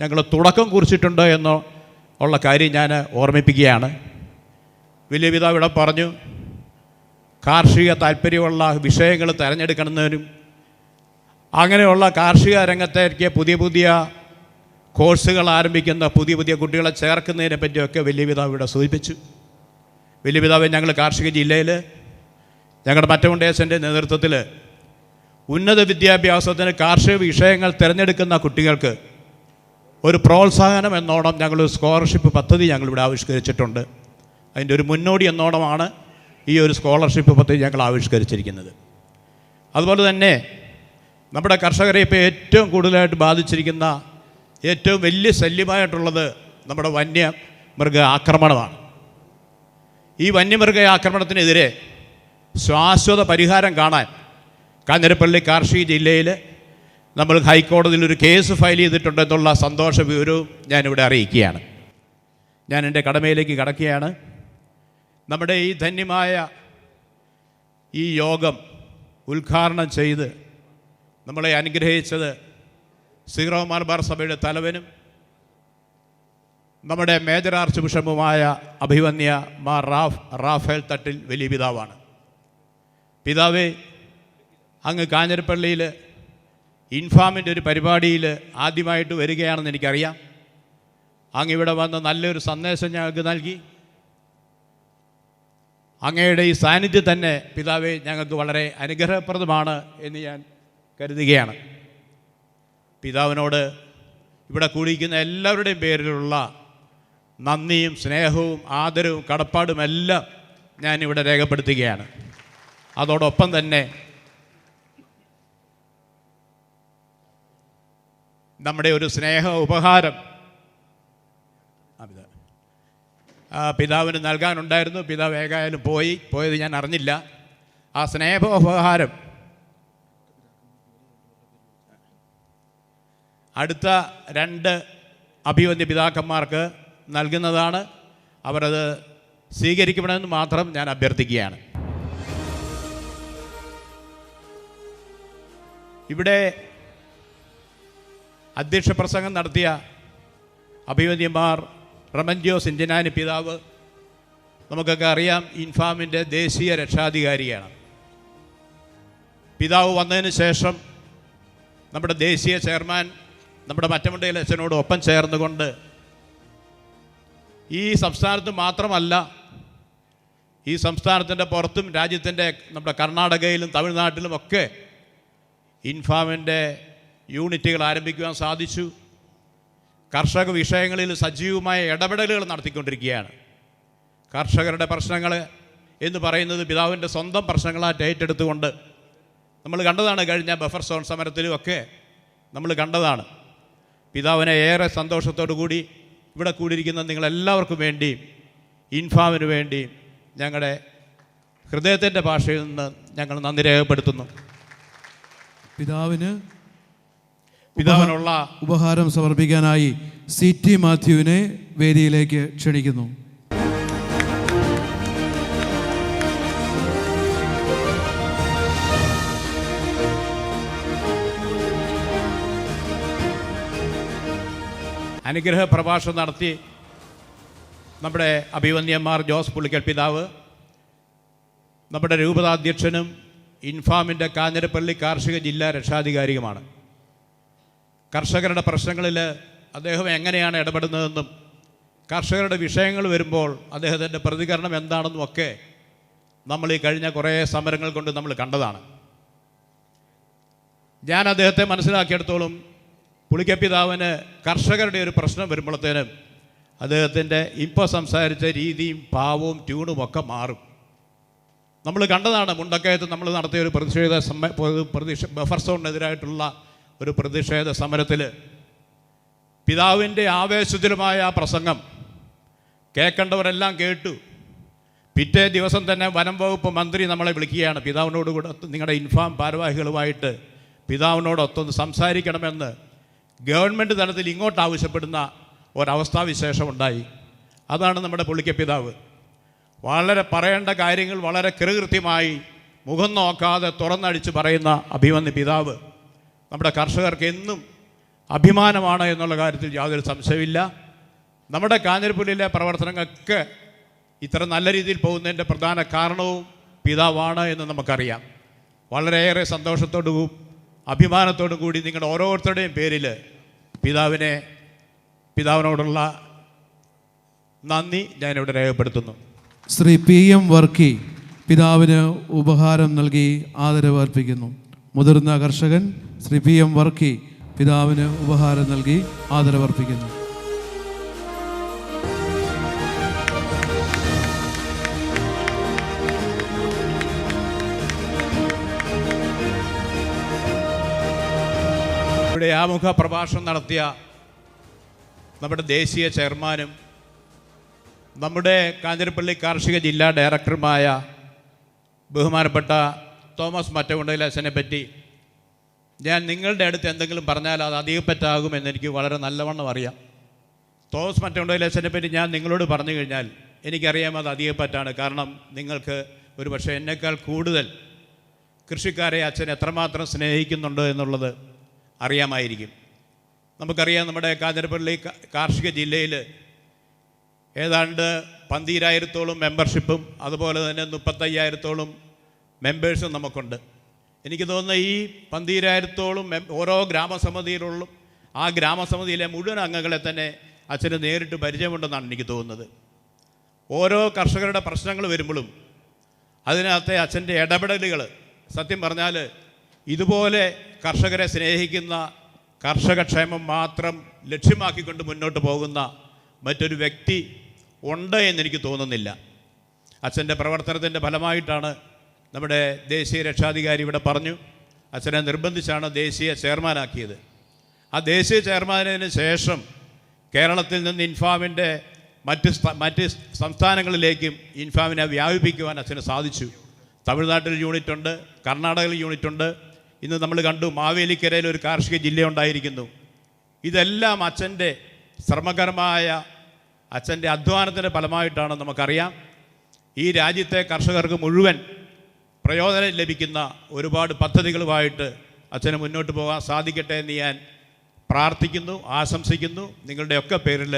ഞങ്ങൾ തുടക്കം കുറിച്ചിട്ടുണ്ട് എന്നോ ഉള്ള കാര്യം ഞാൻ ഓർമ്മിപ്പിക്കുകയാണ്. വലിയ പിതാവ് ഇവിടെ പറഞ്ഞു, കാർഷിക താല്പര്യമുള്ള വിഷയങ്ങൾ തിരഞ്ഞെടുക്കുന്നതിനും അങ്ങനെയുള്ള കാർഷിക രംഗത്തേക്ക് പുതിയ കോഴ്സുകൾ ആരംഭിക്കുന്ന പുതിയ കുട്ടികളെ ചേർക്കുന്നതിനെ പറ്റിയൊക്കെ വലിയ പിതാവ് ഇവിടെ സൂചിപ്പിച്ചു. വലിയ പിതാവ് ഞങ്ങൾ കാർഷിക ജില്ലയിൽ ഞങ്ങളുടെ മറ്റമുണ്ടേശൻ്റെ നേതൃത്വത്തിൽ ഉന്നത വിദ്യാഭ്യാസത്തിന് കാർഷിക വിഷയങ്ങൾ തിരഞ്ഞെടുക്കുന്ന കുട്ടികൾക്ക് ഒരു പ്രോത്സാഹനം എന്നോണം ഞങ്ങൾ സ്കോളർഷിപ്പ് പദ്ധതി ഞങ്ങളിവിടെ ആവിഷ്കരിച്ചിട്ടുണ്ട്. അതിൻ്റെ ഒരു മുന്നോടി എന്നോണമാണ് ഈ ഒരു സ്കോളർഷിപ്പ് പദ്ധതി ഞങ്ങൾ ആവിഷ്കരിച്ചിരിക്കുന്നത്. അതുപോലെ തന്നെ നമ്മുടെ കർഷകരെ ഇപ്പോൾ ഏറ്റവും കൂടുതലായിട്ട് ബാധിച്ചിരിക്കുന്ന ഏറ്റവും വലിയ ശല്യമായിട്ടുള്ളത് നമ്മുടെ വന്യമൃഗ ആക്രമണമാണ്. ഈ വന്യമൃഗ ആക്രമണത്തിനെതിരെ ശാശ്വത പരിഹാരം കാണാൻ കാഞ്ഞിരപ്പള്ളി കാർഷിക ജില്ലയിൽ നമ്മൾ ഹൈക്കോടതിയിൽ ഒരു കേസ് ഫയൽ ചെയ്തിട്ടുണ്ടെന്നുള്ള സന്തോഷ വിവരവും ഞാനിവിടെ അറിയിക്കുകയാണ്. ഞാൻ എൻ്റെ കടമയിലേക്ക് കടക്കുകയാണ്. നമ്മുടെ ഈ ധന്യമായ ഈ യോഗം ഉദ്ഘാടനം ചെയ്ത് നമ്മളെ അനുഗ്രഹിച്ചത് സീറോ മലബാർ സഭയുടെ തലവനും നമ്മുടെ മേജർ ആർച്ച് ബിഷപ്പുമായ അഭിവന്യ മാർ റാഫേൽ തട്ടിൽ വലിയ പിതാവാണ്. പിതാവേ, അങ്ങ് കാഞ്ഞിരപ്പള്ളിയിൽ ഇൻഫാമിൻ്റെ ഒരു പരിപാടിയിൽ ആദ്യമായിട്ട് വരികയാണെന്ന് എനിക്കറിയാം. അങ്ങ് ഇവിടെ വന്ന് നല്ലൊരു സന്ദേശം ഞങ്ങൾക്ക് നൽകി. അങ്ങയുടെ ഈ സാന്നിധ്യം തന്നെ പിതാവേ ഞങ്ങൾക്ക് വളരെ അനുഗ്രഹപ്രദമാണ് എന്ന് ഞാൻ കരുതുകയാണ്. പിതാവിനോട് ഇവിടെ കൂടിയിരിക്കുന്ന എല്ലാവരുടെയും പേരിലുള്ള നന്ദിയും സ്നേഹവും ആദരവും കടപ്പാടുമെല്ലാം ഞാനിവിടെ രേഖപ്പെടുത്തുകയാണ്. അതോടൊപ്പം തന്നെ നമ്മുടെ ഒരു സ്നേഹ ഉപഹാരം പിതാവിന് നൽകാനുണ്ടായിരുന്നു. പിതാവ് ഏകായാലും പോയത് ഞാൻ അറിഞ്ഞില്ല. ആ സ്നേഹോപഹാരം അടുത്ത 2 അഭിവന്യ പിതാക്കന്മാർക്ക് നൽകുന്നതാണ്. അവരത് സ്വീകരിക്കണമെന്ന് മാത്രം ഞാൻ അഭ്യർത്ഥിക്കുകയാണ്. ഇവിടെ അധ്യക്ഷ പ്രസംഗം നടത്തിയ അഭിവന്യമാർ റമൻജോസ് ഇഞ്ചനാനി പിതാവ് നമുക്കൊക്കെ അറിയാം, ഇൻഫാമിൻ്റെ ദേശീയ രക്ഷാധികാരിയാണ്. പിതാവ് വന്നതിന് ശേഷം നമ്മുടെ ദേശീയ ചെയർമാൻ നമ്മുടെ മറ്റമുണ്ടയിൽ അച്ഛനോട് ഒപ്പം ചേർന്നുകൊണ്ട് ഈ സംസ്ഥാനത്ത് മാത്രമല്ല, ഈ സംസ്ഥാനത്തിൻ്റെ പുറത്തും രാജ്യത്തിൻ്റെ നമ്മുടെ കർണാടകയിലും തമിഴ്നാട്ടിലുമൊക്കെ ഇൻഫാമിൻ്റെ യൂണിറ്റുകൾ ആരംഭിക്കുവാൻ സാധിച്ചു. കർഷക വിഷയങ്ങളിൽ സജീവമായ ഇടപെടലുകൾ നടത്തിക്കൊണ്ടിരിക്കുകയാണ്. കർഷകരുടെ പ്രശ്നങ്ങൾ എന്ന് പറയുന്നത് പിതാവിൻ്റെ സ്വന്തം പ്രശ്നങ്ങളായിട്ട് ഏറ്റെടുത്തുകൊണ്ട് നമ്മൾ കണ്ടതാണ്. കഴിഞ്ഞ ബഫർ സോൺ സമരത്തിലുമൊക്കെ നമ്മൾ കണ്ടതാണ്. പിതാവിനെ ഏറെ സന്തോഷത്തോടു കൂടി ഇവിടെ കൂടിയിരിക്കുന്ന നിങ്ങളെല്ലാവർക്കും വേണ്ടിയും ഇൻഫാമിന് വേണ്ടിയും ഞങ്ങളുടെ ഹൃദയത്തിൻ്റെ ഭാഷയിൽ നിന്ന് ഞങ്ങൾ നന്ദി രേഖപ്പെടുത്തുന്നു. പിതാവിനുള്ള ഉപഹാരം സമർപ്പിക്കാനായി CT മാത്യുവിനെ വേദിയിലേക്ക് ക്ഷണിക്കുന്നു. അനുഗ്രഹ പ്രഭാഷണം നടത്തി നമ്മുടെ അഭിവന്യന്മാർ ജോസ് പുളിക്കൽ പിതാവ്, നമ്മുടെ രൂപതാധ്യക്ഷനും ഇൻഫാമിൻ്റെ കാഞ്ഞിരപ്പള്ളി കാർഷിക ജില്ലാ രക്ഷാധികാരിയുമാണ്. കർഷകരുടെ പ്രശ്നങ്ങളിൽ അദ്ദേഹം എങ്ങനെയാണ് ഇടപെടുന്നതെന്നും കർഷകരുടെ വിഷയങ്ങൾ വരുമ്പോൾ അദ്ദേഹത്തിൻ്റെ പ്രതികരണം എന്താണെന്നും ഒക്കെ നമ്മൾ ഈ കഴിഞ്ഞ കുറേ സമരങ്ങൾ കൊണ്ട് നമ്മൾ കണ്ടതാണ്. ഞാൻ അദ്ദേഹത്തെ മനസ്സിലാക്കിയെടുത്തോളം പുളിക്കപ്പിതാവിന് കർഷകരുടെ ഒരു പ്രശ്നം വരുമ്പോഴത്തേനും അദ്ദേഹത്തിൻ്റെ ഇപ്പോൾ സംസാരിച്ച രീതിയും ഭാവവും ട്യൂണും ഒക്കെ മാറും. നമ്മൾ കണ്ടതാണ്. മുണ്ടക്കയത്ത് നമ്മൾ നടത്തിയ ഒരു ബഫർ സോണിനെതിരായിട്ടുള്ള ഒരു പ്രതിഷേധ സമരത്തിൽ പിതാവിൻ്റെ ആവേശത്തിലുമായ ആ പ്രസംഗം കേൾക്കേണ്ടവരെല്ലാം കേട്ടു. പിറ്റേ ദിവസം തന്നെ വനം വകുപ്പ് മന്ത്രി നമ്മളെ വിളിക്കുകയാണ്. പിതാവിനോട് കൂടെ നിങ്ങളുടെ ഇൻഫാം ഭാരവാഹികളുമായിട്ട് പിതാവിനോടൊത്തൊന്ന് സംസാരിക്കണമെന്ന് ഗവൺമെൻറ് തലത്തിൽ ഇങ്ങോട്ട് ആവശ്യപ്പെടുന്ന ഒരവസ്ഥാവിശേഷമുണ്ടായി. അതാണ് നമ്മുടെ പുളിക്കപ്പിതാവ്. വളരെ പറയേണ്ട കാര്യങ്ങൾ വളരെ കൃത്യമായി മുഖം നോക്കാതെ തുറന്നടിച്ച് പറയുന്ന അഭിമന്യ പിതാവ് നമ്മുടെ കർഷകർക്ക് എന്നും അഭിമാനമാണ് എന്നുള്ള കാര്യത്തിൽ യാതൊരു സംശയമില്ല. നമ്മുടെ കാഞ്ഞിരപ്പള്ളിയിലെ പ്രവർത്തനങ്ങൾക്ക് ഇത്ര നല്ല രീതിയിൽ പോകുന്നതിൻ്റെ പ്രധാന കാരണവും പിതാവാണ് എന്ന് നമുക്കറിയാം. വളരെയേറെ സന്തോഷത്തോടും അഭിമാനത്തോടും കൂടി നിങ്ങളുടെ ഓരോരുത്തരുടെയും പേരിൽ പിതാവിനോടുള്ള നന്ദി ഞാനിവിടെ രേഖപ്പെടുത്തുന്നു. ശ്രീ PM വർക്കി പിതാവിന് ഉപഹാരം നൽകി ആദരവ് അർപ്പിക്കുന്നു. മുതിർന്ന കർഷകൻ ശ്രീ PM വർക്കി പിതാവിന് ഉപഹാരം നൽകി ആദരവ് അർപ്പിക്കുന്നു. ഇവിടെ ആമുഖ പ്രഭാഷണം നടത്തിയ നമ്മുടെ ദേശീയ ചെയർമാനും നമ്മുടെ കാഞ്ഞിരപ്പള്ളി കാർഷിക ജില്ലാ ഡയറക്ടറുമായ ബഹുമാനപ്പെട്ട തോമസ് മറ്റമുണ്ടയിൽ അച്ഛനെ പറ്റി ഞാൻ നിങ്ങളുടെ അടുത്ത് എന്തെങ്കിലും പറഞ്ഞാൽ അത് അധികപ്പറ്റാകുമെന്ന് എനിക്ക് വളരെ നല്ലവണ്ണം അറിയാം. തോമസ് മറ്റമുണ്ടയിൽ അച്ഛനെ പറ്റി ഞാൻ നിങ്ങളോട് പറഞ്ഞു കഴിഞ്ഞാൽ എനിക്കറിയാം അത് അധികപ്പറ്റാണ്. കാരണം നിങ്ങൾക്ക് ഒരു പക്ഷേ എന്നേക്കാൾ കൂടുതൽ കൃഷിക്കാരെ അച്ഛൻ എത്രമാത്രം സ്നേഹിക്കുന്നുണ്ട് എന്നുള്ളത് അറിയാമായിരിക്കും. നമുക്കറിയാം നമ്മുടെ കാഞ്ഞിരപ്പള്ളി കാർഷിക ജില്ലയിൽ ഏതാണ്ട് 12,000-ഓളം മെമ്പർഷിപ്പും അതുപോലെ തന്നെ 35,000-ഓളം മെമ്പേഴ്സും നമുക്കുണ്ട്. എനിക്ക് തോന്നുന്ന ഈ 12,000-ഓളം ഓരോ ഗ്രാമസമിതിയിലുള്ള ആ ഗ്രാമസമിതിയിലെ മുഴുവൻ അംഗങ്ങളെ തന്നെ അച്ഛന് നേരിട്ട് പരിചയമുണ്ടെന്നാണ് എനിക്ക് തോന്നുന്നത്. ഓരോ കർഷകരുടെ പ്രശ്നങ്ങൾ വരുമ്പോഴും അതിനകത്തെ അച്ഛൻ്റെ ഇടപെടലുകൾ സത്യം പറഞ്ഞാൽ ഇതുപോലെ കർഷകരെ സ്നേഹിക്കുന്ന കർഷകക്ഷേമം മാത്രം ലക്ഷ്യമാക്കിക്കൊണ്ട് മുന്നോട്ട് പോകുന്ന മറ്റൊരു വ്യക്തി ഉണ്ട് എന്നെനിക്ക് തോന്നുന്നില്ല. അച്ഛൻ്റെ പ്രവർത്തനത്തിൻ്റെ ഫലമായിട്ടാണ് നമ്മുടെ ദേശീയ രക്ഷാധികാരി ഇവിടെ പറഞ്ഞു അച്ഛനെ നിർബന്ധിച്ചാണ് ദേശീയ ചെയർമാനാക്കിയത്. ആ ദേശീയ ചെയർമാനതിന് ശേഷം കേരളത്തിൽ നിന്ന് ഇൻഫാമിൻ്റെ മറ്റ് സംസ്ഥാനങ്ങളിലേക്കും ഇൻഫാമിനെ വ്യാപിപ്പിക്കുവാൻ അച്ഛന് സാധിച്ചു. തമിഴ്നാട്ടിൽ യൂണിറ്റുണ്ട്, കർണാടകയിൽ യൂണിറ്റുണ്ട്. ഇന്ന് നമ്മൾ കണ്ടു മാവേലിക്കരയിൽ ഒരു കാർഷിക ജില്ല ഉണ്ടായിരിക്കുന്നു. ഇതെല്ലാം അച്ഛൻ്റെ ശ്രമകരമായ അച്ഛൻ്റെ അധ്വാനത്തിൻ്റെ ഫലമായിട്ടാണ് നമുക്കറിയാം. ഈ രാജ്യത്തെ കർഷകർക്ക് മുഴുവൻ പ്രയോജനം ലഭിക്കുന്ന ഒരുപാട് പദ്ധതികളുമായിട്ട് അച്ഛന് മുന്നോട്ട് പോകാൻ സാധിക്കട്ടെ എന്ന് ഞാൻ പ്രാർത്ഥിക്കുന്നു, ആശംസിക്കുന്നു. നിങ്ങളുടെയൊക്കെ പേരിൽ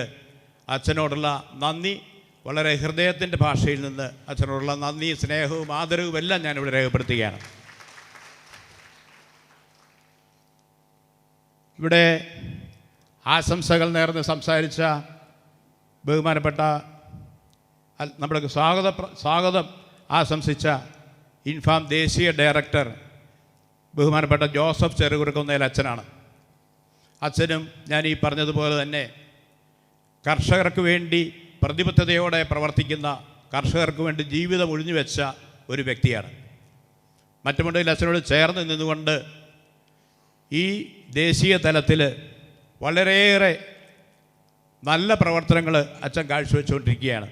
അച്ഛനോടുള്ള നന്ദി, വളരെ ഹൃദയത്തിൻ്റെ ഭാഷയിൽ നിന്ന് അച്ഛനോടുള്ള നന്ദി, സ്നേഹവും ആദരവും എല്ലാം ഞാനിവിടെ രേഖപ്പെടുത്തുകയാണ്. ഇവിടെ ആശംസകൾ നേർന്ന് സംസാരിച്ച ബഹുമാനപ്പെട്ട നമ്മുടെ സ്വാഗതം ആശംസിച്ച ഇൻഫാം ദേശീയ ഡയറക്ടർ ബഹുമാനപ്പെട്ട ജോസഫ് ചെറുകുറുക്കുന്നേൽ അച്ഛനാണ്. അച്ഛനും ഞാൻ ഈ പറഞ്ഞതുപോലെ തന്നെ കർഷകർക്ക് വേണ്ടി പ്രതിബദ്ധതയോടെ പ്രവർത്തിക്കുന്ന, കർഷകർക്ക് വേണ്ടി ജീവിതം ഒഴിഞ്ഞുവെച്ച ഒരു വ്യക്തിയാണ്. മറ്റുമുണ്ടെങ്കിൽ അച്ഛനോട് ചേർന്ന് നിന്നുകൊണ്ട് ഈ ദേശീയ തലത്തിൽ വളരെയേറെ നല്ല പ്രവർത്തനങ്ങൾ അച്ഛൻ കാഴ്ചവെച്ചുകൊണ്ടിരിക്കുകയാണ്.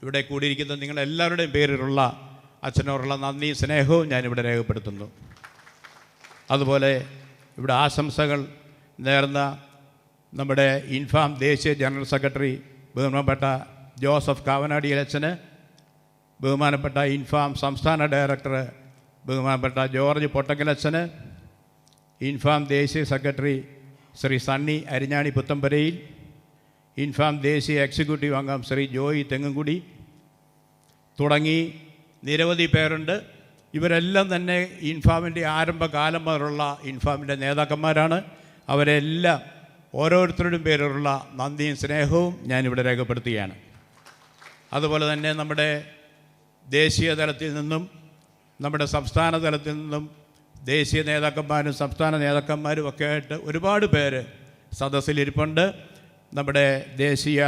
ഇവിടെ കൂടിയിരിക്കുന്ന നിങ്ങളെല്ലാവരുടെയും പേരിലുള്ള അച്ഛനോടുള്ള നന്ദി സ്നേഹവും ഞാനിവിടെ രേഖപ്പെടുത്തുന്നു. അതുപോലെ ഇവിടെ ആശംസകൾ നേർന്ന നമ്മുടെ ഇൻഫാം ദേശീയ ജനറൽ സെക്രട്ടറി ബഹുമാനപ്പെട്ട ജോസഫ് കാവനാടിയിൽ അച്ഛന്, ബഹുമാനപ്പെട്ട ഇൻഫാം സംസ്ഥാന ഡയറക്ടർ ബഹുമാനപ്പെട്ട ജോർജ് പൊട്ടക്കലച്ഛന്, ഇൻഫാം ദേശീയ സെക്രട്ടറി ശ്രീ സണ്ണി അരിഞ്ഞാണി പുത്തമ്പരയിൽ, ഇൻഫാം ദേശീയ എക്സിക്യൂട്ടീവ് അംഗം ശ്രീ ജോയി തെങ്ങുംകുടി തുടങ്ങി നിരവധി പേരുണ്ട്. ഇവരെല്ലാം തന്നെ ഇൻഫാമിൻ്റെ ആരംഭകാലം മുതലുള്ള ഇൻഫാമിൻ്റെ നേതാക്കന്മാരാണ്. അവരെല്ലാം ഓരോരുത്തരുടെയും പേരിലുള്ള നന്ദിയും സ്നേഹവും ഞാനിവിടെ രേഖപ്പെടുത്തുകയാണ്. അതുപോലെ തന്നെ നമ്മുടെ ദേശീയ തലത്തിൽ നിന്നും നമ്മുടെ സംസ്ഥാന തലത്തിൽ നിന്നും ദേശീയ നേതാക്കന്മാരും സംസ്ഥാന നേതാക്കന്മാരും ഒക്കെ ആയിട്ട് ഒരുപാട് പേര് സദസ്സിലിരിപ്പുണ്ട്. നമ്മുടെ ദേശീയ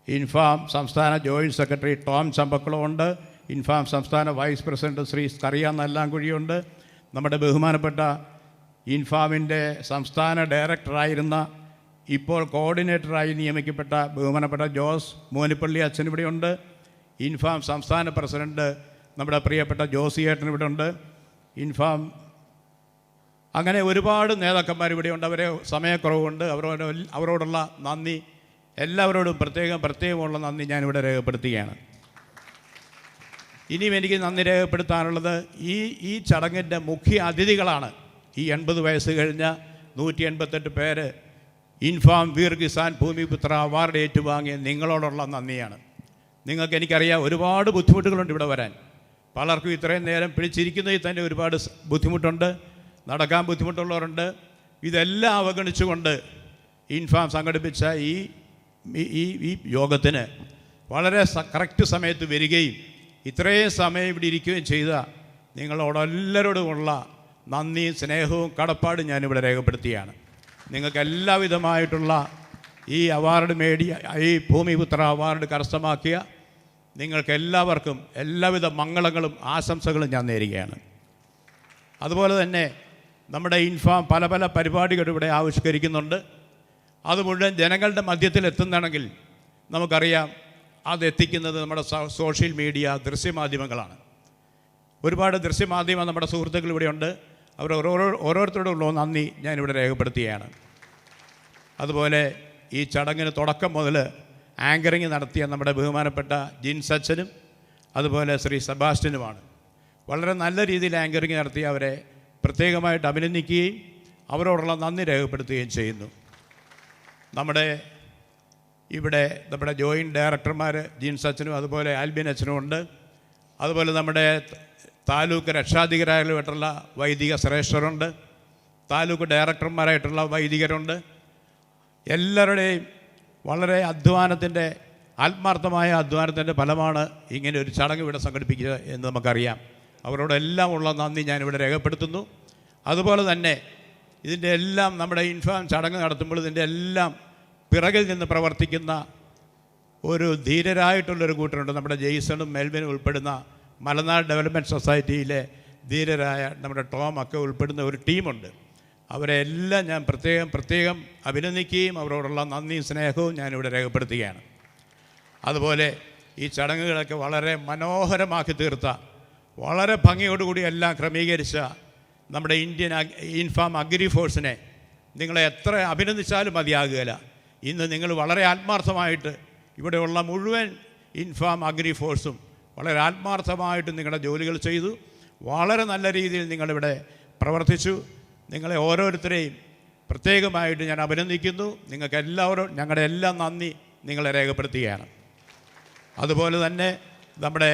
ഇൻഫാം സംസ്ഥാന ജോയിൻറ്റ് സെക്രട്ടറി ടോം ചമ്പക്കുളമുണ്ട്. ഇൻഫാം സംസ്ഥാന വൈസ് പ്രസിഡന്റ് ശ്രീ സ്കറിയ നല്ലാങ്കുഴിയുണ്ട്. നമ്മുടെ ബഹുമാനപ്പെട്ട ഇൻഫാമിൻ്റെ സംസ്ഥാന ഡയറക്ടറായിരുന്ന ഇപ്പോൾ കോർഡിനേറ്ററായി നിയമിക്കപ്പെട്ട ബഹുമാനപ്പെട്ട ജോസ് മോനിപ്പള്ളി അച്ഛൻ ഇവിടെയുണ്ട്. ഇൻഫാം സംസ്ഥാന പ്രസിഡന്റ് നമ്മുടെ പ്രിയപ്പെട്ട ജോസിയേട്ടൻ ഇവിടെ ഉണ്ട്. ഇൻഫാം അങ്ങനെ ഒരുപാട് നേതാക്കന്മാർ ഇവിടെയുണ്ട്. അവരെ സമയക്കുറവുണ്ട്. അവരോടുള്ള നന്ദി എല്ലാവരോടും പ്രത്യേകമുള്ള നന്ദി ഞാനിവിടെ രേഖപ്പെടുത്തുകയാണ്. ഇനിയും എനിക്ക് നന്ദി രേഖപ്പെടുത്താനുള്ളത് ഈ ചടങ്ങിൻ്റെ മുഖ്യ അതിഥികളാണ് ഈ 80 വയസ്സ് കഴിഞ്ഞ 188 പേര് ഇൻഫാം വീർ കിസാൻ ഭൂമിപുത്ര അവാർഡ് ഏറ്റുവാങ്ങിയ നിങ്ങളോടുള്ള നന്ദിയാണ്. നിങ്ങൾക്ക് എനിക്കറിയാം ഒരുപാട് ബുദ്ധിമുട്ടുകളുണ്ട് ഇവിടെ വരാൻ. പലർക്കും ഇത്രയും നേരം പിടിച്ചിരിക്കുന്നതിൽ തന്നെ ഒരുപാട് ബുദ്ധിമുട്ടുണ്ട്, നടക്കാൻ ബുദ്ധിമുട്ടുള്ളവരുണ്ട്. ഇതെല്ലാം അവഗണിച്ചുകൊണ്ട് ഇൻഫാം സംഘടിപ്പിച്ച ഈ യോഗത്തിന് വളരെ കറക്റ്റ് സമയത്ത് വരികയും ഇത്രയും സമയം ഇവിടെ ഇരിക്കുകയും ചെയ്ത നിങ്ങളോടെല്ലാവരോടുമുള്ള നന്ദിയും സ്നേഹവും കടപ്പാടും ഞാനിവിടെ രേഖപ്പെടുത്തുകയാണ്. നിങ്ങൾക്ക് എല്ലാവിധമായിട്ടുള്ള ഈ അവാർഡ് ഈ ഭൂമിപുത്ര അവാർഡ് കരസ്ഥമാക്കിയ നിങ്ങൾക്ക് എല്ലാവർക്കും എല്ലാവിധ മംഗളങ്ങളും ആശംസകളും ഞാൻ നേരുകയാണ്. അതുപോലെ തന്നെ നമ്മുടെ ഇൻഫാം പല പല പരിപാടികൾ ഇവിടെ ആവിഷ്കരിക്കുന്നുണ്ട്. അത് മുഴുവൻ ജനങ്ങളുടെ മധ്യത്തിൽ എത്തുന്നതാണെങ്കിൽ നമുക്കറിയാം അതെത്തിക്കുന്നത് നമ്മുടെ സോഷ്യൽ മീഡിയ ദൃശ്യമാധ്യമങ്ങളാണ്. ഒരുപാട് ദൃശ്യമാധ്യമം നമ്മുടെ സുഹൃത്തുക്കൾ ഇവിടെയുണ്ട്. അവർ ഓരോരുത്തരോടുള്ള നന്ദി ഞാനിവിടെ രേഖപ്പെടുത്തുകയാണ്. അതുപോലെ ഈ ചടങ്ങിന് തുടക്കം മുതൽ ആങ്കറിങ് നടത്തിയ നമ്മുടെ ബഹുമാനപ്പെട്ട ജിൻസ് അച്ഛനും അതുപോലെ ശ്രീ സെബാസ്റ്റ്യനുമാണ്. വളരെ നല്ല രീതിയിൽ ആങ്കറിങ് നടത്തി അവരെ പ്രത്യേകമായിട്ട് അഭിനന്ദിക്കുകയും അവരോടുള്ള നന്ദി രേഖപ്പെടുത്തുകയും ചെയ്യുന്നു. നമ്മുടെ ജോയിൻറ്റ് ഡയറക്ടർമാർ ജിൻസ് അച്ഛനും അതുപോലെ ആൽബിൻ അച്ഛനും ഉണ്ട്. അതുപോലെ നമ്മുടെ താലൂക്ക് രക്ഷാധികാരികളായിട്ടുള്ള വൈദിക ശ്രേഷ്ഠരുണ്ട്, താലൂക്ക് ഡയറക്ടർമാരായിട്ടുള്ള വൈദികരുണ്ട്. എല്ലാവരുടെയും വളരെ ആത്മാർത്ഥമായ അധ്വാനത്തിൻ്റെ ഫലമാണ് ഇങ്ങനെ ഒരു ചടങ്ങ് ഇവിടെ സംഘടിപ്പിക്കുക എന്ന് നമുക്കറിയാം. അവരോടെല്ലാം ഉള്ള നന്ദി ഞാനിവിടെ രേഖപ്പെടുത്തുന്നു. അതുപോലെ തന്നെ ഇതിൻ്റെ എല്ലാം നമ്മുടെ ഇൻഫാം ചടങ്ങ് നടത്തുമ്പോൾ ഇതിൻ്റെ എല്ലാം പിറകിൽ നിന്ന് പ്രവർത്തിക്കുന്ന ഒരു ധീരരായിട്ടുള്ളൊരു കൂട്ടരുണ്ട്. നമ്മുടെ ജെയ്സണും മെൽവിനും ഉൾപ്പെടുന്ന മലനാട് ഡെവലപ്മെൻറ്റ് സൊസൈറ്റിയിലെ ധീരരായ നമ്മുടെ ടോം ഒക്കെ ഉൾപ്പെടുന്ന ഒരു ടീമുണ്ട്. അവരെ എല്ലാം ഞാൻ പ്രത്യേകം അഭിനന്ദിക്കുകയും അവരോടുള്ള നന്ദിയും സ്നേഹവും ഞാനിവിടെ രേഖപ്പെടുത്തുകയാണ്. അതുപോലെ ഈ ചടങ്ങുകളൊക്കെ വളരെ മനോഹരമാക്കി തീർത്ത, വളരെ ഭംഗിയോടുകൂടി എല്ലാം ക്രമീകരിച്ച നമ്മുടെ ഇൻഫാം അഗ്രി ഫോഴ്സിനെ നിങ്ങളെ എത്ര അഭിനന്ദിച്ചാലും മതിയാകുകയില്ല. ഇന്ന് നിങ്ങൾ വളരെ ആത്മാർത്ഥമായിട്ട് ഇവിടെയുള്ള മുഴുവൻ ഇൻഫാം അഗ്രി ഫോഴ്സും വളരെ ആത്മാർത്ഥമായിട്ട് നിങ്ങളുടെ ജോലികൾ ചെയ്തു. വളരെ നല്ല രീതിയിൽ നിങ്ങളിവിടെ പ്രവർത്തിച്ചു. നിങ്ങളെ ഓരോരുത്തരെയും പ്രത്യേകമായിട്ട് ഞാൻ അഭിനന്ദിക്കുന്നു. നിങ്ങൾക്ക് എല്ലാവരും ഞങ്ങളുടെ എല്ലാ നന്ദി നിങ്ങളെ രേഖപ്പെടുത്തുകയാണ്. അതുപോലെ തന്നെ നമ്മുടെ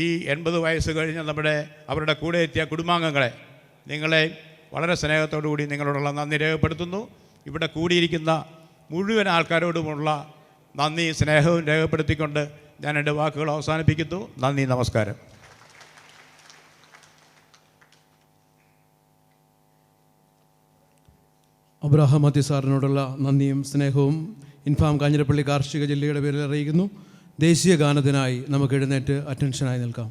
ഈ 80 വയസ്സ് കഴിഞ്ഞ് അവരുടെ കൂടെ എത്തിയ കുടുംബാംഗങ്ങളെ നിങ്ങളെ വളരെ സ്നേഹത്തോടു കൂടി നിങ്ങളോടുള്ള നന്ദി രേഖപ്പെടുത്തുന്നു. ഇവിടെ കൂടിയിരിക്കുന്ന മുഴുവൻ ആൾക്കാരോടുമുള്ള നന്ദി സ്നേഹവും രേഖപ്പെടുത്തിക്കൊണ്ട് ഞാൻ എൻ്റെ വാക്കുകൾ അവസാനിപ്പിക്കുന്നു. നന്ദി, നമസ്കാരം. അബ്രാഹാം മത്തി സാറിനോടുള്ള നന്ദിയും സ്നേഹവും ഇൻഫാം കാഞ്ഞിരപ്പള്ളി കാർഷിക ജില്ലയുടെ പേരിൽ അറിയിക്കുന്നു. ദേശീയ ഗാനത്തിനായി നമുക്ക് എഴുന്നേറ്റ് അറ്റൻഷനായി നിൽക്കാം.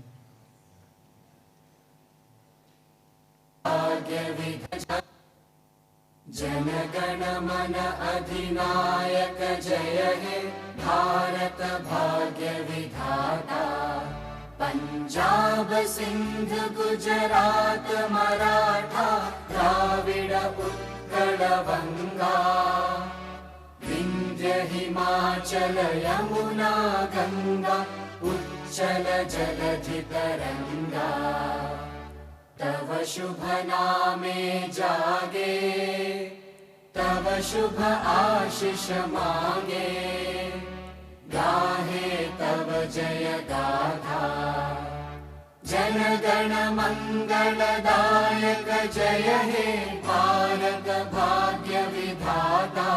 जनगणमन अधिनायक जय हे भारत भाग्य विधाता पंजाब सिंध गुजरात मराठा द्राविड उत्कल बंगा विंध्य हिमाचल यमुना गंगा उच्चल जलधि तरंगा तव शुभ नामे जागे तव शुभ आशीष मांगे गाहे तव जय गाथा जनगण मंगलदायक जय हे भारत भाग्य विधाता